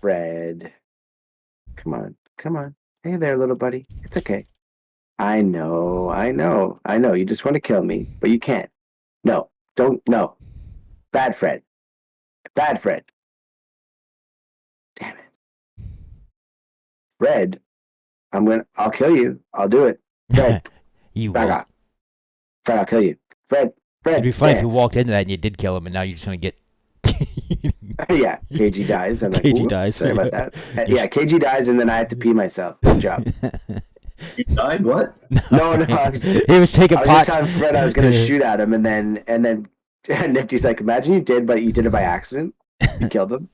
Fred, come on. Hey there, little buddy. It's okay. I know. You just want to kill me, but you can't. No, don't. No. Bad Fred. Damn it. Fred, I'll kill you. I'll do it. Fred. You back won't. off. Fred, I'll kill you. Fred. It'd be funny if you walked into that and you did kill him, and now you're just gonna get. Yeah, KG dies. I'm like, KG dies. Sorry about that. Yeah, KG dies, and then I have to pee myself. Good job. You died? What? No. He was taking I was pot. just telling Fred I was going to shoot at him, and then Nifty's like, imagine you did, but you did it by accident. You killed him.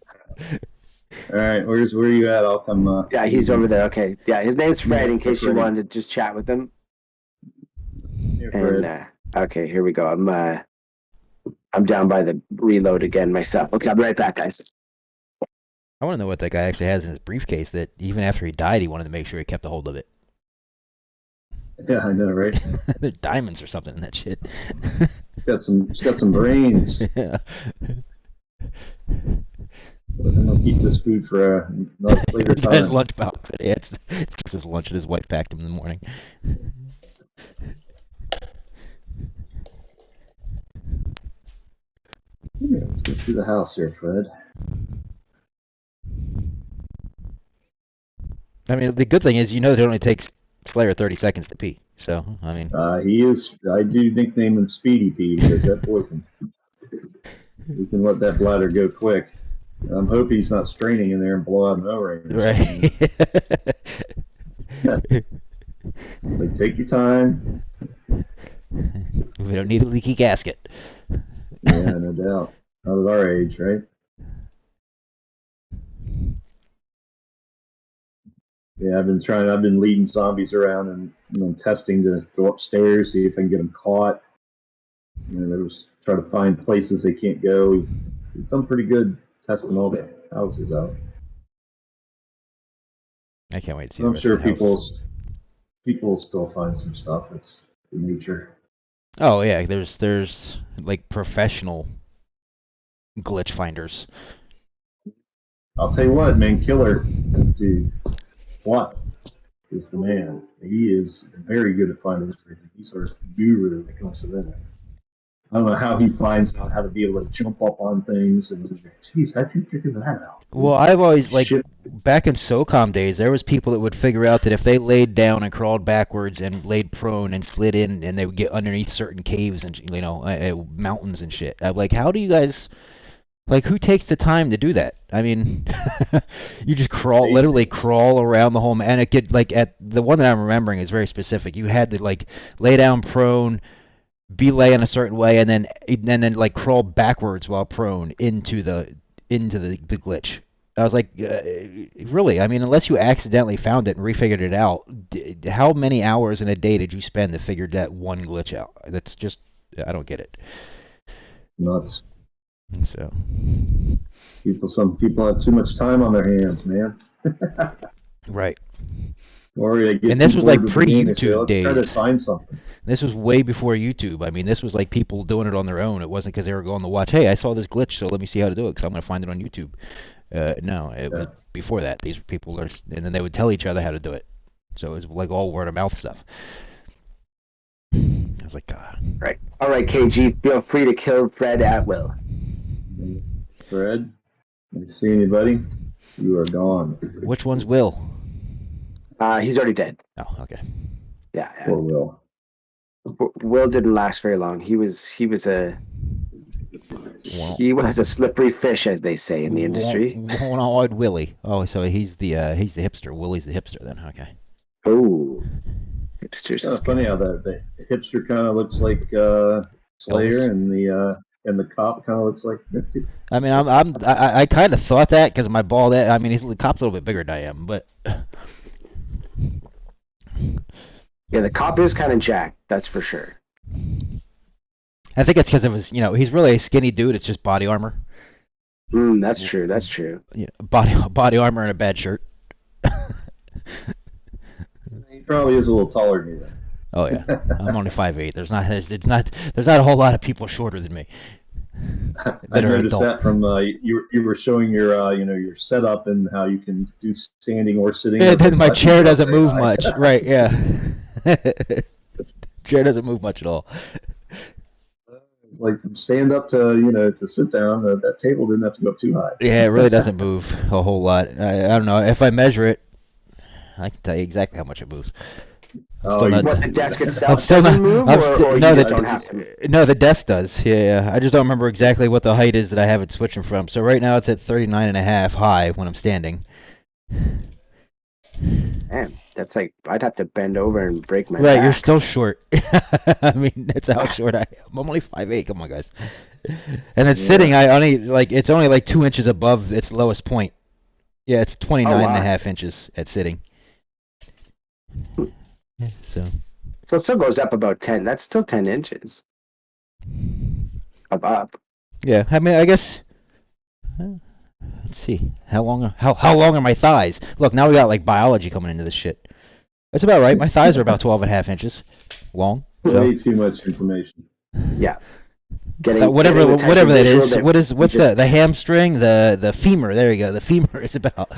All right, where are you at? I'll come. Yeah, he's over there. Okay. Yeah, his name's Fred. In case you wanted to just chat with him. Hey, Fred. And okay, here we go. I'm down by the reload again myself. Okay, I'll be right back, guys. I want to know what that guy actually has in his briefcase that even after he died, he wanted to make sure he kept a hold of it. Yeah, I know, right? There's diamonds or something in that shit. It's got some brains. Yeah. So then I'll keep this food for a later His time. lunch box. Yeah, it's his lunch that his wife packed him in the morning. Yeah, let's go through the house here, Fred. I mean, the good thing is, it only takes Slayer 30 seconds to pee. So, I mean... I do nickname him Speedy P because that boy we can let that bladder go quick. I'm hoping he's not straining in there and blow out an O-ring. Right. So take your time. We don't need a leaky gasket. Yeah, no doubt. Not at our age, right? Yeah, I've been leading zombies around and testing to go upstairs, see if I can get them caught. There was try to find places they can't go. We've done pretty good testing all the houses out. I can't wait to see. I'm sure people will still find some stuff. It's nature. Oh yeah, there's like professional glitch finders. I'll tell you what, man, Killer, dude, what is the man? He is very good at finding everything. He's sort of guru when it comes to that. I don't know how he finds out how to be able to jump up on things and geez, how'd you figure that out? Well, I've always back in SOCOM days, there was people that would figure out that if they laid down and crawled backwards and laid prone and slid in, and they would get underneath certain caves and mountains and shit. I'm like, how do you guys? Like, who takes the time to do that? I mean, you just literally crawl around the whole, and it could, at the one that I'm remembering is very specific. You had to lay down prone, be laying a certain way, and then crawl backwards while prone into the glitch. I was like, really? I mean, unless you accidentally found it and refigured it out, how many hours in a day did you spend to figure that one glitch out? That's just, I don't get it. Nuts. So, some people have too much time on their hands, man. Right. Or they get And this too was bored like with the game, they say, pre-YouTube let's try to days. find something. This was way before YouTube. I mean, this was like people doing it on their own. It wasn't because they were going to watch, hey, I saw this glitch, so let me see how to do it because I'm going to find it on YouTube. No, it was before that. These people are, and then they would tell each other how to do it. So it was like all word of mouth stuff. I was like, Right. All right, KG, feel free to kill Fred at will. Fred, I see anybody? You are gone. Which one's Will? He's already dead. Oh, okay. Yeah. Poor Will. Will didn't last very long. He was a slippery fish, as they say in the industry. One-eyed Willie. Oh, so he's the hipster. Willie's the hipster then. Okay. Oh, It's kind of funny how the hipster kind of looks like Slayer, and the cop kind of looks like Nifty. I mean, I kind of thought that because my bald head. I mean, the cop's a little bit bigger than I am, but yeah, the cop is kind of jacked. That's for sure. I think it's because of his. He's really a skinny dude. It's just body armor. That's true. That's true. Yeah, body armor and a bad shirt. He probably is a little taller than you then. Oh yeah, I'm only 5'8". There's not a whole lot of people shorter than me. I noticed that from you were showing your your setup and how you can do standing or sitting. Yeah, my chair doesn't move much. Right? Yeah. Chair doesn't move much at all. Like from stand up to to sit down, that table didn't have to go up too high. Yeah, it really doesn't move a whole lot. I don't know if I measure it, I can tell you exactly how much it moves. The desk itself doesn't move, or you just don't have to? No, the desk does. Yeah. I just don't remember exactly what the height is that I have it switching from. So right now it's at 39.5 high when I'm standing. Man, that's like I'd have to bend over and break my Right, back. you're still short. I mean, that's how short I am. I'm only 5'8". Come on, guys. And it's sitting. It's only like 2 inches above its lowest point. Yeah, it's 29.5 inches at sitting. Yeah, so it still goes up about 10. That's still 10 inches. Up. Yeah, I mean, I guess. Let's see. How long are my thighs? Look, now we got like biology coming into this shit. That's about right. My thighs are about 12.5 inches long. So. Way too much information. Yeah. Whatever that is. What's the hamstring? The femur. There you go. The femur is about.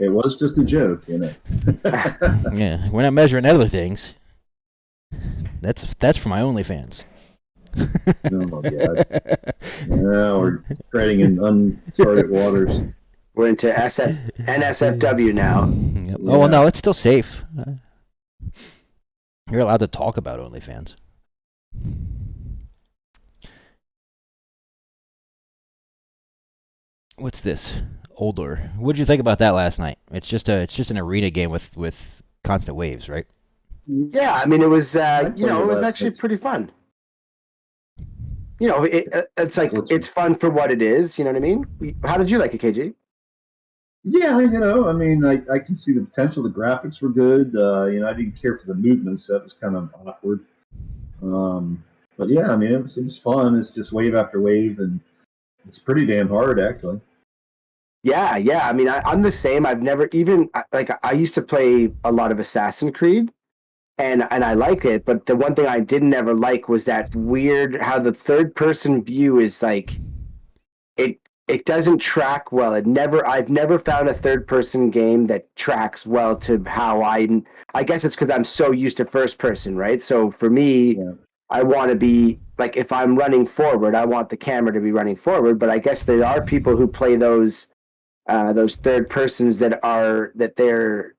It was just a joke, Yeah, we're not measuring other things. That's for my OnlyFans. Oh my god! Now we're treading in uncharted waters. We're into NSFW now. Yep. Oh well, no, it's still safe. You're allowed to talk about OnlyFans. What's this? Older. What did you think about that last night? It's just an arena game with constant waves, right? Yeah, I mean it was it was actually pretty fun. It's like it's fun for what it is. You know what I mean? How did you like it, KG? Yeah, I mean, I can see the potential. The graphics were good. I didn't care for the movements. That was kind of awkward. But yeah, I mean, it was fun. It's just wave after wave, and it's pretty damn hard, actually. Yeah. I mean, I'm the same. I've never even I used to play a lot of Assassin's Creed, and I like it. But the one thing I didn't ever like was that weird how the third person view is like it doesn't track well. I've never found a third person game that tracks well to how I guess it's because I'm so used to first person, right? So for me, I want to be like if I'm running forward, I want the camera to be running forward. But I guess there are people who play those third persons that they're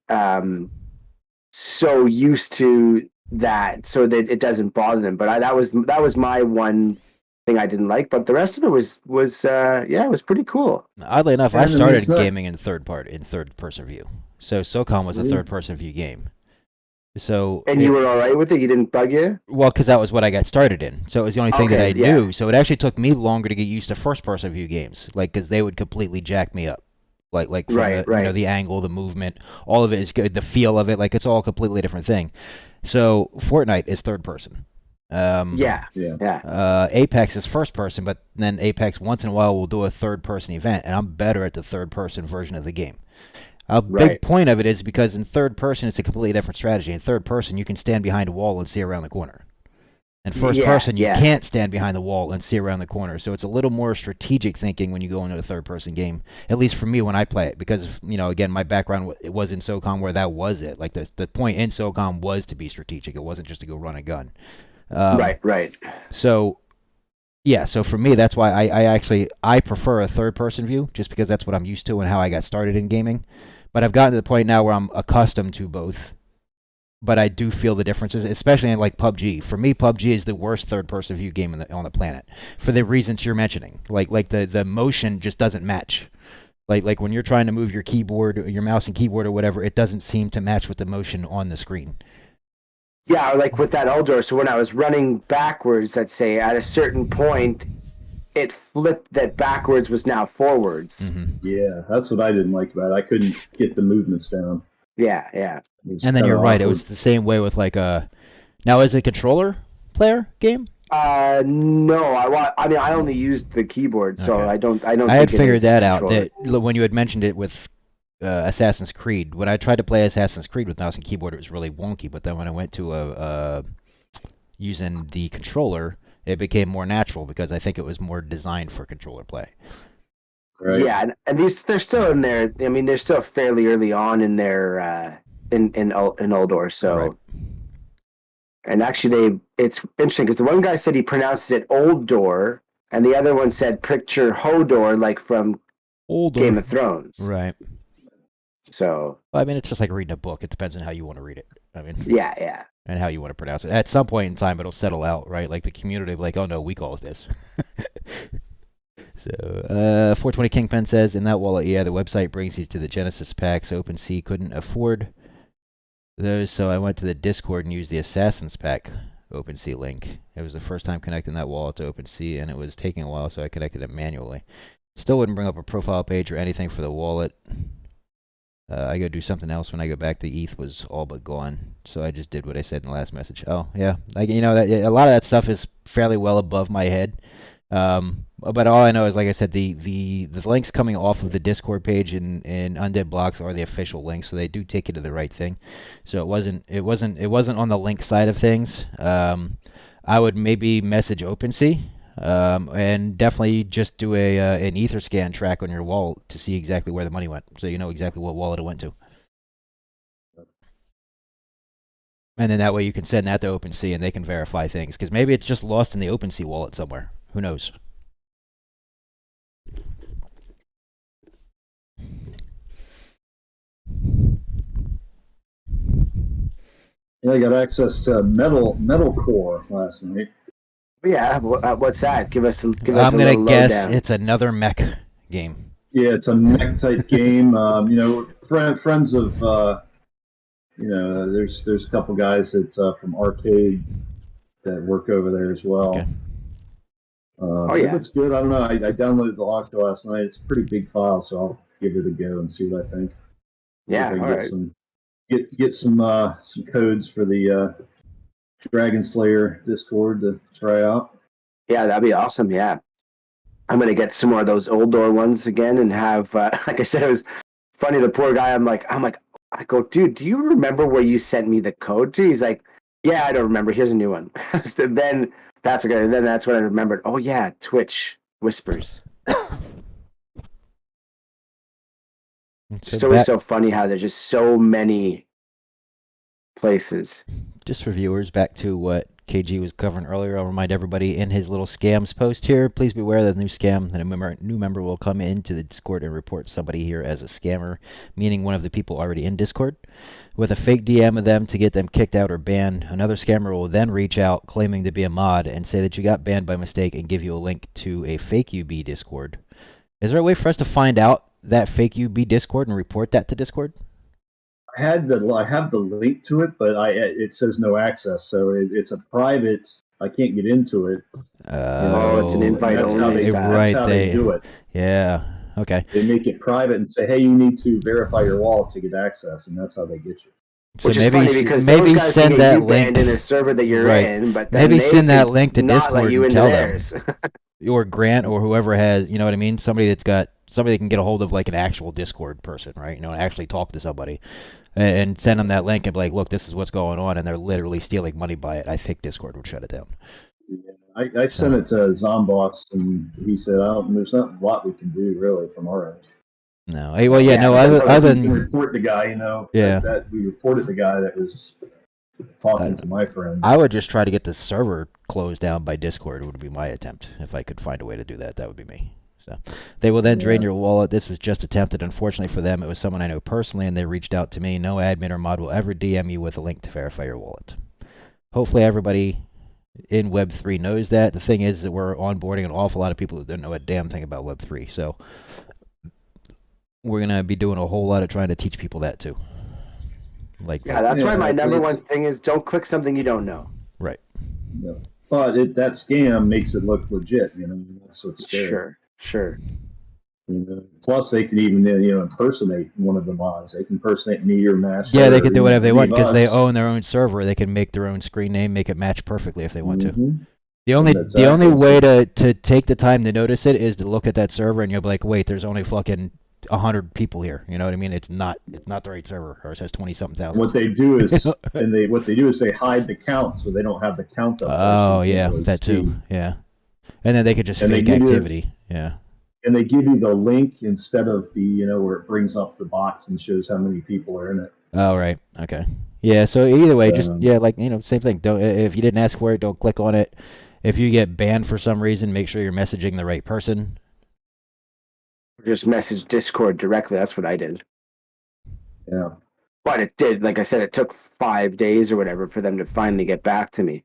so used to that so that it doesn't bother them. But that was my one thing I didn't like, but the rest of it was it was pretty cool. Oddly enough, I started gaming in third person view. So SOCOM was a third person view game. So you were all right with it? You didn't bug you? Well, because that was what I got started in. So it was the only thing that I knew. So it actually took me longer to get used to first person view games, because they would completely jack me up. Like from the angle, the movement, all of it is good. The feel of it, it's all a completely different thing. So Fortnite is third person. Apex is first person, but then Apex once in a while will do a third person event, and I'm better at the third person version of the game. A big point of it is because in third person, it's a completely different strategy. In third person, you can stand behind a wall and see around the corner. In first person, you can't stand behind the wall and see around the corner. So it's a little more strategic thinking when you go into a third person game, at least for me when I play it. Because, again, my background it was in SOCOM where that was it. Like the point in SOCOM was to be strategic. It wasn't just to go run a gun. Right. So, yeah, so for me, that's why I prefer a third person view, just because that's what I'm used to and how I got started in gaming. But I've gotten to the point now where I'm accustomed to both. But I do feel the differences, especially in like PUBG. For me, PUBG is the worst third-person view game on the planet, for the reasons you're mentioning. Like the motion just doesn't match. Like when you're trying to move your keyboard, your mouse and keyboard or whatever, it doesn't seem to match with the motion on the screen. Yeah, or like with that Eldor. So when I was running backwards, let's say at a certain point, it flipped that backwards was now forwards. Mm-hmm. Yeah, that's what I didn't like about it. I couldn't get the movements down. Yeah. And then you're right. It was the same way with like a. Now, is it a controller player game? No. I mean, I only used the keyboard, so Okay. I don't. I had figured that out. That when you had mentioned it with Assassin's Creed, when I tried to play Assassin's Creed with mouse and keyboard, it was really wonky. But then when I went to using the controller, it became more natural because I think it was more designed for controller play. Right. Yeah, and they're still in there. I mean, they're still fairly early on in their in Eldor. So, Right. And actually, it's interesting because the one guy said he pronounces it Old Door, and the other one said picture Hodor, like from Old Game of Thrones. Right. So. Well, I mean, it's just like reading a book. It depends on how you want to read it. I mean. Yeah. And how you want to pronounce it. At some point in time, it'll settle out, right? Like the community will be like, oh no, we call it this. So, 420 Kingpin says, in that wallet, yeah, the website brings you to the Genesis packs. OpenSea couldn't afford those, so I went to the Discord and used the Assassin's pack OpenSea link. It was the first time connecting that wallet to OpenSea, and it was taking a while, so I connected it manually. Still wouldn't bring up a profile page or anything for the wallet. I go do something else when I go back. The ETH was all but gone, so I just did what I said in the last message. Oh, yeah. Like, a lot of that stuff is fairly well above my head. But all I know is, like I said, the links coming off of the Discord page in Undead Blocks are the official links, so they do take you to the right thing. So it wasn't on the link side of things. I would maybe message OpenSea, and definitely just do an Etherscan track on your wallet to see exactly where the money went, so you know exactly what wallet it went to. And then that way you can send that to OpenSea and they can verify things, because maybe it's just lost in the OpenSea wallet somewhere. Who knows? Yeah, I got access to Metal Core last night. Yeah, what's that? Give us I'm gonna guess it's another mech game. Yeah, it's a mech type game. Friends of there's a couple guys that from Arcade that work over there as well. Okay. It looks good. I don't know. I downloaded the launcher last night. It's a pretty big file, so I'll give it a go and see what I think. Yeah, all right. Get some codes for the Dragon Slayer Discord to try out. Yeah, that'd be awesome. Yeah, I'm gonna get some more of those Old Door ones again and have. Like I said, it was funny. The poor guy. I go, dude, do you remember where you sent me the code to? He's like, yeah, I don't remember. Here's a new one. Then that's okay. Then that's when I remembered. Oh yeah, Twitch Whispers. It's always so funny how there's just so many places. Just for viewers, back to what KG was covering earlier, I'll remind everybody in his little scams post here, please be aware that a new scam, that a new member will come into the Discord and report somebody here as a scammer, meaning one of the people already in Discord, with a fake DM of them to get them kicked out or banned. Another scammer will then reach out claiming to be a mod and say that you got banned by mistake and give you a link to a fake UB Discord. Is there a way for us to find out that fake UB Discord and report that to Discord? I have the link to it, but it says no access, so it's a private. I can't get into it. It's an invite only. That's how they do it. Yeah. Okay. They make it private and say, "Hey, you need to verify your wallet to get access," and that's how they get you. So Which maybe, is funny because maybe those guys send can get that you banned link in a server that you're right. in, but then maybe they send that link to not Discord let you and into tell theirs. them. Or Grant or whoever has, you know what I mean? Somebody that's got somebody that can get a hold of like an actual Discord person, right? And actually talk to somebody, and send them that link and be like, look, this is what's going on, and they're literally stealing money by it. I think Discord would shut it down. I sent it to Zomboss, and he said, there's not a lot we can do really from our end. No, well, yeah, no. Other than report the guy, yeah, that we reported the guy that was talking to my friend. I would just try to get the server closed down by Discord. Would be my attempt if I could find a way to do that. That would be me. So they will then drain your wallet. This was just attempted. Unfortunately for them, it was someone I know personally, and they reached out to me. No admin or mod will ever DM you with a link to verify your wallet. Hopefully, everybody in Web3 knows that. The thing is that we're onboarding an awful lot of people who don't know a damn thing about Web3. So we're going to be doing a whole lot of trying to teach people that too. That's why my number one thing is don't click something you don't know. Right. Yeah. But that scam makes it look legit, That's what's scary. Sure. Plus, they can even impersonate one of the mods. They can impersonate me or Master. Yeah, they can do whatever they want because they own their own server. They can make their own screen name, make it match perfectly if they want to. The only way to take the time to notice it is to look at that server and you'll be like, wait, there's only fucking 100 people here. You know what I mean? It's not the right server. Ours has 20-something thousand. What they do is they hide the count so they don't have the count up. Oh yeah, that too. Yeah, and then they could just fake activity. Yeah. And they give you the link instead of the, where it brings up the box and shows how many people are in it. Oh, right. Okay. Yeah, so either way, same thing. Don't, if you didn't ask for it, don't click on it. If you get banned for some reason, make sure you're messaging the right person. Just message Discord directly. That's what I did. Yeah. But it did, like I said, it took 5 days or whatever for them to finally get back to me.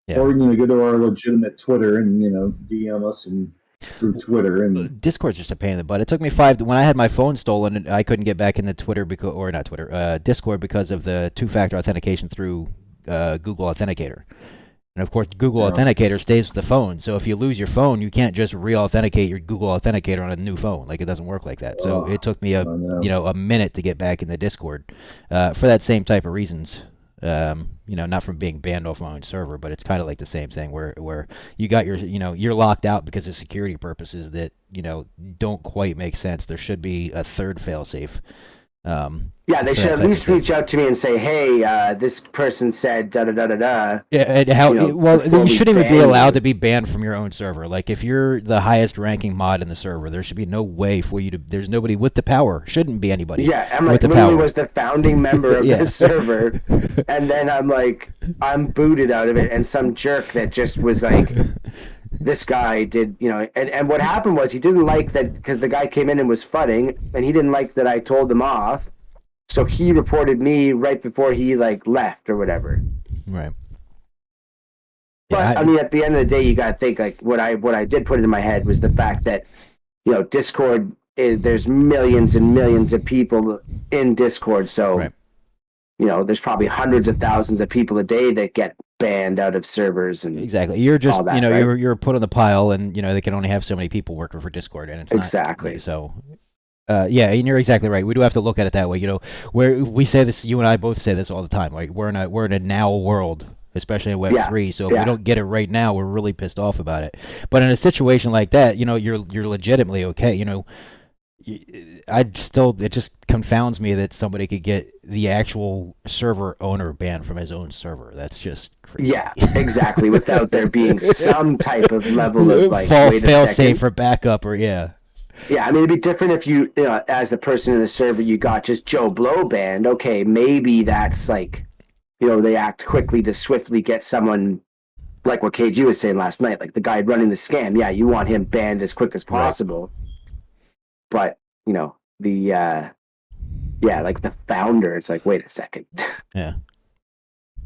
Yeah. Or go to our legitimate Twitter and, DM us and through Twitter. And Discord's just a pain in the butt. It took me when I had my phone stolen, I couldn't get back into Discord because of the two-factor authentication through Google Authenticator. And of course, Google Authenticator stays with the phone. So if you lose your phone, you can't just re-authenticate your Google Authenticator on a new phone. Like, it doesn't work like that. So it took me a minute to get back into Discord for that same type of reasons. Not from being banned off my own server, but it's kind of like the same thing where you got your, you're locked out because of security purposes that, don't quite make sense. There should be a third failsafe. They should at least reach out to me and say, hey, this person said da-da-da-da-da. Yeah, and you shouldn't even be allowed to be banned from your own server. Like, if you're the highest ranking mod in the server, there should be no way for you to, there's nobody with the power. Shouldn't be anybody. Yeah, I'm like, literally was the founding member of this server, and then I'm booted out of it, and some jerk that just was like, this guy did, and what happened was he didn't like that because the guy came in and was fudding, and he didn't like that I told him off, so he reported me right before he left or whatever. Right. But I mean, at the end of the day, you got to think what I did put in my head was the fact that Discord there's millions and millions of people in Discord, so right. There's probably hundreds of thousands of people a day that get banned out of servers and exactly. You're just that, you're put on the pile, and they can only have so many people working for Discord, and it's exactly not, so. Yeah, and you're exactly right. We do have to look at it that way. Where we say this, you and I both say this all the time. Like, we're in a now world, especially in Web3. So if we don't get it right now, we're really pissed off about it. But in a situation like that, you're legitimately okay. It just confounds me that somebody could get the actual server owner banned from his own server. That's just crazy. Yeah, exactly. Without there being some type of level of fail safe or backup or Yeah, I mean, it'd be different if you as the person in the server, you got just Joe Blow banned. Okay, maybe that's they act quickly to swiftly get someone like what KG was saying last night, like the guy running the scam. Yeah, you want him banned as quick as possible. Right. But the the founder, it's like, wait a second. Yeah.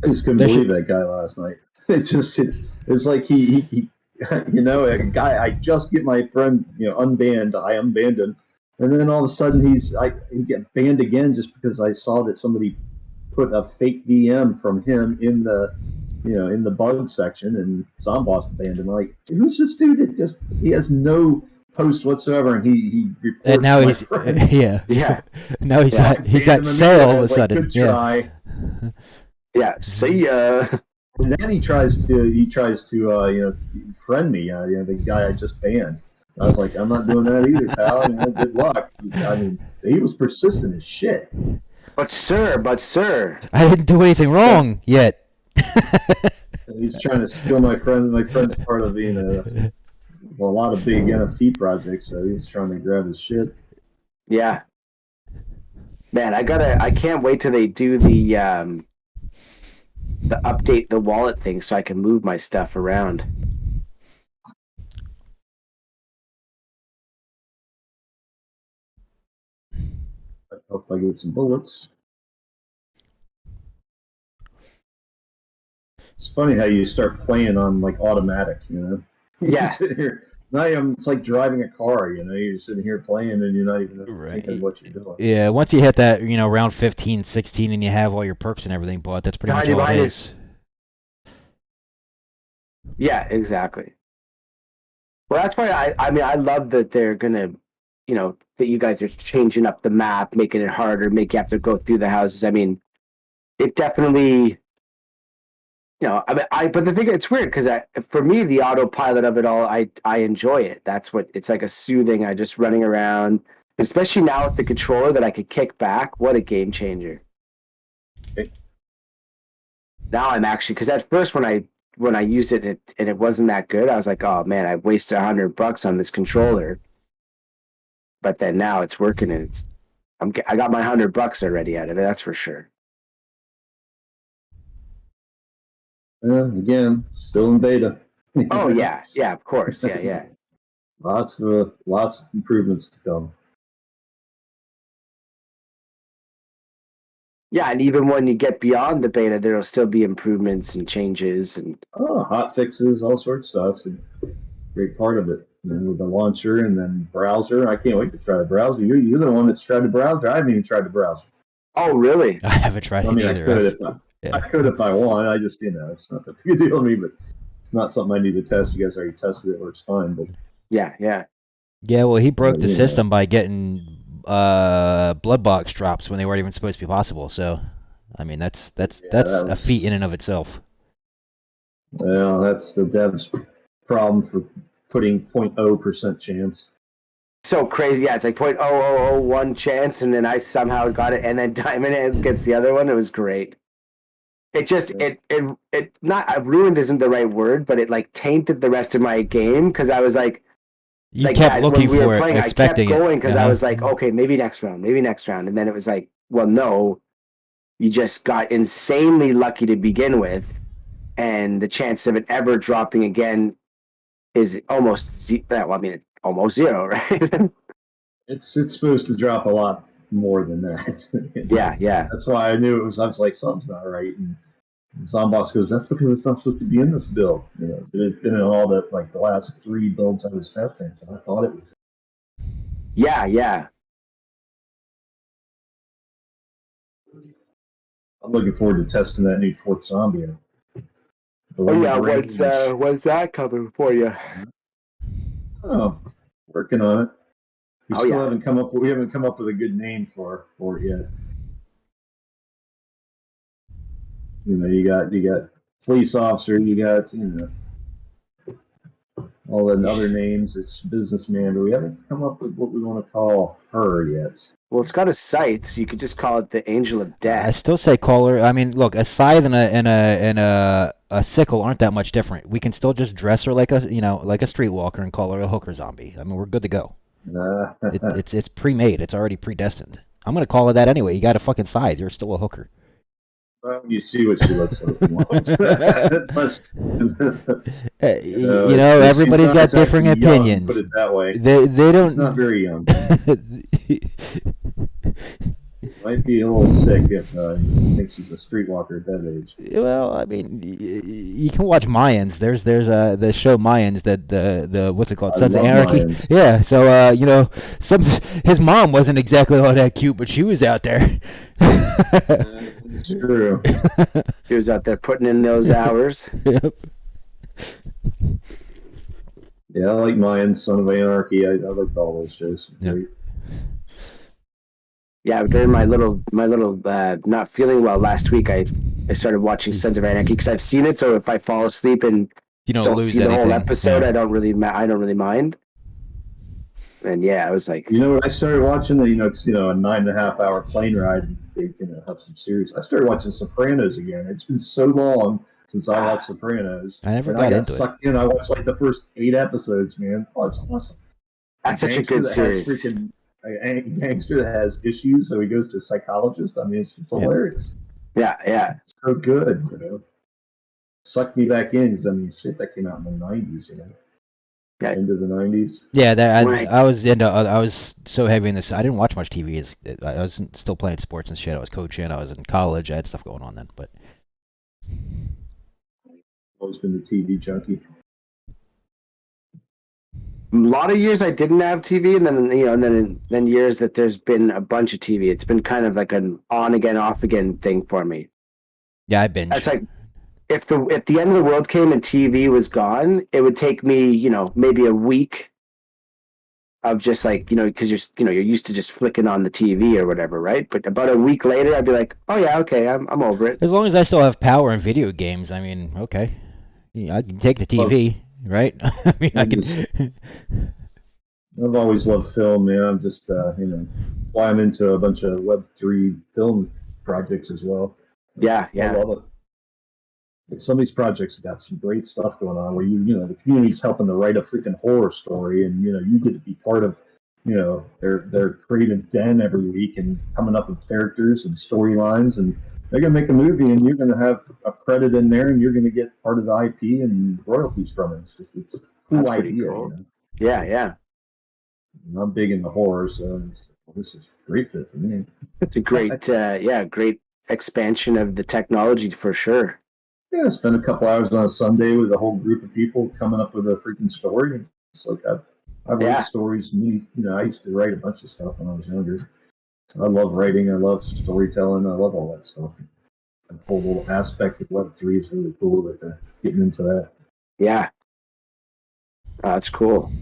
I just couldn't believe that guy last night. It's like he a guy, I just get my friend, unbanned, I unbanned him, and then all of a sudden he get banned again just because I saw that somebody put a fake DM from him in the bug section, and Zomboss banned him. Like, who's this dude that he has no post whatsoever, and he reports and now my he's friend. yeah now he's got sale all of a sudden. Good try. Yeah, see ya. And then he tries to friend me, the guy I just banned. I was like, I'm not doing that either, pal. Good luck. I mean, he was persistent as shit. But sir. I didn't do anything wrong yet. He's trying to steal my friend's part of being a lot of big NFT projects, so he's trying to grab his shit. Yeah. Man, I can't wait till they do the update the wallet thing so I can move my stuff around. I hope I get some bullets. It's funny how you start playing on like automatic, you know? Yeah. It's like driving a car, you know? You're sitting here playing and you're not even thinking what you're doing. Yeah, once you hit that, round 15, 16, and you have all your perks and everything bought, that's pretty much all it is. Yeah, exactly. Well, that's why I love that they're gonna, that you guys are changing up the map, making it harder, make you have to go through the houses. I mean, it definitely, but the thing, it's weird because for me, the autopilot of it all, I enjoy it. That's what it's like, a soothing. I just running around, especially now with the controller that I could kick back. What a game changer! Okay. Now I'm actually, because at first when I used it and it wasn't that good, I was like, oh man, I wasted $100 on this controller. But then now it's working and I got my $100 already out of it. That's for sure. Again, still in beta. Oh yeah, of course, yeah. Lots of improvements to come. Yeah, and even when you get beyond the beta, there'll still be improvements and changes and hot fixes, all sorts of stuff. That's a great part of it. And then with the launcher and then browser, I can't wait to try the browser. You're the one that's tried the browser. I haven't even tried the browser. Oh, really? I haven't tried it either. I could if I want. I just, it's not that big a deal to me, but it's not something I need to test. You guys already tested it. It works fine. But yeah. Yeah, well, he broke the system by getting blood box drops when they weren't even supposed to be possible. So, I mean, that's a feat in and of itself. Well, that's the dev's problem for putting 0.0% chance. So crazy. Yeah, it's like 0.0001 chance, and then I somehow got it, and then Diamond Hands gets the other one. It was great. It just it not ruined isn't the right word, but it like tainted the rest of my game because I was like, kept looking when we were for playing, it, I kept going because I was Uh-huh. like, okay, maybe next round, and then it was like, well, no, you just got insanely lucky to begin with, and the chance of it ever dropping again is almost almost zero, right? It's supposed to drop a lot more than that. Yeah. That's why I knew it was. I was like, something's not right. And Zomboss goes, that's because it's not supposed to be in this build. It's been in all the last 3 builds I was testing, so I thought it was. Yeah. I'm looking forward to testing that new 4th zombie. Oh yeah, when's that coming for you? Oh, working on it. We Oh, still yeah. haven't come up. We haven't come up with a good name for it yet. You got police officer. You got all the other names. It's businessman, but we haven't come up with what we want to call her yet. Well, it's got a scythe, so you could just call it the Angel of I Death. still say call her. I mean, look, a scythe and a sickle aren't that much different. We can still just dress her like a streetwalker and call her a hooker zombie. I mean, we're good to go. It's pre-made. It's already predestined. I'm gonna call her that anyway. You got a fucking scythe. You're still a hooker. Well, you see what she looks like. Everybody's got differing opinions. Put it that way. They don't. She's not very young. Might be a little sick if you think she's a streetwalker at that age. Well, I mean, you can watch Mayans. There's the show Mayans that the what's it called? Sons of Anarchy. Mayans. Yeah. So his mom wasn't exactly all that cute, but she was out there. It's true. He was out there putting in those hours. Yep. Yeah, I like Mayans, Son of Anarchy. I liked all those shows. Yep. Great. Yeah, during my little not feeling well last week, I started watching Sons of Anarchy because I've seen it. So if I fall asleep and You don't lose see the whole anything. episode, Yeah. I don't really mind. And yeah, I was like, you know what? I started watching it's, a 9.5 hour plane ride. And they have some series. I started watching Sopranos again. It's been so long since I watched Sopranos. I never and got I got into it. sucked in. I watched like the first 8 episodes, man. Oh, it's awesome. That's such a good series. A gangster that has issues, so he goes to a psychologist. I mean, it's just hilarious. Yeah. It's so good, Sucked me back in because, I mean, shit, that came out in the 90s, Into the 90s. Yeah, I was so heavy in this. I didn't watch much TV. I was still playing sports and shit. I was coaching. I was in college. I had stuff going on then. But Always been the TV junkie. A lot of years I didn't have TV, and then years that there's been a bunch of TV. It's been kind of like an on again, off again thing for me. Yeah, I binge. That's like if the end of the world came and TV was gone, it would take me, maybe a week of just like, because you're used to just flicking on the TV or whatever, right? But about a week later, I'd be like, oh yeah, okay, I'm over it. As long as I still have power in video games, I mean, okay, I can take the TV, right? I mean, I can. I've always loved film, man. I'm just, why I'm into a bunch of Web3 film projects as well. Yeah. I love it. Like some of these projects have got some great stuff going on where the community's helping to write a freaking horror story, and you get to be part of their creative den every week and coming up with characters and storylines, and they're gonna make a movie and you're gonna have a credit in there and you're gonna get part of the IP and royalties from it. It's a cool idea. Cool. Yeah. I'm big into horror, so this is a great fit for me. It's a great great expansion of the technology for sure. Yeah, spend a couple hours on a Sunday with a whole group of people coming up with a freaking story. It's like I write stories. I used to write a bunch of stuff when I was younger. I love writing. I love storytelling. I love all that stuff. The whole little aspect of Web3 is really cool that they're getting into that. Yeah. That's cool.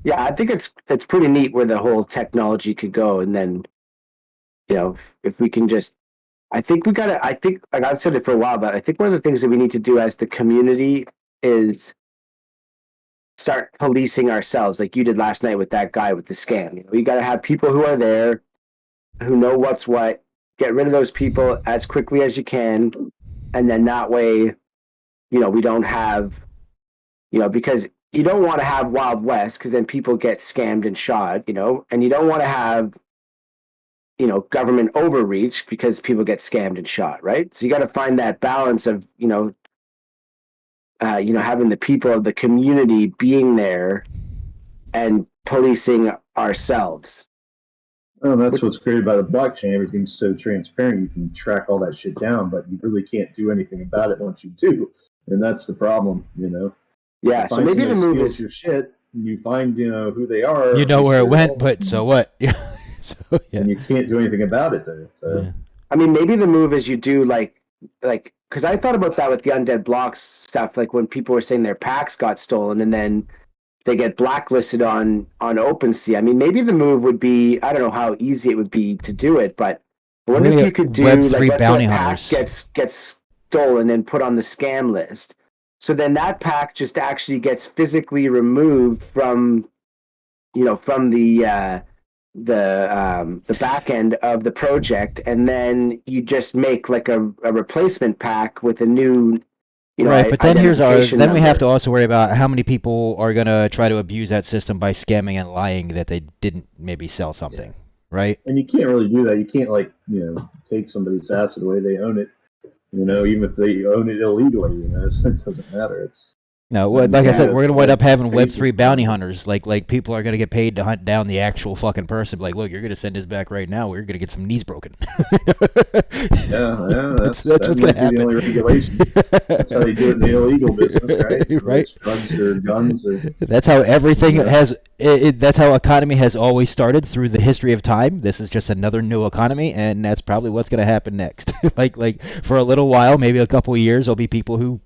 Yeah, I think it's pretty neat where the whole technology could go, and then, if we can just. I think like I've said it for a while, but I think one of the things that we need to do as the community is start policing ourselves, like you did last night with that guy with the scam. You got to have people who are there, who know what's what. Get rid of those people as quickly as you can, and then that way, we don't have, because you don't want to have Wild West, because then people get scammed and shot, and you don't want to have. Government overreach because people get scammed and shot, right? So you got to find that balance of, having the people of the community being there and policing ourselves. Well, that's what's great about the blockchain. Everything's so transparent. You can track all that shit down, but you really can't do anything about it once you do. And that's the problem, Yeah, so maybe the move is your shit, and you find, who they are. You know where it went, but so what? So, yeah. And you can't do anything about it, though. So. Yeah. I mean, maybe the move is you do like, because I thought about that with the Undead Blocks stuff, like when people were saying their packs got stolen and then they get blacklisted on OpenSea. I mean, maybe the move would be, I don't know how easy it would be to do it, but I wonder if you could do, like, let's say a pack gets stolen and put on the scam list. So then that pack just actually gets physically removed from the back end of the project, and then you just make like a replacement pack with a new right, but then then we have to also worry about how many people are going to try to abuse that system by scamming and lying that they didn't maybe sell something, right? And you can't really do that. You can't take somebody's asset away. They own it, even if they own it illegally, so it doesn't matter. No, like I said, we're gonna wind up having Web3 bounty hunters. Like people are gonna get paid to hunt down the actual fucking person. Like, look, you're gonna send this back right now. We're gonna get some knees broken. Yeah, that's what's gonna happen. The only regulation. That's how they do it in the illegal business, right? Right. Drugs or guns or. That's how everything has. That's how economy has always started through the history of time. This is just another new economy, and that's probably what's gonna happen next. like for a little while, maybe a couple of years, there'll be people who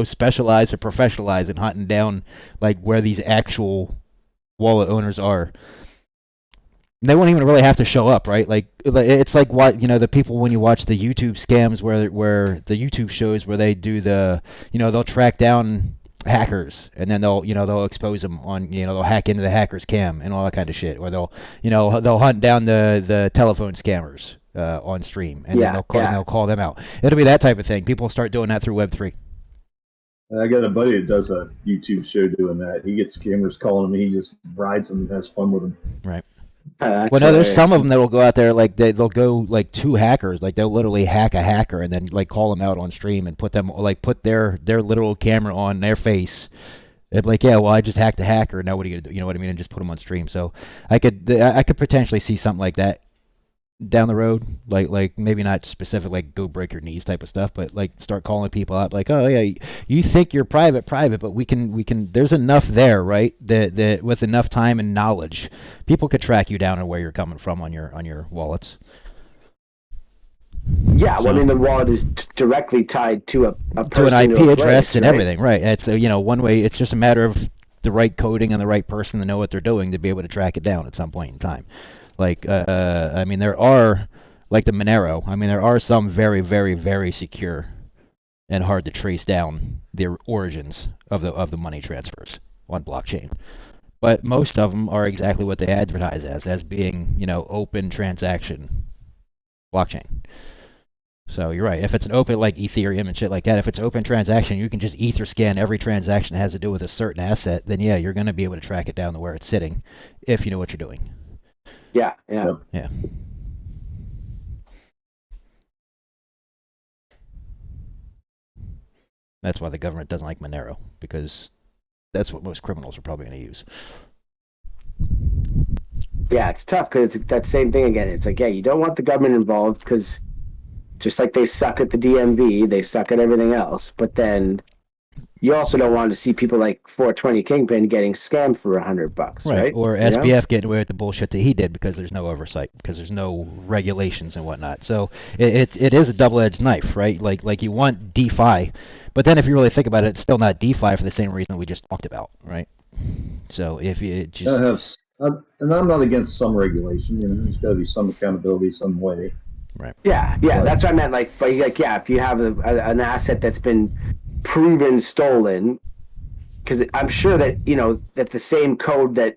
specialize or professionalize in hunting down like where these actual wallet owners are. They won't even really have to show up, right? Like it's like what the people when you watch the YouTube scams where the YouTube shows where they do the they'll track down hackers, and then they'll expose them on, they'll hack into the hacker's cam and all that kind of shit, or they'll hunt down the telephone scammers on stream, and then they'll call them out. It'll be that type of thing. People start doing that through Web3. I got a buddy that does a YouTube show doing that. He gets scammers calling him. He just rides them and has fun with them. Right. Well, no, there's some of them that will go out there, like they'll go like to hackers, like they'll literally hack a hacker and then like call them out on stream and put their literal camera on their face. It'd be like, yeah, well, I just hacked a hacker. Now what are you gonna do? You know what I mean? And just put them on stream. So I could potentially see something like that down the road, like maybe not specific, like go break your knees type of stuff, but like start calling people out, like, oh yeah, you think you're private, but we can. There's enough there, right? That with enough time and knowledge, people could track you down and where you're coming from on your wallets. Yeah, well, I mean, the wallet is directly tied to a person, to an IP address place, and right? everything, right? It's one way. It's just a matter of the right coding and the right person to know what they're doing to be able to track it down at some point in time. Like, I mean, there are, like the Monero, I mean, there are some very, very, very secure and hard to trace down the origins of the money transfers on blockchain. But most of them are exactly what they advertise as being, open transaction blockchain. So you're right. If it's an open, like Ethereum and shit like that, if it's open transaction, you can just ether scan every transaction that has to do with a certain asset, then yeah, you're going to be able to track it down to where it's sitting if you know what you're doing. Yeah. Yeah. That's why the government doesn't like Monero, because that's what most criminals are probably going to use. Yeah, it's tough because it's that same thing again. It's like, yeah, you don't want the government involved because just like they suck at the DMV, they suck at everything else. But then you also don't want to see people like 420 Kingpin getting scammed for $100, right? Or SBF getting away with the bullshit that he did because there's no oversight, because there's no regulations and whatnot. So it is a double-edged knife, right? Like you want DeFi, but then if you really think about it, it's still not DeFi for the same reason we just talked about, right? So if you just and I'm not against some regulation. There's got to be some accountability some way. Right. Yeah, that's what I meant. Like, yeah, if you have an asset that's been proven stolen, because I'm sure that that the same code that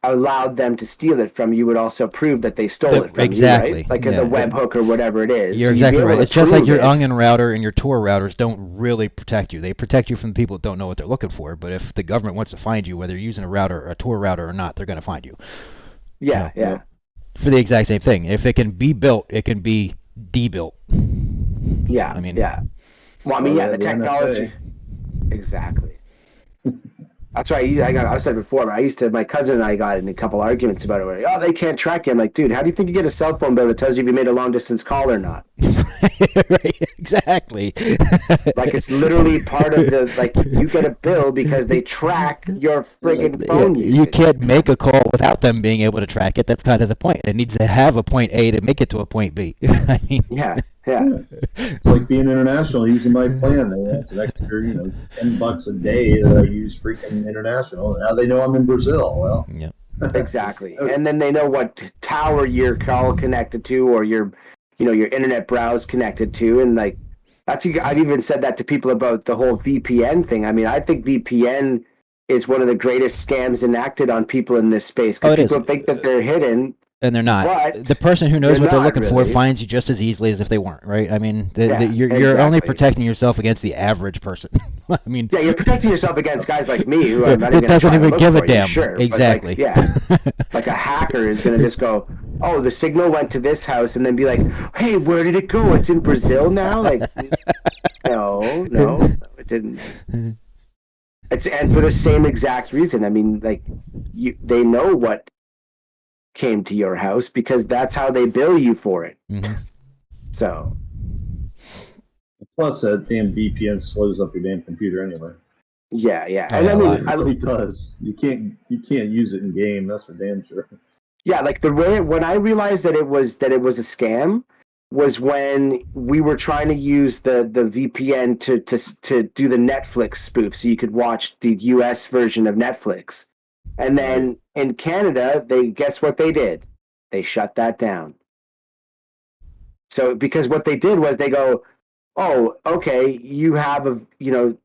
allowed them to steal it from you would also prove that they stole it from exactly. you, right? Like the webhook or whatever it is. You're exactly right. It's just like your onion router and your Tor routers don't really protect you. They protect you from the people that don't know what they're looking for. But if the government wants to find you, whether you're using a router, a Tor router or not, they're going to find you. Yeah. For the exact same thing. If it can be built, it can be debuilt. Yeah. I mean, Well, I mean, the technology. Exactly. That's right. I said before, but my cousin and I got in a couple arguments about it. Where, oh, they can't track you. I'm like, dude, how do you think you get a cell phone bill that tells you if you made a long distance call or not? Right, exactly. Like, it's literally part of you get a bill because they track your friggin' phone usage. You can't make a call without them being able to track it. That's kind of the point. It needs to have a point A to make it to a point B. I mean, yeah. It's like being international using my plan. That's an extra, $10 a day that I use freaking international. Now they know I'm in Brazil. Well, yeah. Exactly. And then they know what tower you're call connected to, or your internet browse connected to, and like I've even said that to people about the whole VPN thing. I mean, I think VPN is one of the greatest scams enacted on people in this space because people think that they're hidden. And they're not. But the person who knows what they're looking for really. finds you just as easily as if they weren't, right? I mean, you're exactly. only protecting yourself against the average person. I mean, yeah, you're protecting yourself against guys like me who are not that doesn't even give a damn. Sure, exactly. Like a hacker is going to just go, oh, the signal went to this house, and then be like, hey, where did it go? It's in Brazil now. Like, no, it didn't. And for the same exact reason. I mean, like, they know what came to your house because that's how they bill you for it. Mm-hmm. So. Plus, that damn VPN slows up your damn computer anyway. Yeah. And I mean, it really does. You can't use it in game. That's for damn sure. Yeah, like when I realized that it was a scam was when we were trying to use the VPN to do the Netflix spoof, so you could watch the US version of Netflix. And then in Canada, guess what they did? They shut that down. So because what they did was they go, oh, okay, you have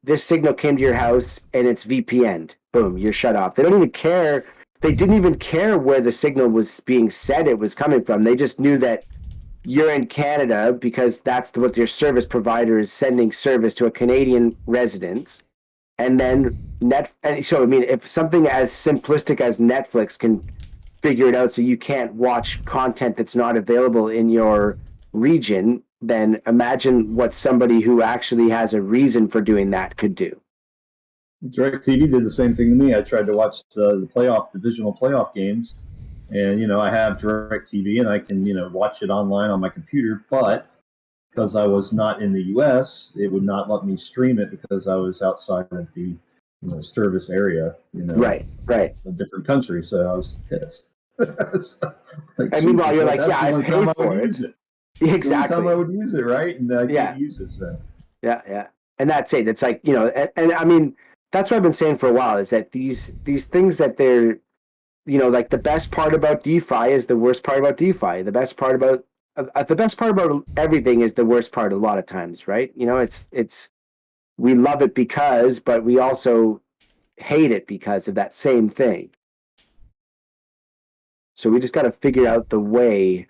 this signal came to your house and it's VPN'd. Boom, you're shut off. They don't even care. They didn't even care where the signal was being said it was coming from. They just knew that you're in Canada because that's what your service provider is sending service to a Canadian residence. And then so I mean, if something as simplistic as Netflix can figure it out so you can't watch content that's not available in your region, then imagine what somebody who actually has a reason for doing that could do. DirecTV did the same thing to me. I tried to watch the divisional playoff games, and I have DirecTV and I can watch it online on my computer, but because I was not in the U.S., it would not let me stream it because I was outside of the service area. Right. A different country, so I was pissed. And meanwhile, you're like, yeah, I paid for it. Exactly. The only time I would use it, right? And I can't use it, so. Yeah. And that's it. It's like, and I mean, that's what I've been saying for a while, is that these things that they're, like the best part about DeFi is the worst part about DeFi. The best part about everything is the worst part a lot of times, right? It's we love it because, but we also hate it because of that same thing. So we just got to figure out the way.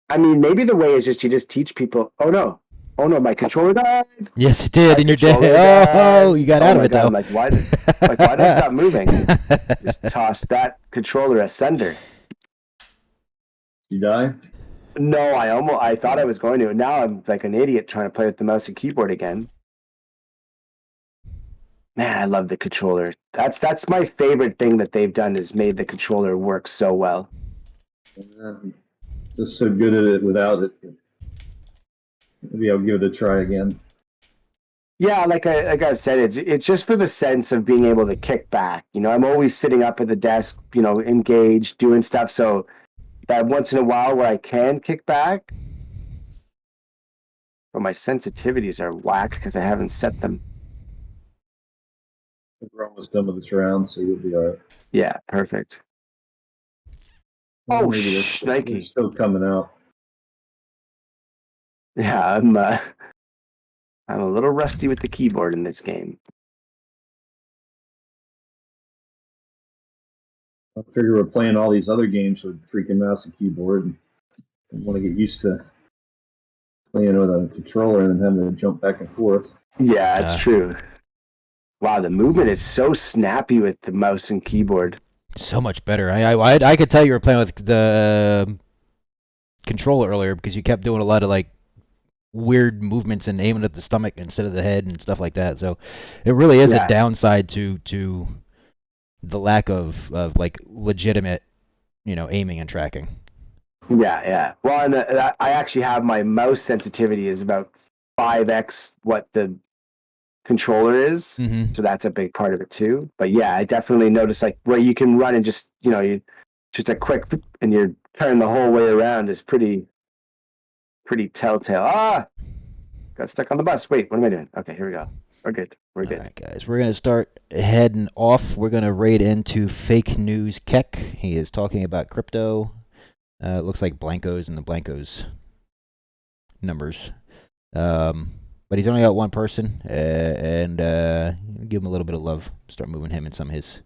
I mean, maybe the way is you just teach people, oh no, my controller died. Yes, it did, and you're dead. Oh, you got out of it though. I'm like, why did I stop moving? Just toss that controller asunder. You die? No, I thought I was going to. Now I'm like an idiot trying to play with the mouse and keyboard again. Man, I love the controller. That's my favorite thing that they've done, is made the controller work so well. Just so good at it without it. Maybe I'll give it a try again. Yeah, like I've said, it's just for the sense of being able to kick back. I'm always sitting up at the desk, engaged, doing stuff. So that once in a while where I can kick back, but my sensitivities are whack because I haven't set them. We're almost done with this round, so you'll be all right. Yeah, perfect. Well, maybe they're still coming out. Yeah, I'm a little rusty with the keyboard in this game. I figure we're playing all these other games with freaking mouse and keyboard, and I want to get used to playing with a controller and then having to jump back and forth. Yeah, it's true. Wow, the movement is so snappy with the mouse and keyboard. So much better. I could tell you were playing with the controller earlier because you kept doing a lot of like weird movements and aiming at the stomach instead of the head and stuff like that. So it really is a downside to the lack of like legitimate, aiming and tracking. Yeah. Well, and I actually have my mouse sensitivity is about 5x what the controller is, so that's a big part of it too. But yeah, I definitely noticed like where you can run and just you just a quick and you're turning the whole way around is pretty telltale. Got stuck on the bus. Wait, what am I doing? Okay, here we go. We're good. All right, guys, we're gonna start heading off. We're gonna raid into Fake News Keck. He is talking about crypto. It looks like Blankos and the Blankos numbers. But he's only got one person, and give him a little bit of love. Start moving him and some of his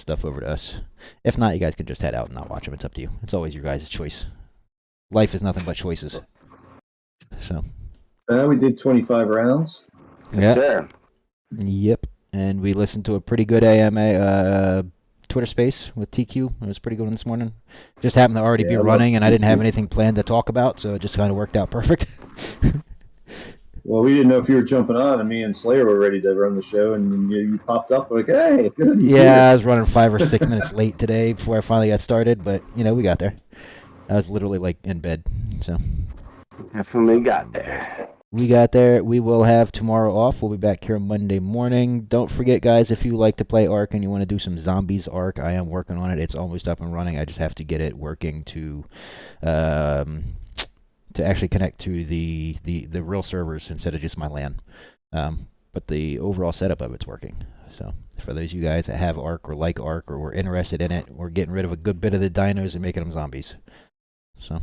stuff over to us. If not, you guys can just head out and not watch him. It's up to you. It's always your guys' choice. Life is nothing but choices. So. We did 25 rounds. Yes, sir. Yep. And we listened to a pretty good AMA Twitter space with TQ. It was pretty good this morning. Just happened to already be running, and I didn't have anything planned to talk about, so it just kind of worked out perfect. Well, we didn't know if you were jumping on, and me and Slayer were ready to run the show, and you popped up like, hey, good. Yeah, I was running 5 or 6 minutes late today before I finally got started, but, we got there. I was literally, like, in bed, so. Definitely got there. We got there. We will have tomorrow off. We'll be back here Monday morning. Don't forget, guys, if you like to play Ark and you want to do some Zombies Ark, I am working on it. It's almost up and running. I just have to get it working to actually connect to the real servers instead of just my LAN. But the overall setup of it's working. So for those of you guys that have Ark or like Ark or were interested in it, we're getting rid of a good bit of the dinos and making them zombies. So.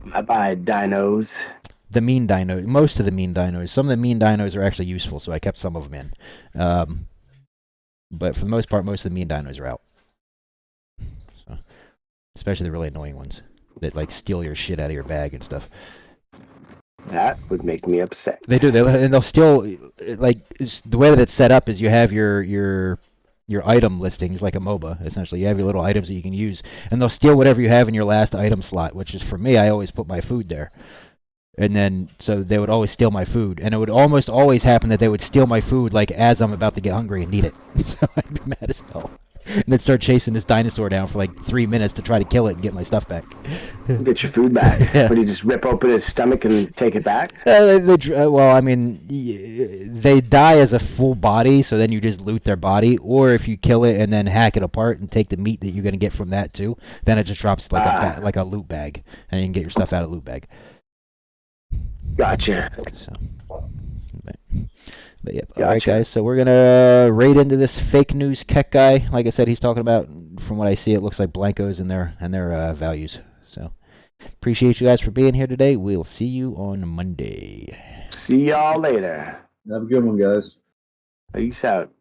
Bye-bye, dinos. the mean dino, most of the mean dinos. Some of the mean dinos are actually useful, so I kept some of them in. But for the most part, most of the mean dinos are out. So, especially the really annoying ones that like steal your shit out of your bag and stuff. That would make me upset. They do. And they'll still like the way that it's set up is you have your item listings like a MOBA. Essentially, you have your little items that you can use, and they'll steal whatever you have in your last item slot. Which is for me, I always put my food there. And then, so they would always steal my food. And it would almost always happen that they would steal my food, like, as I'm about to get hungry and need it. So I'd be mad as hell. And then start chasing this dinosaur down for, like, 3 minutes to try to kill it and get my stuff back. Get your food back. Yeah. Would you just rip open his stomach and take it back? Well, I mean, they die as a full body, so then you just loot their body. Or if you kill it and then hack it apart and take the meat that you're going to get from that, too, then it just drops like a loot bag. And you can get your stuff out of loot bag. Gotcha. So, but yeah, gotcha. All right, guys. So we're gonna raid into this fake news Keck guy. Like I said, he's talking about. From what I see, it looks like blankos and their values. So appreciate you guys for being here today. We'll see you on Monday. See y'all later. Have a good one, guys. Peace out.